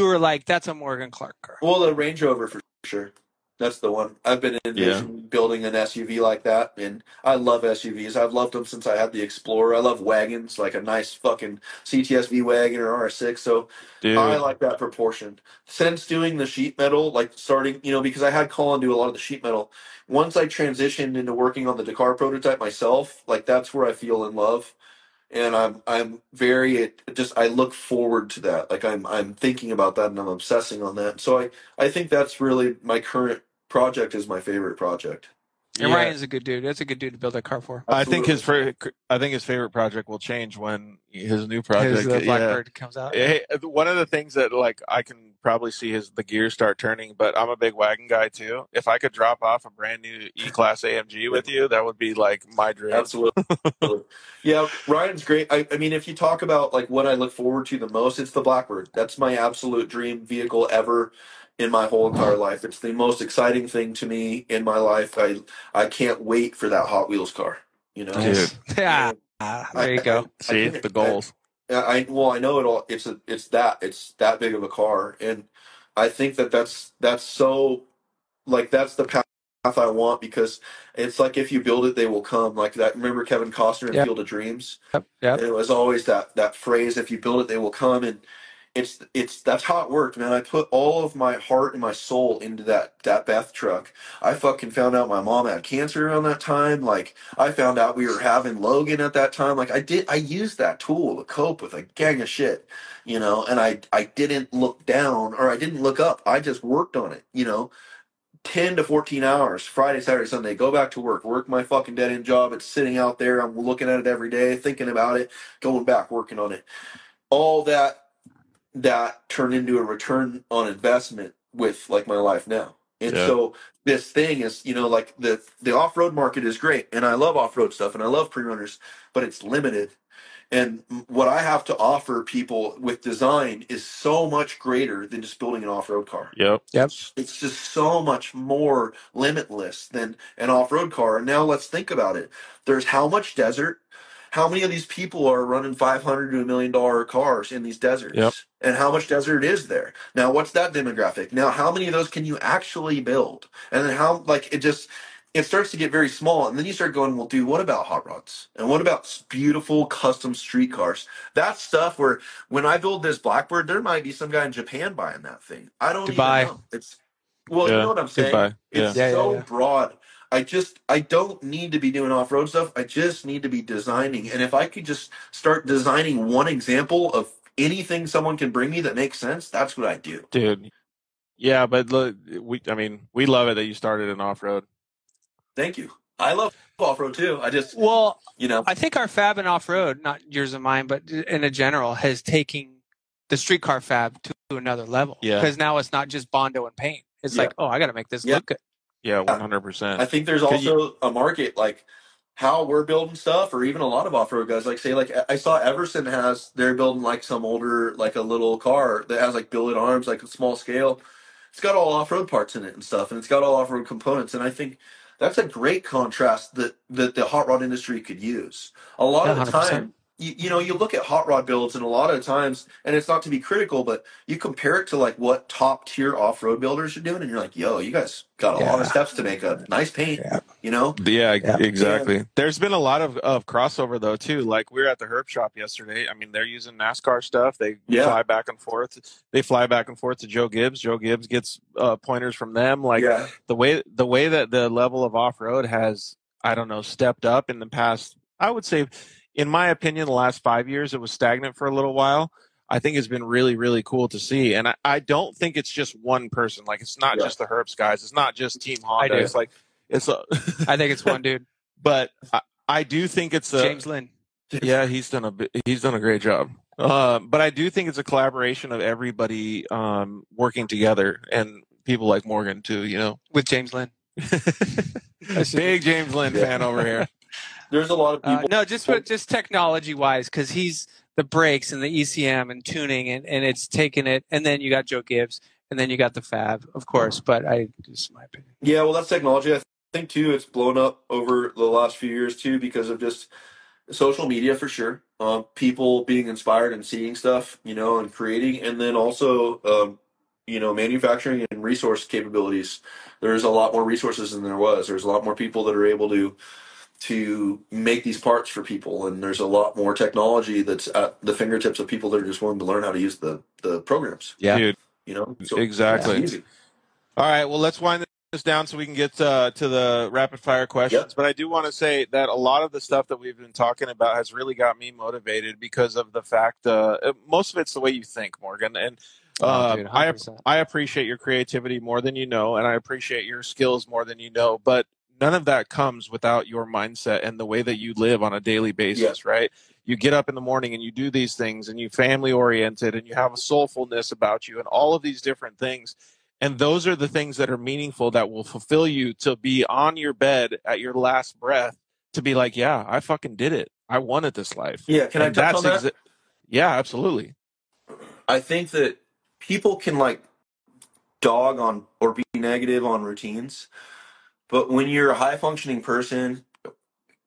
are like, that's a Morgan Clarke car. Well, the Range Rover for sure. That's the one. I've been envisioning building an SUV like that, and I love SUVs. I've loved them since I had the Explorer. I love wagons, like a nice fucking CTSV wagon or RS6. So I like that proportion. Since doing the sheet metal, like starting, you know, because I had Colin do a lot of the sheet metal. Once I transitioned into working on the Dakar prototype myself, like that's where I feel in love. And I'm very just I look forward to that. Like I'm thinking about that and I'm obsessing on that. So I think that's really my current project is my favorite project. And Ryan's a good dude. That's a good dude to build a car for. Absolutely. I think his favorite project will change when his new project, his Blackbird comes out. One of the things that like I can probably see is the gears start turning, but I'm a big wagon guy too. If I could drop off a brand new E-Class AMG with you, that would be like my dream. Absolutely. Yeah, Ryan's great. I mean, if you talk about like what I look forward to the most, it's the Blackbird. That's my absolute dream vehicle ever in my whole entire life. It's the most exciting thing to me in my life. I can't wait for that Hot Wheels car. You know, dude. Yeah. There you go. See the goals. I know it all. It's that big of a car, and I think that's so like that's the path I want, because it's like if you build it, they will come. Like that. Remember Kevin Costner in Field of Dreams? Yep. It was always that phrase: "If you build it, they will come." And that's how it worked, man. I put all of my heart and my soul into that Beth truck. I fucking found out my mom had cancer around that time. Like I found out we were having Logan at that time. Like I used that tool to cope with a gang of shit, you know, and I didn't look down or I didn't look up. I just worked on it, you know. 10 to 14 hours, Friday, Saturday, Sunday, go back to work my fucking dead end job. It's sitting out there. I'm looking at it every day, thinking about it, going back, working on it. All that turned into a return on investment with like my life now. And so this thing is, you know, like the off-road market is great. And I love off-road stuff and I love pre-runners, but it's limited. And what I have to offer people with design is so much greater than just building an off-road car. Yep. It's just so much more limitless than an off-road car. And now let's think about it. There's how much desert? How many of these people are running $500 to $1 million cars in these deserts? Yep. And how much desert is there? Now, what's that demographic? Now, how many of those can you actually build? And then how, like, it starts to get very small. And then you start going, well, dude, what about hot rods? And what about beautiful custom street cars? That's stuff where when I build this Blackbird, there might be some guy in Japan buying that thing. I don't even know. You know what I'm saying? It's so broad. I don't need to be doing off-road stuff. I just need to be designing. And if I could just start designing one example of anything someone can bring me that makes sense, that's what I do. Dude, Yeah, but look, we love it that you started in off-road. Thank you. I love off-road too. Well, you know, I think our fab and off road, not yours and mine, but in a general, has taken the streetcar fab to another level. Yeah. Because now it's not just Bondo and paint. It's like, oh, I got to make this look good. Yeah, 100%. I think there's also a market like how we're building stuff, or even a lot of off-road guys. Like say, like I saw Everson they're building like some older, like a little car that has like billet arms, like a small scale. It's got all off-road parts in it and stuff, and it's got all off-road components. And I think that's a great contrast that the hot rod industry could use. A lot of the 100%. time, you know, you look at hot rod builds, and a lot of times, and it's not to be critical, but you compare it to like what top tier off-road builders are doing, and you're like, yo, you guys got a lot of steps to make a nice paint. You know? Yeah, exactly. There's been a lot of crossover though too. Like we were at the herb shop yesterday. I mean, they're using NASCAR stuff. They fly back and forth. They fly back and forth to Joe Gibbs. Joe Gibbs gets pointers from them. Like the way that the level of off road has, I don't know, stepped up in the past. I would say, in my opinion, the last 5 years it was stagnant for a little while. I think it's been really, really cool to see. And I don't think it's just one person. Like it's not just the Herbst guys. It's not just Team Honda. It's like I think it's one dude, but I do think it's James Lynn. Yeah, he's done a great job. But I do think it's a collaboration of everybody working together, and people like Morgan too. You know, with James Lynn. Big James Lynn fan over here. There's a lot of people. No, just technology wise, because he's the brakes and the ECM and tuning, and it's taken it. And then you got Joe Gibbs, and then you got the Fab, of course. But just my opinion. Yeah, well, that's technology. I think too, it's blown up over the last few years too because of just social media for sure. People being inspired and seeing stuff, you know, and creating, and then also, you know, manufacturing and resource capabilities. There's a lot more resources than there was. There's a lot more people that are able to make these parts for people, and there's a lot more technology that's at the fingertips of people that are just willing to learn how to use the programs. Yeah, dude. You know, so exactly. Easy. All right, well, let's wind this down so we can get to the rapid fire questions. But I do want to say that a lot of the stuff that we've been talking about has really got me motivated because of the fact most of it's the way you think, Morgan. And dude, I appreciate your creativity more than you know, and I appreciate your skills more than you know. But none of that comes without your mindset and the way that you live on a daily basis, right? You get up in the morning and you do these things, and you family oriented, and you have a soulfulness about you, and all of these different things. And those are the things that are meaningful, that will fulfill you to be on your bed at your last breath, to be like, yeah, I fucking did it. I wanted this life. Yeah, can I touch on that? Yeah, absolutely. I think that people can like dog on or be negative on routines, but when you're a high functioning person,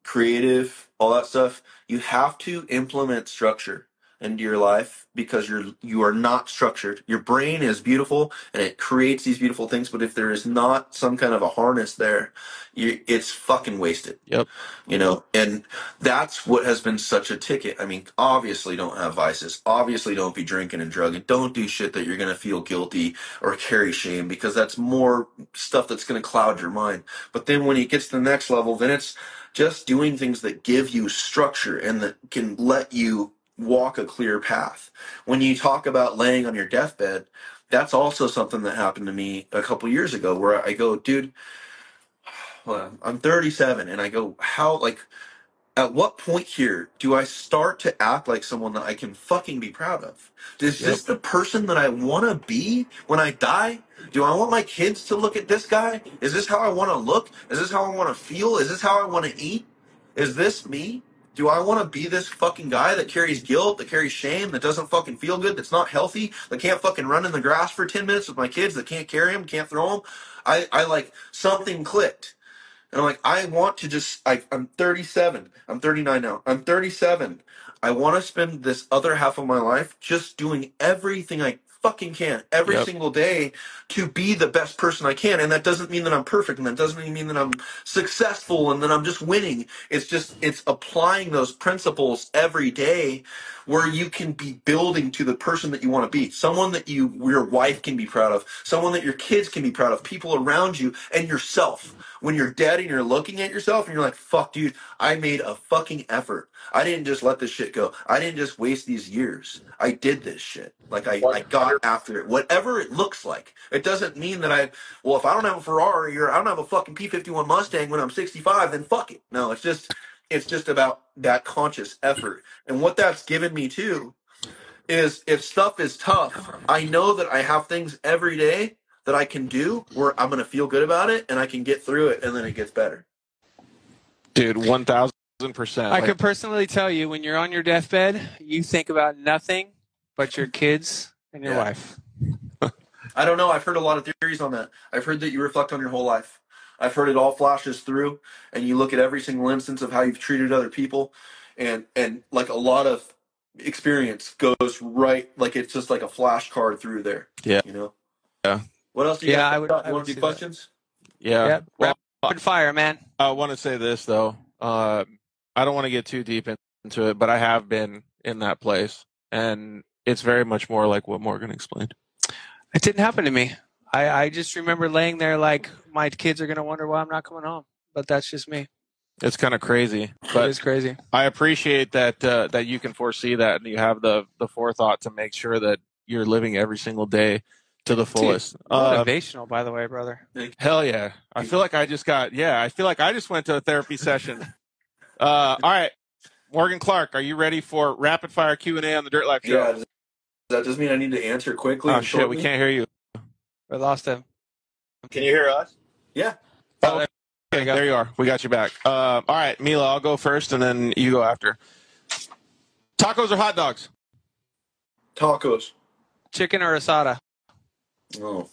creative, all that stuff, you have to implement structure into your life because you are not structured. Your brain is beautiful and it creates these beautiful things, but if there is not some kind of a harness there, it's fucking wasted. Yep. You know, and that's what has been such a ticket. I mean, obviously don't have vices. Obviously don't be drinking and drugging. Don't do shit that you're going to feel guilty or carry shame, because that's more stuff that's going to cloud your mind. But then when it gets to the next level, then it's just doing things that give you structure and that can let you walk a clear path. When you talk about laying on your deathbed, that's also something that happened to me a couple years ago, where I go, dude, well, I'm 37, and I go, how, like, at what point here do I start to act like someone that I can fucking be proud of? Is this the person that I want to be when I die? Do I want my kids to look at this guy? Is this how I want to look? Is this how I want to feel? Is this how I want to eat? Is this me? Do I want to be this fucking guy that carries guilt, that carries shame, that doesn't fucking feel good, that's not healthy, that can't fucking run in the grass for 10 minutes with my kids, that can't carry them, can't throw them? I like, something clicked. And I'm like, I want to just, I'm 37. I'm 39 now. I'm 37. I want to spend this other half of my life just doing everything I fucking can every single day to be the best person I can. And that doesn't mean that I'm perfect, and that doesn't mean that I'm successful and that I'm just winning. It's just, it's applying those principles every day where you can be building to the person that you want to be, someone that your wife can be proud of, someone that your kids can be proud of, people around you, and yourself. When you're dead and you're looking at yourself and you're like, fuck, dude, I made a fucking effort. I didn't just let this shit go. I didn't just waste these years. I did this shit. Like, I got after it. Whatever it looks like. It doesn't mean that if I don't have a Ferrari or I don't have a fucking P-51 Mustang when I'm 65, then fuck it. No, it's just about that conscious effort. And what that's given me too is if stuff is tough, I know that I have things every day that I can do where I'm going to feel good about it and I can get through it and then it gets better. Dude, 1,000%. I could personally tell you, when you're on your deathbed, you think about nothing but your kids and your wife. I don't know. I've heard a lot of theories on that. I've heard that you reflect on your whole life. I've heard it all flashes through, and you look at every single instance of how you've treated other people, and like a lot of experience goes right, like it's just like a flashcard through there. Yeah. You know? Yeah. What else do you got? I You would want to do questions? Yeah. Yep. Well, Rapid fire, man. I want to say this, though. I don't want to get too deep into it, but I have been in that place, and it's very much more like what Morgan explained. It didn't happen to me. I just remember laying there like, my kids are going to wonder why I'm not coming home. But that's just me. It's kind of crazy. But it is crazy. I appreciate that you can foresee that and you have the forethought to make sure that you're living every single day to the fullest. Motivational, by the way, brother. Hell yeah. I feel like I just went to a therapy session. All right. Morgan Clarke, are you ready for rapid fire Q&A on the Dirt Life Show? Yeah. Does that just mean I need to answer quickly? Oh, shit. We can't hear you. We lost him. Can you hear us? Yeah. Oh, okay, there you are. We got you back. All right, Mila, I'll go first, and then you go after. Tacos or hot dogs? Tacos. Chicken or asada? Oh,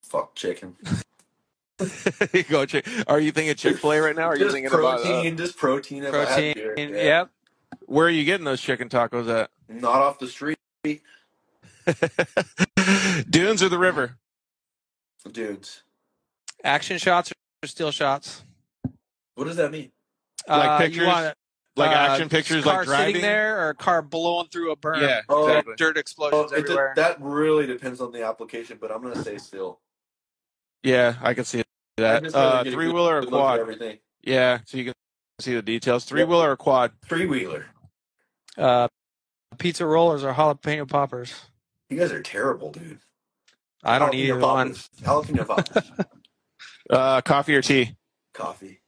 fuck chicken. You go, are you thinking Chick-fil-A right now? Or are you thinking protein, about just protein? Protein. Yep. Where are you getting those chicken tacos at? Not off the street. Dunes or the river? Dudes. Action shots or still shots? What does that mean? Like pictures? You want action pictures, car like driving? sitting there or a car blowing through a berm? Yeah, exactly. Dirt explosions everywhere. That really depends on the application, but I'm going to say still. Yeah, I can see that. Three-wheeler or quad? Everything. Yeah, so you can see the details. Three-wheeler or quad? Three-wheeler. Pizza rollers or jalapeno poppers? You guys are terrible, dude. I don't need one. Jalapeno poppers. Coffee or tea? Coffee.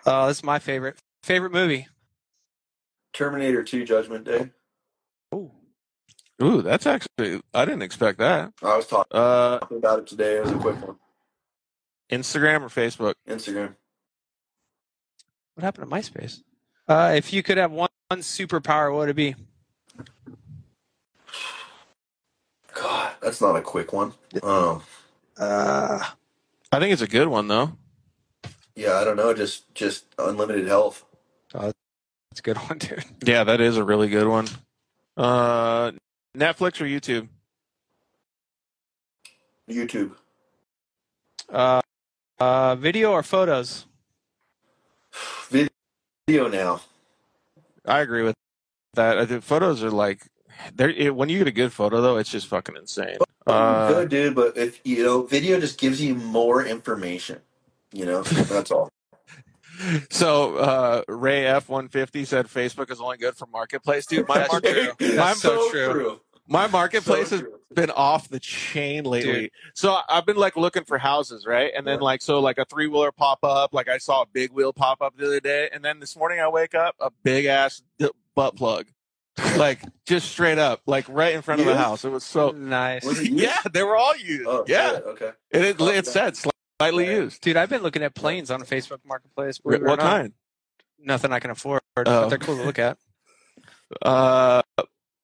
This is my favorite. Favorite movie? Terminator 2 Judgment Day. Ooh, that's actually, I didn't expect that. I was talking about it today. It was a quick one. Instagram or Facebook? Instagram. What happened to MySpace? If you could have one superpower, what would it be? God, that's not a quick one. I think it's a good one, though. Yeah, I don't know. Just unlimited health. That's a good one, dude. Yeah, that is a really good one. Netflix or YouTube? YouTube. Video or photos? Video now. I agree with that. I think photos are like, when you get a good photo, though, it's just fucking insane. Good, dude, but if video just gives you more information. That's all. So Ray F150 said Facebook is only good for marketplace, dude. That's so true. My marketplace has been off the chain lately. Dude. So I've been looking for houses, right? And then a 3-wheeler pop up. Like I saw a big wheel pop up the other day, and then this morning I wake up, a big ass butt plug, just straight up, right in front of the house. It was so nice. Was it used? Yeah, they were all used. Oh, yeah, shit. Okay. It said slightly used. Dude, I've been looking at planes on Facebook Marketplace. What kind? Nothing I can afford, but they're cool to look at.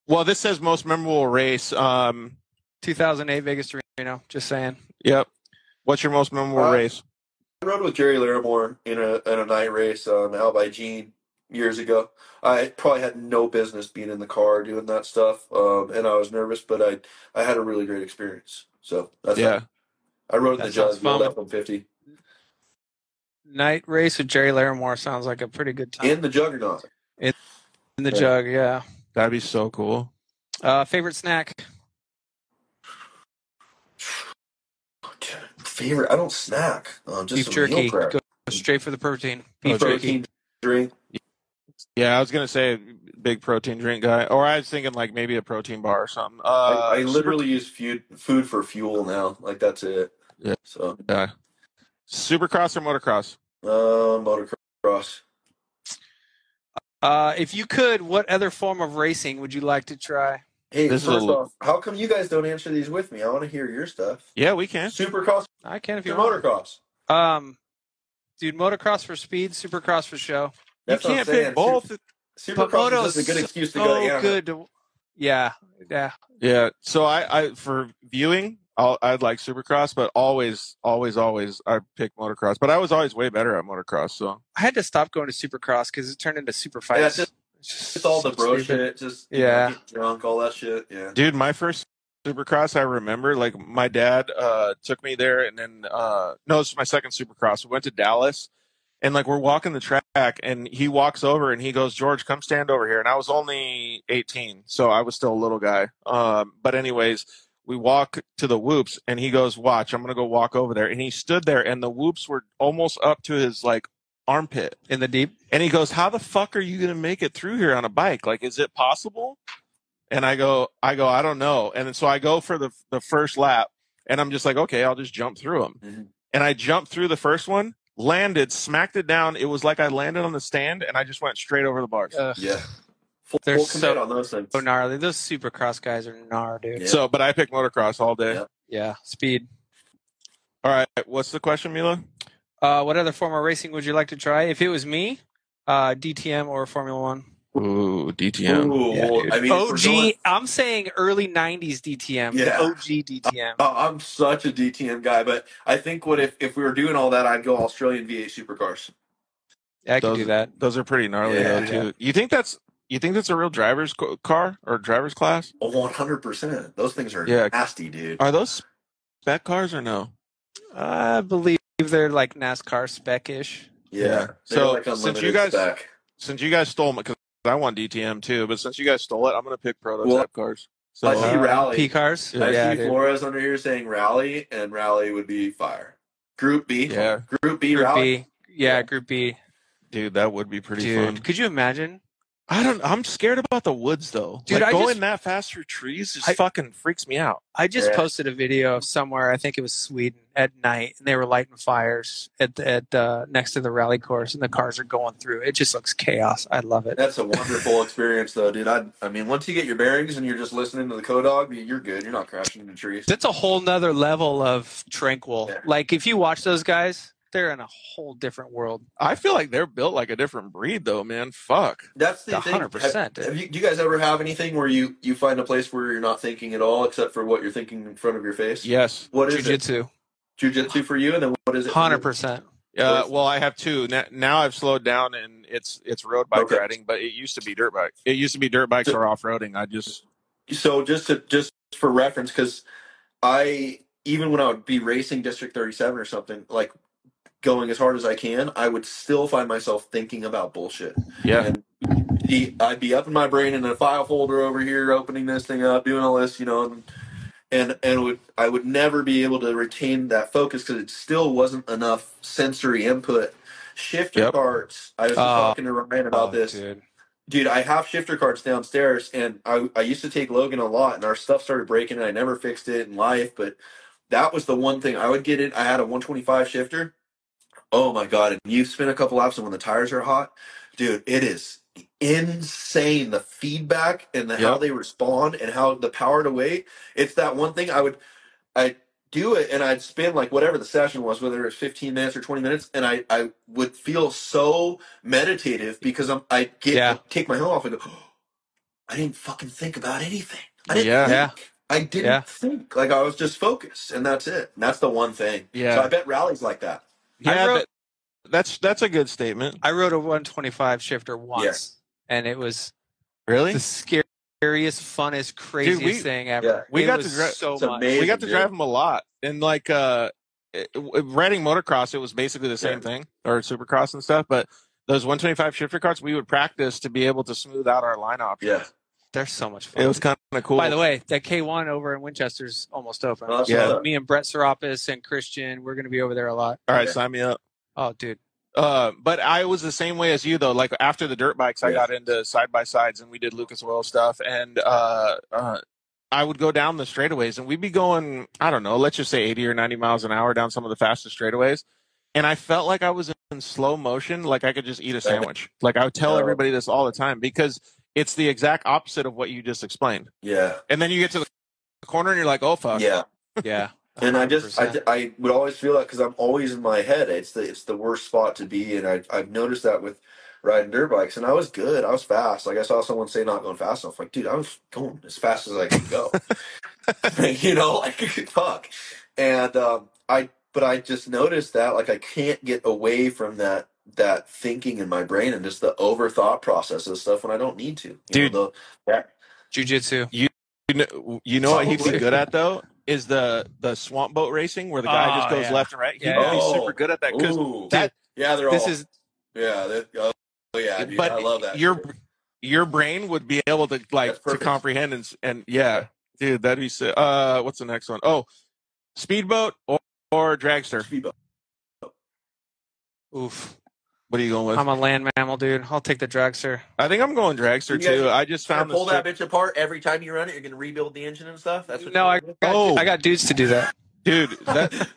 Well, this says most memorable race. 2008 Vegas to Reno. Just saying. Yep. What's your most memorable race? I rode with Jerry Larimore in a night race out by Gene years ago. I probably had no business being in the car doing that stuff, and I was nervous, but I had a really great experience. So that's I rode in the Judge, the old F-150. Night race with Jerry Larimore sounds like a pretty good time. In the Juggernaut. In the Jug, yeah. That'd be so cool. Favorite snack? Favorite? I don't snack. Just Beef some jerky. meal prep. Go straight for the protein. Beef jerky. Protein drink. Yeah, I was gonna say big protein drink guy, or I was thinking like maybe a protein bar or something. I literally use food for fuel now. Like that's it. Yeah. So Yeah. Supercross or motocross? motocross. If you could, what other form of racing would you like to try? Hey, This is first off, how come you guys don't answer these with me? I want to hear your stuff. Yeah, we can. Supercross I can if or you want. motocross? Dude, motocross for speed, supercross for show. That's you what can't I'm saying. pick both. But Supercross is moto's just a good excuse to go to so Anaheim. good to, yeah. Yeah. So I for viewing, I'd like Supercross, but always, I pick motocross. But I was always way better at motocross. So I had to stop going to supercross because it turned into super Yeah, fights. it's all the bro shit. Just get drunk, all that shit. Yeah. dude, my first Supercross, I remember, like my dad took me there, and then no, this was my second Supercross. We went to Dallas, and like we're walking the track, and he walks over and he goes, "George, come stand over here." And I was only 18, so I was still a little guy. But anyways, we walk to the whoops, and he goes, "Watch, I'm gonna go walk over there." And he stood there, and the whoops were almost up to his like armpit In the deep? and he goes, "How the fuck are you gonna make it through here on a bike? Like, is it possible?" And I go, I don't know. And so I go for the first lap, and I'm just like, okay, I'll just jump through them. Mm-hmm. And I jumped through the first one, landed, smacked it down. It was like I landed on the stand, and I just went straight over the bars. Yeah. They're Full commit on those things. So gnarly. Those supercross guys are dude. Yeah. So, but I picked motocross all day. Yep. Yeah, speed. All right, what's the question, Mila? What other form of racing would you like to try? If it was me, DTM or Formula One. Ooh, DTM. Ooh, Yeah, dude. I mean, OG. I'm saying early '90s DTM. Yeah. OG DTM. I'm such a DTM guy, but I think if we were doing all that, I'd go Australian V8 supercars. Yeah, I can do that. Those are pretty gnarly Yeah. though too. You think that's a real driver's car or driver's class? 100%. Those things are Yeah. nasty, dude. Are those spec cars or no? I believe they're like NASCAR spec-ish. Yeah. Yeah. They're So, like since unlimited you guys- spec. Since you guys stole my, because I want DTM too, but since you guys stole it, I'm gonna pick prototype cars. So I see rally. P cars. Yeah. I Yeah, see dude. Flores under here saying rally, and rally would be fire. Group B. Yeah. Group B Group rally. B. Yeah, Group B. dude, that would be pretty Dude, fun. could you imagine? I'm scared about the woods though. Dude, like, I going just- that fast through trees just I- fucking freaks me out. I just Yeah. posted a video of somewhere, I think it was Sweden, at night, and they were lighting fires at next to the rally course, and the cars are going through. It just looks chaos. I love it. That's a wonderful experience, though, dude. I mean, once you get your bearings and you're just listening to the Codog, you're good. You're not crashing into trees. That's a whole nother level of tranquil. Yeah. Like, if you watch those guys, they're in a whole different world. I feel like they're built like a different breed though, man. Fuck. That's the thing. 100%. Do you guys ever have anything where you find a place where you're not thinking at all except for what you're thinking in front of your face? Yes. What is it? Jiu-jitsu. Jiu-jitsu for you, and then what is it for you? 100%. Well, I have two. Now I've slowed down and it's road bike Okay. riding, but it used to be dirt bike. It used to be dirt bikes or off roading. So just for reference, because even when I would be racing District 37 or something, like going as hard as I can, I would still find myself thinking about bullshit. Yeah. And I'd be up in my brain in a file folder over here, opening this thing up, doing all this, and I would never be able to retain that focus because it still wasn't enough sensory input. Shifter carts. I was just talking to Ryan about this. Dude, I have shifter carts downstairs, and I used to take Logan a lot, and our stuff started breaking, and I never fixed it in life, but that was the one thing. I would get it. I had a 125 shifter. Oh, my God. And you spin a couple laps, and when the tires are hot, dude, it is insane. The feedback and how they respond and how the power to weight. It's that one thing I'd do it, and I'd spin like whatever the session was, whether it was 15 minutes or 20 minutes, and I would feel so meditative because I'd take my helmet off and go, oh, I didn't fucking think about anything. I didn't think. I didn't think. Like, I was just focused, and that's it. And that's the one thing. Yeah. So I bet rallies like that. Yeah, that's a good statement. I rode a 125 shifter once, and it was Really? the scariest, funnest, craziest thing ever. Yeah. We It got was to drive. so It's much. amazing. We got to drive them a lot, and like riding motocross, it was basically the same thing, or supercross and stuff. But those 125 shifter carts, we would practice to be able to smooth out our line options. Yeah. They're so much fun. It was kind of cool. By the way, that K1 over in Winchester's almost open. Oh, Yeah. So me and Brett Serapis and Christian, we're going to be over there a lot. All right, Yeah. sign me up. Oh, dude. But I was the same way as you though. Like after the dirt bikes, I Yeah. got into side by sides and we did Lucas Oil stuff. And I would go down the straightaways and we'd be going, I don't know, let's just say 80 or 90 miles an hour down some of the fastest straightaways. And I felt like I was in slow motion, like I could just eat a sandwich. Like I would tell everybody this all the time because it's the exact opposite of what you just explained. Yeah. And then you get to the corner and you're like, oh fuck. Yeah. Yeah. And I 100%. would always feel that because I'm always in my head. It's the worst spot to be, and I've noticed that with riding dirt bikes. And I was good. I was fast. Like I saw someone say not going fast enough. Like, dude, I was going as fast as I could go. You know, like fuck. And I just noticed that like I can't get away from that thinking in my brain and just the over thought process of stuff when I don't need to. Dude. Jiu-jitsu. You know what he'd be good at though is the swamp boat racing where the guy just goes left and right. He'd be super good at that because they're This all is dude, but I love that. your brain would be able to like to comprehend and yeah, dude, that'd be sick. What's the next one? Oh, speedboat or dragster. Speedboat. oof. What are you going with? I'm a land mammal, dude. I'll take the dragster. I think I'm going dragster too. I just found pull that bitch apart every time you run it. You're gonna rebuild the engine and stuff. That's what No, I got dudes to do that. dude.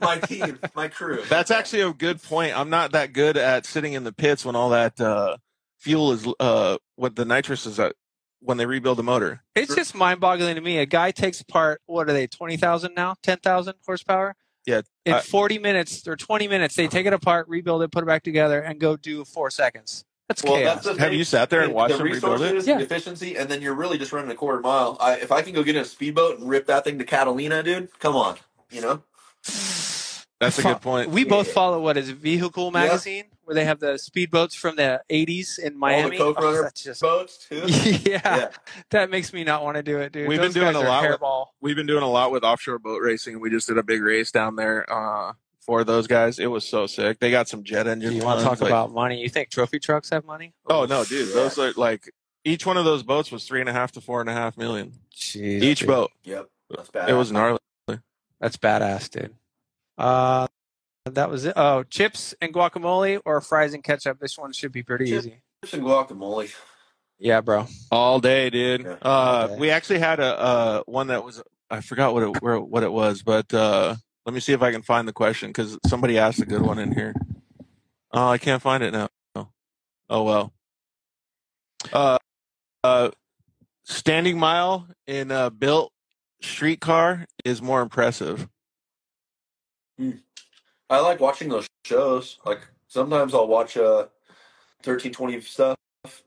My team, my crew. That's actually a good point. I'm not that good at sitting in the pits when all that fuel is what the nitrous is at when they rebuild the motor. It's just mind-boggling to me. A guy takes apart, what are they, 20,000 now? 10,000 horsepower? Yeah. In 40 minutes or 20 minutes, they take it apart, rebuild it, put it back together, and go do 4 seconds. That's chaos. That's Have you sat there and watched them rebuild it? The efficiency, and then you're really just running a quarter mile. If I can go get in a speedboat and rip that thing to Catalina, dude, come on, you know? That's a good point. We both follow what is Vehicle magazine, where they have the speedboats from the 80s in Miami. All the Coke Runner boats too. Yeah, that makes me not want to do it, dude. We've been doing a lot with offshore boat racing. We just did a big race down there for those guys. It was so sick. They got some jet engines. You want to talk about money? You think trophy trucks have money? Oh no, dude. Those are like each one of those boats was $3.5 to $4.5 million. Jeez, each dude. boat. Yep, that's bad. It was gnarly. That's badass, dude. That was it. Oh, chips and guacamole or fries and ketchup. This one should be pretty easy. Chips and guacamole. Yeah, bro. All day, dude. Yeah, all day. We actually had a one that was I forgot what it was, but let me see if I can find the question because somebody asked a good one in here. Oh, I can't find it now. Oh well. Standing mile in a built streetcar is more impressive. I like watching those shows. Like sometimes I'll watch 1320 stuff,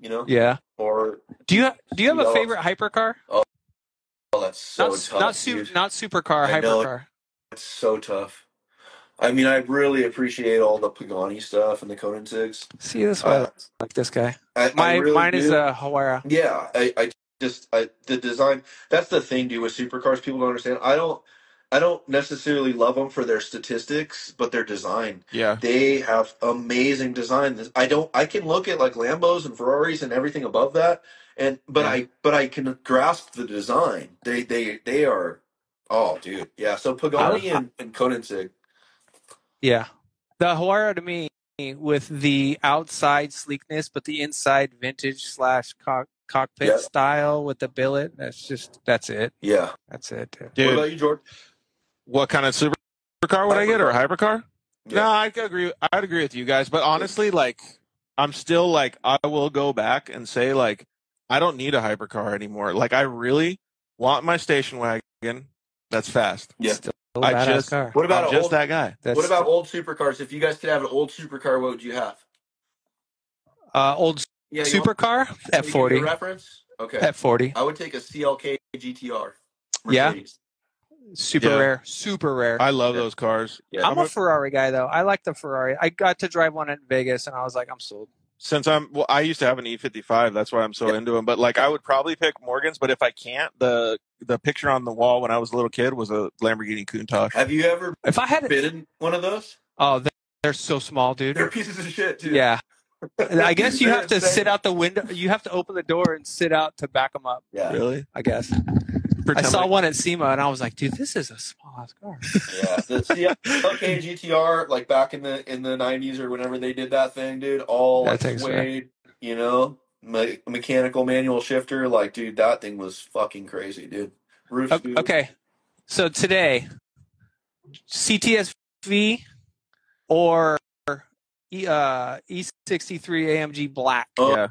you know. Yeah. Or do you have a favorite hypercar? Oh, that's so tough. Not supercar, hypercar. It's so tough. I mean, I really appreciate all the Pagani stuff and the Koenigsegg's. See, this why I like this guy. Mine is a Huayra. Yeah, the design. That's the thing, dude. With supercars, people don't understand. I don't necessarily love them for their statistics, but their design. Yeah, they have amazing design. I can look at like Lambos and Ferraris and everything above that, but I can grasp the design. They are. Oh, dude, yeah. So Pagani and Koenigsegg. Yeah, the Huayra to me with the outside sleekness, but the inside vintage / cockpit style with the billet. That's it. Yeah, that's it. Dude. What about you, George? What kind of supercar would I get, or a hypercar? Yeah. No, I'd agree with you guys, but honestly, like, I'm still like, I will go back and say like, I don't need a hypercar anymore. Like, I really want my station wagon that's fast. Yeah. What about just that guy? What about old supercars? If you guys could have an old supercar, what would you have? Old supercar? F40. Reference? Okay. F40. I would take a CLK GTR. Mercedes. Yeah. Super rare. I love those cars. Yeah. I'm a Ferrari guy though. I like the Ferrari. I got to drive one in Vegas and I was like, I'm sold. Since I used to have an E55, that's why I'm so into them. But like, I would probably pick Morgan's. But if I can't, the picture on the wall when I was a little kid was a Lamborghini Countach. Have you ever been in one of those? Oh, they're so small, dude. They're pieces of shit too. Yeah, I guess you They're have to insane. sit out the window. You have to open the door and sit out to back them up. Yeah. Really? I guess. I Pretend saw like- one at SEMA and I was like, dude, this is a small ass car. Yeah. The CLK GTR, like back in the 90s or whenever they did that thing, dude, all That like thing's suede, you know, mechanical manual shifter. Like, dude, that thing was fucking crazy, dude. Roof scoop. Okay. So today, CTSV or E63 AMG Black. Yeah.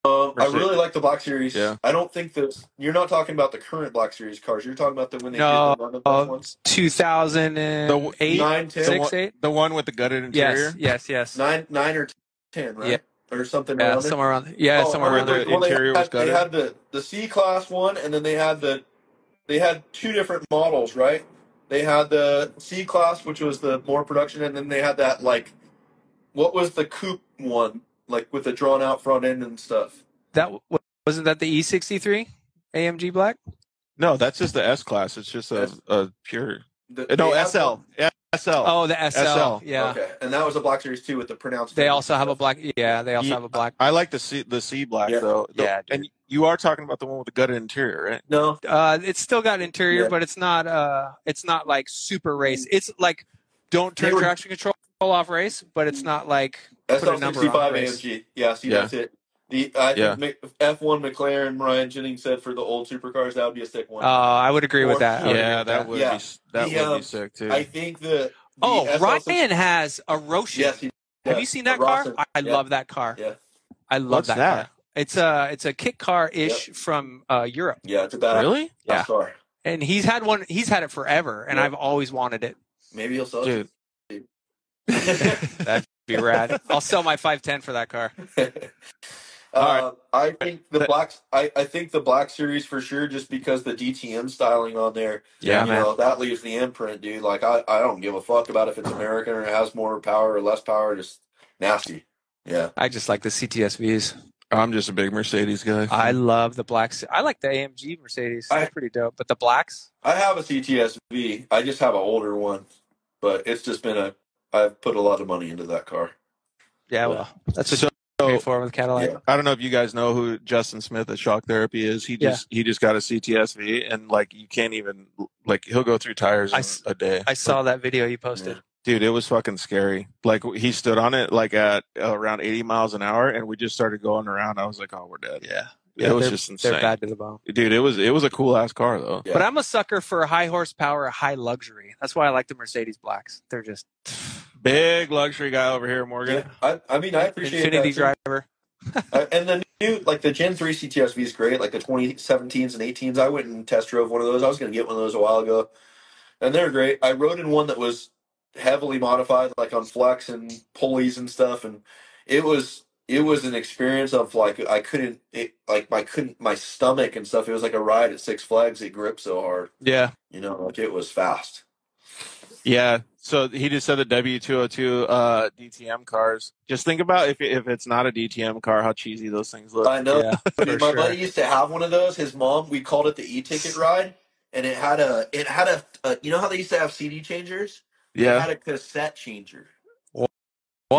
I really like the Black Series. Yeah. I don't think you're not talking about the current Black Series cars. You're talking about when they did No, the run-of ones. 2008, 9, 10, 6, 8. The one with the gutted interior? Yes. 9 or 10, right? Yeah. Or something Yeah, around there. somewhere around. Yeah, somewhere where around the there. interior was They gutted? had the C class one, and then they had two different models, right? They had the C class, which was the more production, and then they had that like, what was the coupe one, like with the drawn out front end and stuff. That wasn't that the E63 AMG Black? No, that's just the S class. It's just a pure. No, They had SL. one- Yeah, SL. Oh, the SL. SL. Yeah. Okay, and that was a Black Series too with the pronounced. They fenders also and have a stuff. black. Yeah, they also You- have a black. I like the C black Yeah. though. Yeah, dude. And you are talking about the one with the gutted interior, right? No, It's still got interior, Yeah. but it's not like super race. It's like don't turn They were- traction control off race, but it's not like put a number on SL65 the race. AMG. Yeah, see, Yeah. that's it. I Yeah. think F1 McLaren, Ryan Jennings said for the old supercars that would be a sick one. I would agree with Or- that. I would agree Yeah, with that would Yeah. be that The, would be sick too. I think the Ryan SL6 has a Roshan. Yes, he Have does. you seen that A car? Rawson. I Yeah. love that car. Yeah, I love What's that that? car. It's a kit car ish from Europe, yeah, it's a bad Really? Yeah. car. and he's had one. He's had it forever, and Yeah. I've always wanted it. Maybe he'll sell Dude. it. That'd be rad. I'll sell my 510 for that car. All I think the blacks. I think the Black Series for sure, just because the DTM styling on there. Yeah, you man. know, that leaves the imprint, dude. Like I don't give a fuck about if it's American or it has more power or less power. Just nasty. Yeah. I just like the CTSVs. I'm just a big Mercedes guy. I love the blacks. I like the AMG Mercedes. They're pretty dope. But the blacks, I have a CTSV. I just have an older one, but it's just been I've put a lot of money into that car. yeah, well, that's what So- you pay for with Cadillac. Yeah. I don't know if you guys know who Justin Smith at Shock Therapy is. He just got a CTSV, and like you can't even like he'll go through tires in a day. I saw that video you posted. Yeah. Dude, it was fucking scary. Like he stood on it like at around 80 miles an hour, and we just started going around. I was like, "Oh, we're dead." Yeah, it was they're- just insane. They're bad to the bone. Dude, it was a cool ass car though. Yeah. But I'm a sucker for high horsepower, high luxury. That's why I like the Mercedes blacks. They're just Big luxury guy over here, Morgan. Yeah. I mean, I appreciate Infinity that too. driver. And the new, like the Gen 3 CTSV is great. Like the 2017s and 18s, I went and test drove one of those. I was going to get one of those a while ago, and they're great. I rode in one that was heavily modified, like on flex and pulleys and stuff, and it was an experience of like my stomach and stuff. It was like a ride at Six Flags. It gripped so hard, Yeah. you know, like it was fast. Yeah. So he just said the W202 DTM cars. Just think about if it's not a DTM car, how cheesy those things look. I know. Yeah, I for mean, my sure. buddy used to have one of those. His mom, we called it the e-ticket ride, and it had a you know how they used to have CD changers? It Yeah. had a cassette changer. What?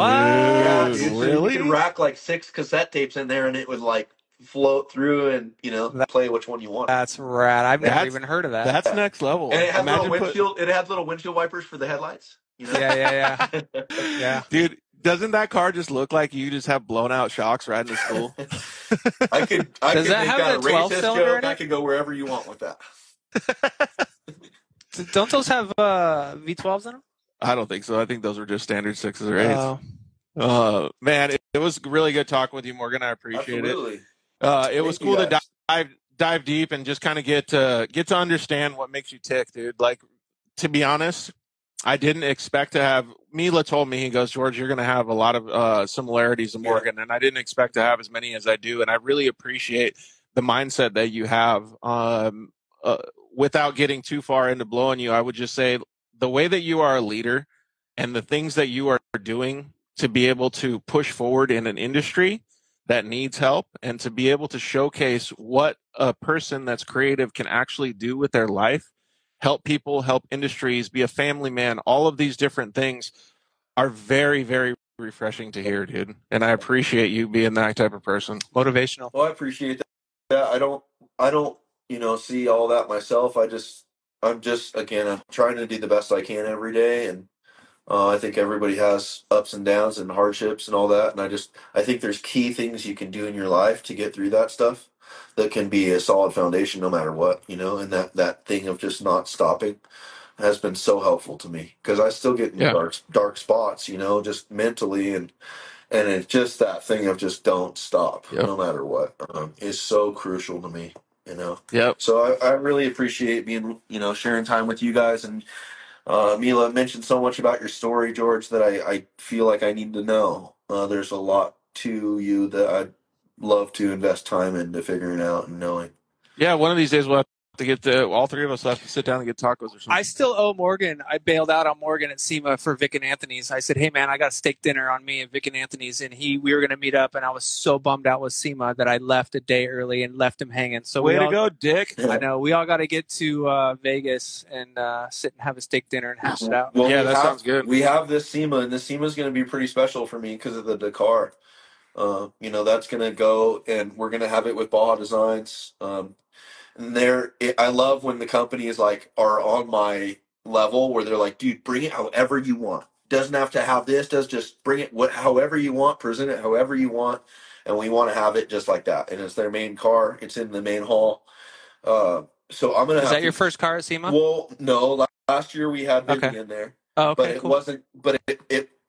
Yeah, Dude, dude, so really? you could rack like 6 cassette tapes in there, and it would like float through and play which one you want. That's rad. I've never That's- even heard of that. That's next level. And it had Imagine little windshield. It had little windshield wipers for the headlights. You know? Yeah. Yeah. Dude, doesn't that car just look like you just have blown out shocks riding to school? I could Does that make have that the a 12 racist cylinder joke. in I it? could go wherever you want with that. Don't those have V12s in them? I don't think so. I think those were just standard 6s or 8s. Oh. Man, it was really good talking with you, Morgan. I appreciate Absolutely. it. It was Thank you, cool to guys. dive deep and just kind of get to understand what makes you tick, dude. Like, to be honest, I didn't expect to have. Mila told me, he goes, George, you're going to have a lot of similarities to Morgan, and I didn't expect to have as many as I do, and I really appreciate the mindset that you have. Without getting too far into blowing you, I would just say the way that you are a leader and the things that you are doing to be able to push forward in an industry that needs help and to be able to showcase what a person that's creative can actually do with their life, help people, help industries, be a family man, all of these different things are very, very refreshing to hear, dude. And I appreciate you being that type of person. Motivational. Well, I appreciate that. I don't, see all that myself. I'm just, again, I'm trying to do the best I can every day. And I think everybody has ups and downs and hardships and all that. And I think there's key things you can do in your life to get through that stuff that can be a solid foundation no matter what, and that thing of just not stopping has been so helpful to me because I still get in dark spots, just mentally, and it's just that thing of just don't stop no matter what is so crucial to me. Yep. So I really appreciate being, sharing time with you guys. And Mila mentioned so much about your story, George, that I feel like I need to know. There's a lot to you that I'd love to invest time into figuring out and knowing. Yeah, one of these days we'll have to get all three of us have to sit down and get tacos or something. I still owe Morgan. I bailed out on Morgan at SEMA for Vic and Anthony's. I said, hey, man, I got a steak dinner on me at Vic and Anthony's. And we were going to meet up, and I was so bummed out with SEMA that I left a day early and left him hanging. So way to go, Dick. I know. We all got to get to Vegas and sit and have a steak dinner and hash it out. Well, yeah, that sounds good. We have this SEMA, and this SEMA is going to be pretty special for me because of the Dakar. That's going to go, and we're going to have it with Baja Designs. And I love when the companies are on my level where they're like, dude, bring it however you want. Doesn't have to have this. Just bring it however you want. Present it however you want, and we want to have it just like that. And it's their main car. It's in the main hall. So I'm gonna. Is that your first car at SEMA? Well, no. Last year we had Vivian there. Oh, okay, but it wasn't. But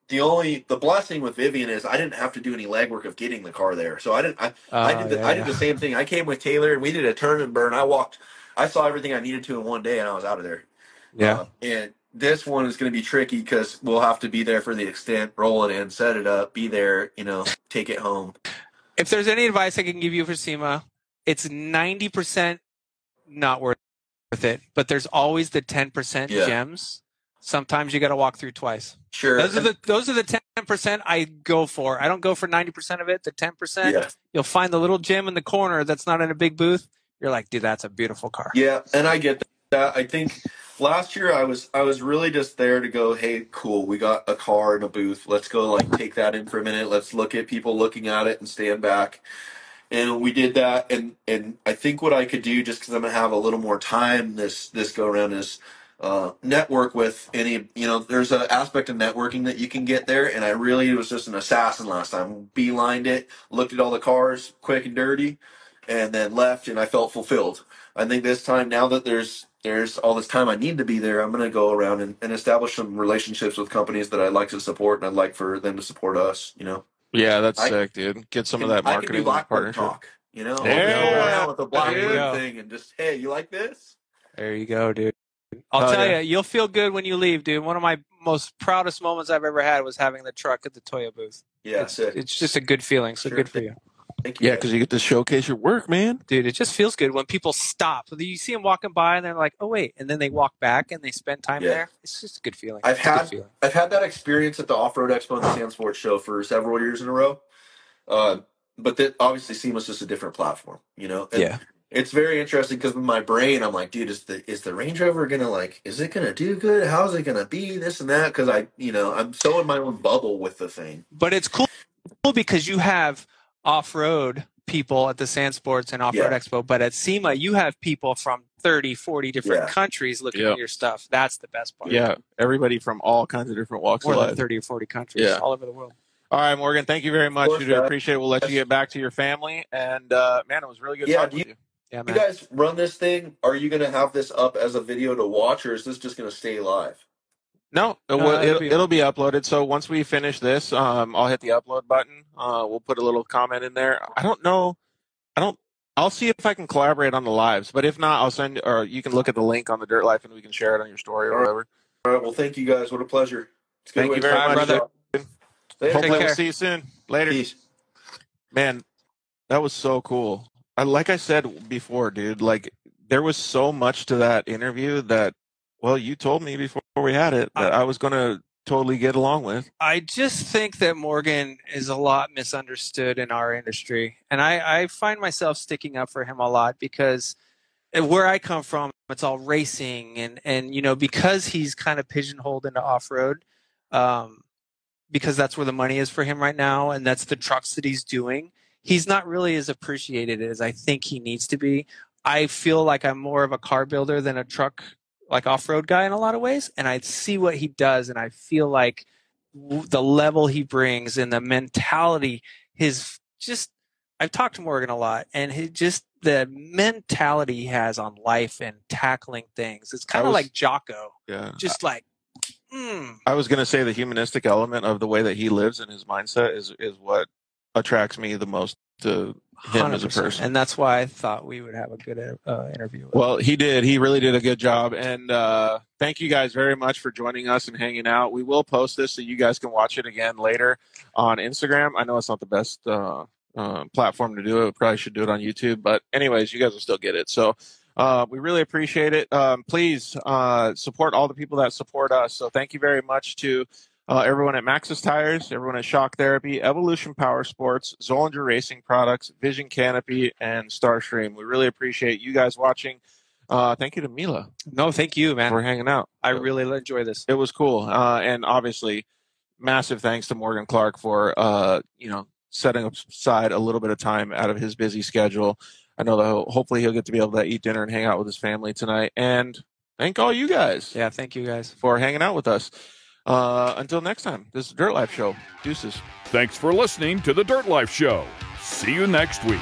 the blessing with Vivian is I didn't have to do any legwork of getting the car there. So I did the same thing. I came with Taylor and we did a turn and burn. I saw everything I needed to in one day and I was out of there. Yeah. And this one is going to be tricky because we'll have to be there for the extent, roll it in, set it up, be there, take it home. If there's any advice I can give you for SEMA, it's 90% not worth it, but there's always the 10% gems. Sometimes you got to walk through twice. Sure. Those are the 10% I go for. I don't go for 90% of it. The 10%, you'll find the little gem in the corner that's not in a big booth. You're like, dude, that's a beautiful car. Yeah, and I get that. I think last year I was really just there to go, hey, cool, we got a car in a booth. Let's go take that in for a minute. Let's look at people looking at it and stand back. And we did that. And I think what I could do, just because I'm going to have a little more time this go around, is network with any, there's an aspect of networking that you can get there. And I really was just an assassin last time. Beelined it, looked at all the cars quick and dirty, and then left, and I felt fulfilled. I think this time, now that there's all this time I need to be there, I'm going to go around and establish some relationships with companies that I'd like to support, and I'd like for them to support us, Yeah, that's sick, dude. Get some of that marketing. I can do Blackbird talk, Yeah. Go around with the Blackbird thing and just, hey, you like this? There you go, dude. I'll tell you, you'll feel good when you leave, dude. One of my most proudest moments I've ever had was having the truck at the Toyo booth. Yeah, it's just a good feeling. So good for you. Thank you. Yeah, because you get to showcase your work, man. Dude, it just feels good when people stop. You see them walking by and they're like, oh, wait. And then they walk back and they spend time there. It's just a good feeling. I've had that experience at the Off-Road Expo and the Sand Sports Show for several years in a row. But that obviously SEMA's just a different platform, And it's very interesting because in my brain, I'm like, dude, is the Range Rover gonna is it gonna do good? How's it gonna be? This and that, because I'm so in my own bubble with the thing. But it's cool because you have off-road people at the Sand Sports and Off-Road Expo, but at SEMA, you have people from 30, 40 different countries looking at your stuff. That's the best part. Yeah, everybody from all kinds of different walks of life. More than life. 30 or 40 countries all over the world. All right, Morgan, thank you very much. We do appreciate it. We'll let you get back to your family. And, man, it was really good talking with you. Yeah, man. You guys run this thing. Are you going to have this up as a video to watch, or is this just going to stay live? No, it'll be uploaded. So once we finish this, I'll hit the upload button. We'll put a little comment in there. I don't know. I'll see if I can collaborate on the lives, but if not, I'll send, or you can look at the link on the Dirt Life and we can share it on your story or whatever. All right. Well, thank you guys. What a pleasure. Thank you very much, brother. Hopefully we'll see you soon. Later. Peace. Man, that was so cool. Like I said before, dude, there was so much to that interview that, well, you told me before we had it that I was going to totally get along with. I just think that Morgan is a lot misunderstood in our industry. And I find myself sticking up for him a lot because where I come from, it's all racing. And because he's kind of pigeonholed into off-road, because that's where the money is for him right now, and that's the trucks that he's doing. He's not really as appreciated as I think he needs to be. I feel like I'm more of a car builder than a truck, like off-road guy in a lot of ways, and I see what he does, and I feel like the level he brings and the mentality, I've talked to Morgan a lot, and the mentality he has on life and tackling things. It's kind of like Jocko. Yeah. Just like, I was going to say the humanistic element of the way that he lives and his mindset is what attracts me the most to him as a person. And that's why I thought we would have a good interview with him. Well, he did. He really did a good job. And thank you guys very much for joining us and hanging out. We will post this so you guys can watch it again later on Instagram. I know it's not the best platform to do it. We probably should do it on YouTube. But anyways, you guys will still get it. So we really appreciate it. Please support all the people that support us. So thank you very much to everyone at Maxxis Tires, everyone at Shock Therapy, Evolution Power Sports, Zollinger Racing Products, Vision Canopy, and Starstream. We really appreciate you guys watching. Thank you to Mila. No, thank you, man, for hanging out. I really enjoy this. It was cool. And obviously, massive thanks to Morgan Clarke for setting aside a little bit of time out of his busy schedule. I know that hopefully he'll get to be able to eat dinner and hang out with his family tonight. And thank all you guys. Yeah, thank you guys for hanging out with us. Until next time, this is Dirt Life Show. Deuces. Thanks for listening to the Dirt Life Show. See you next week.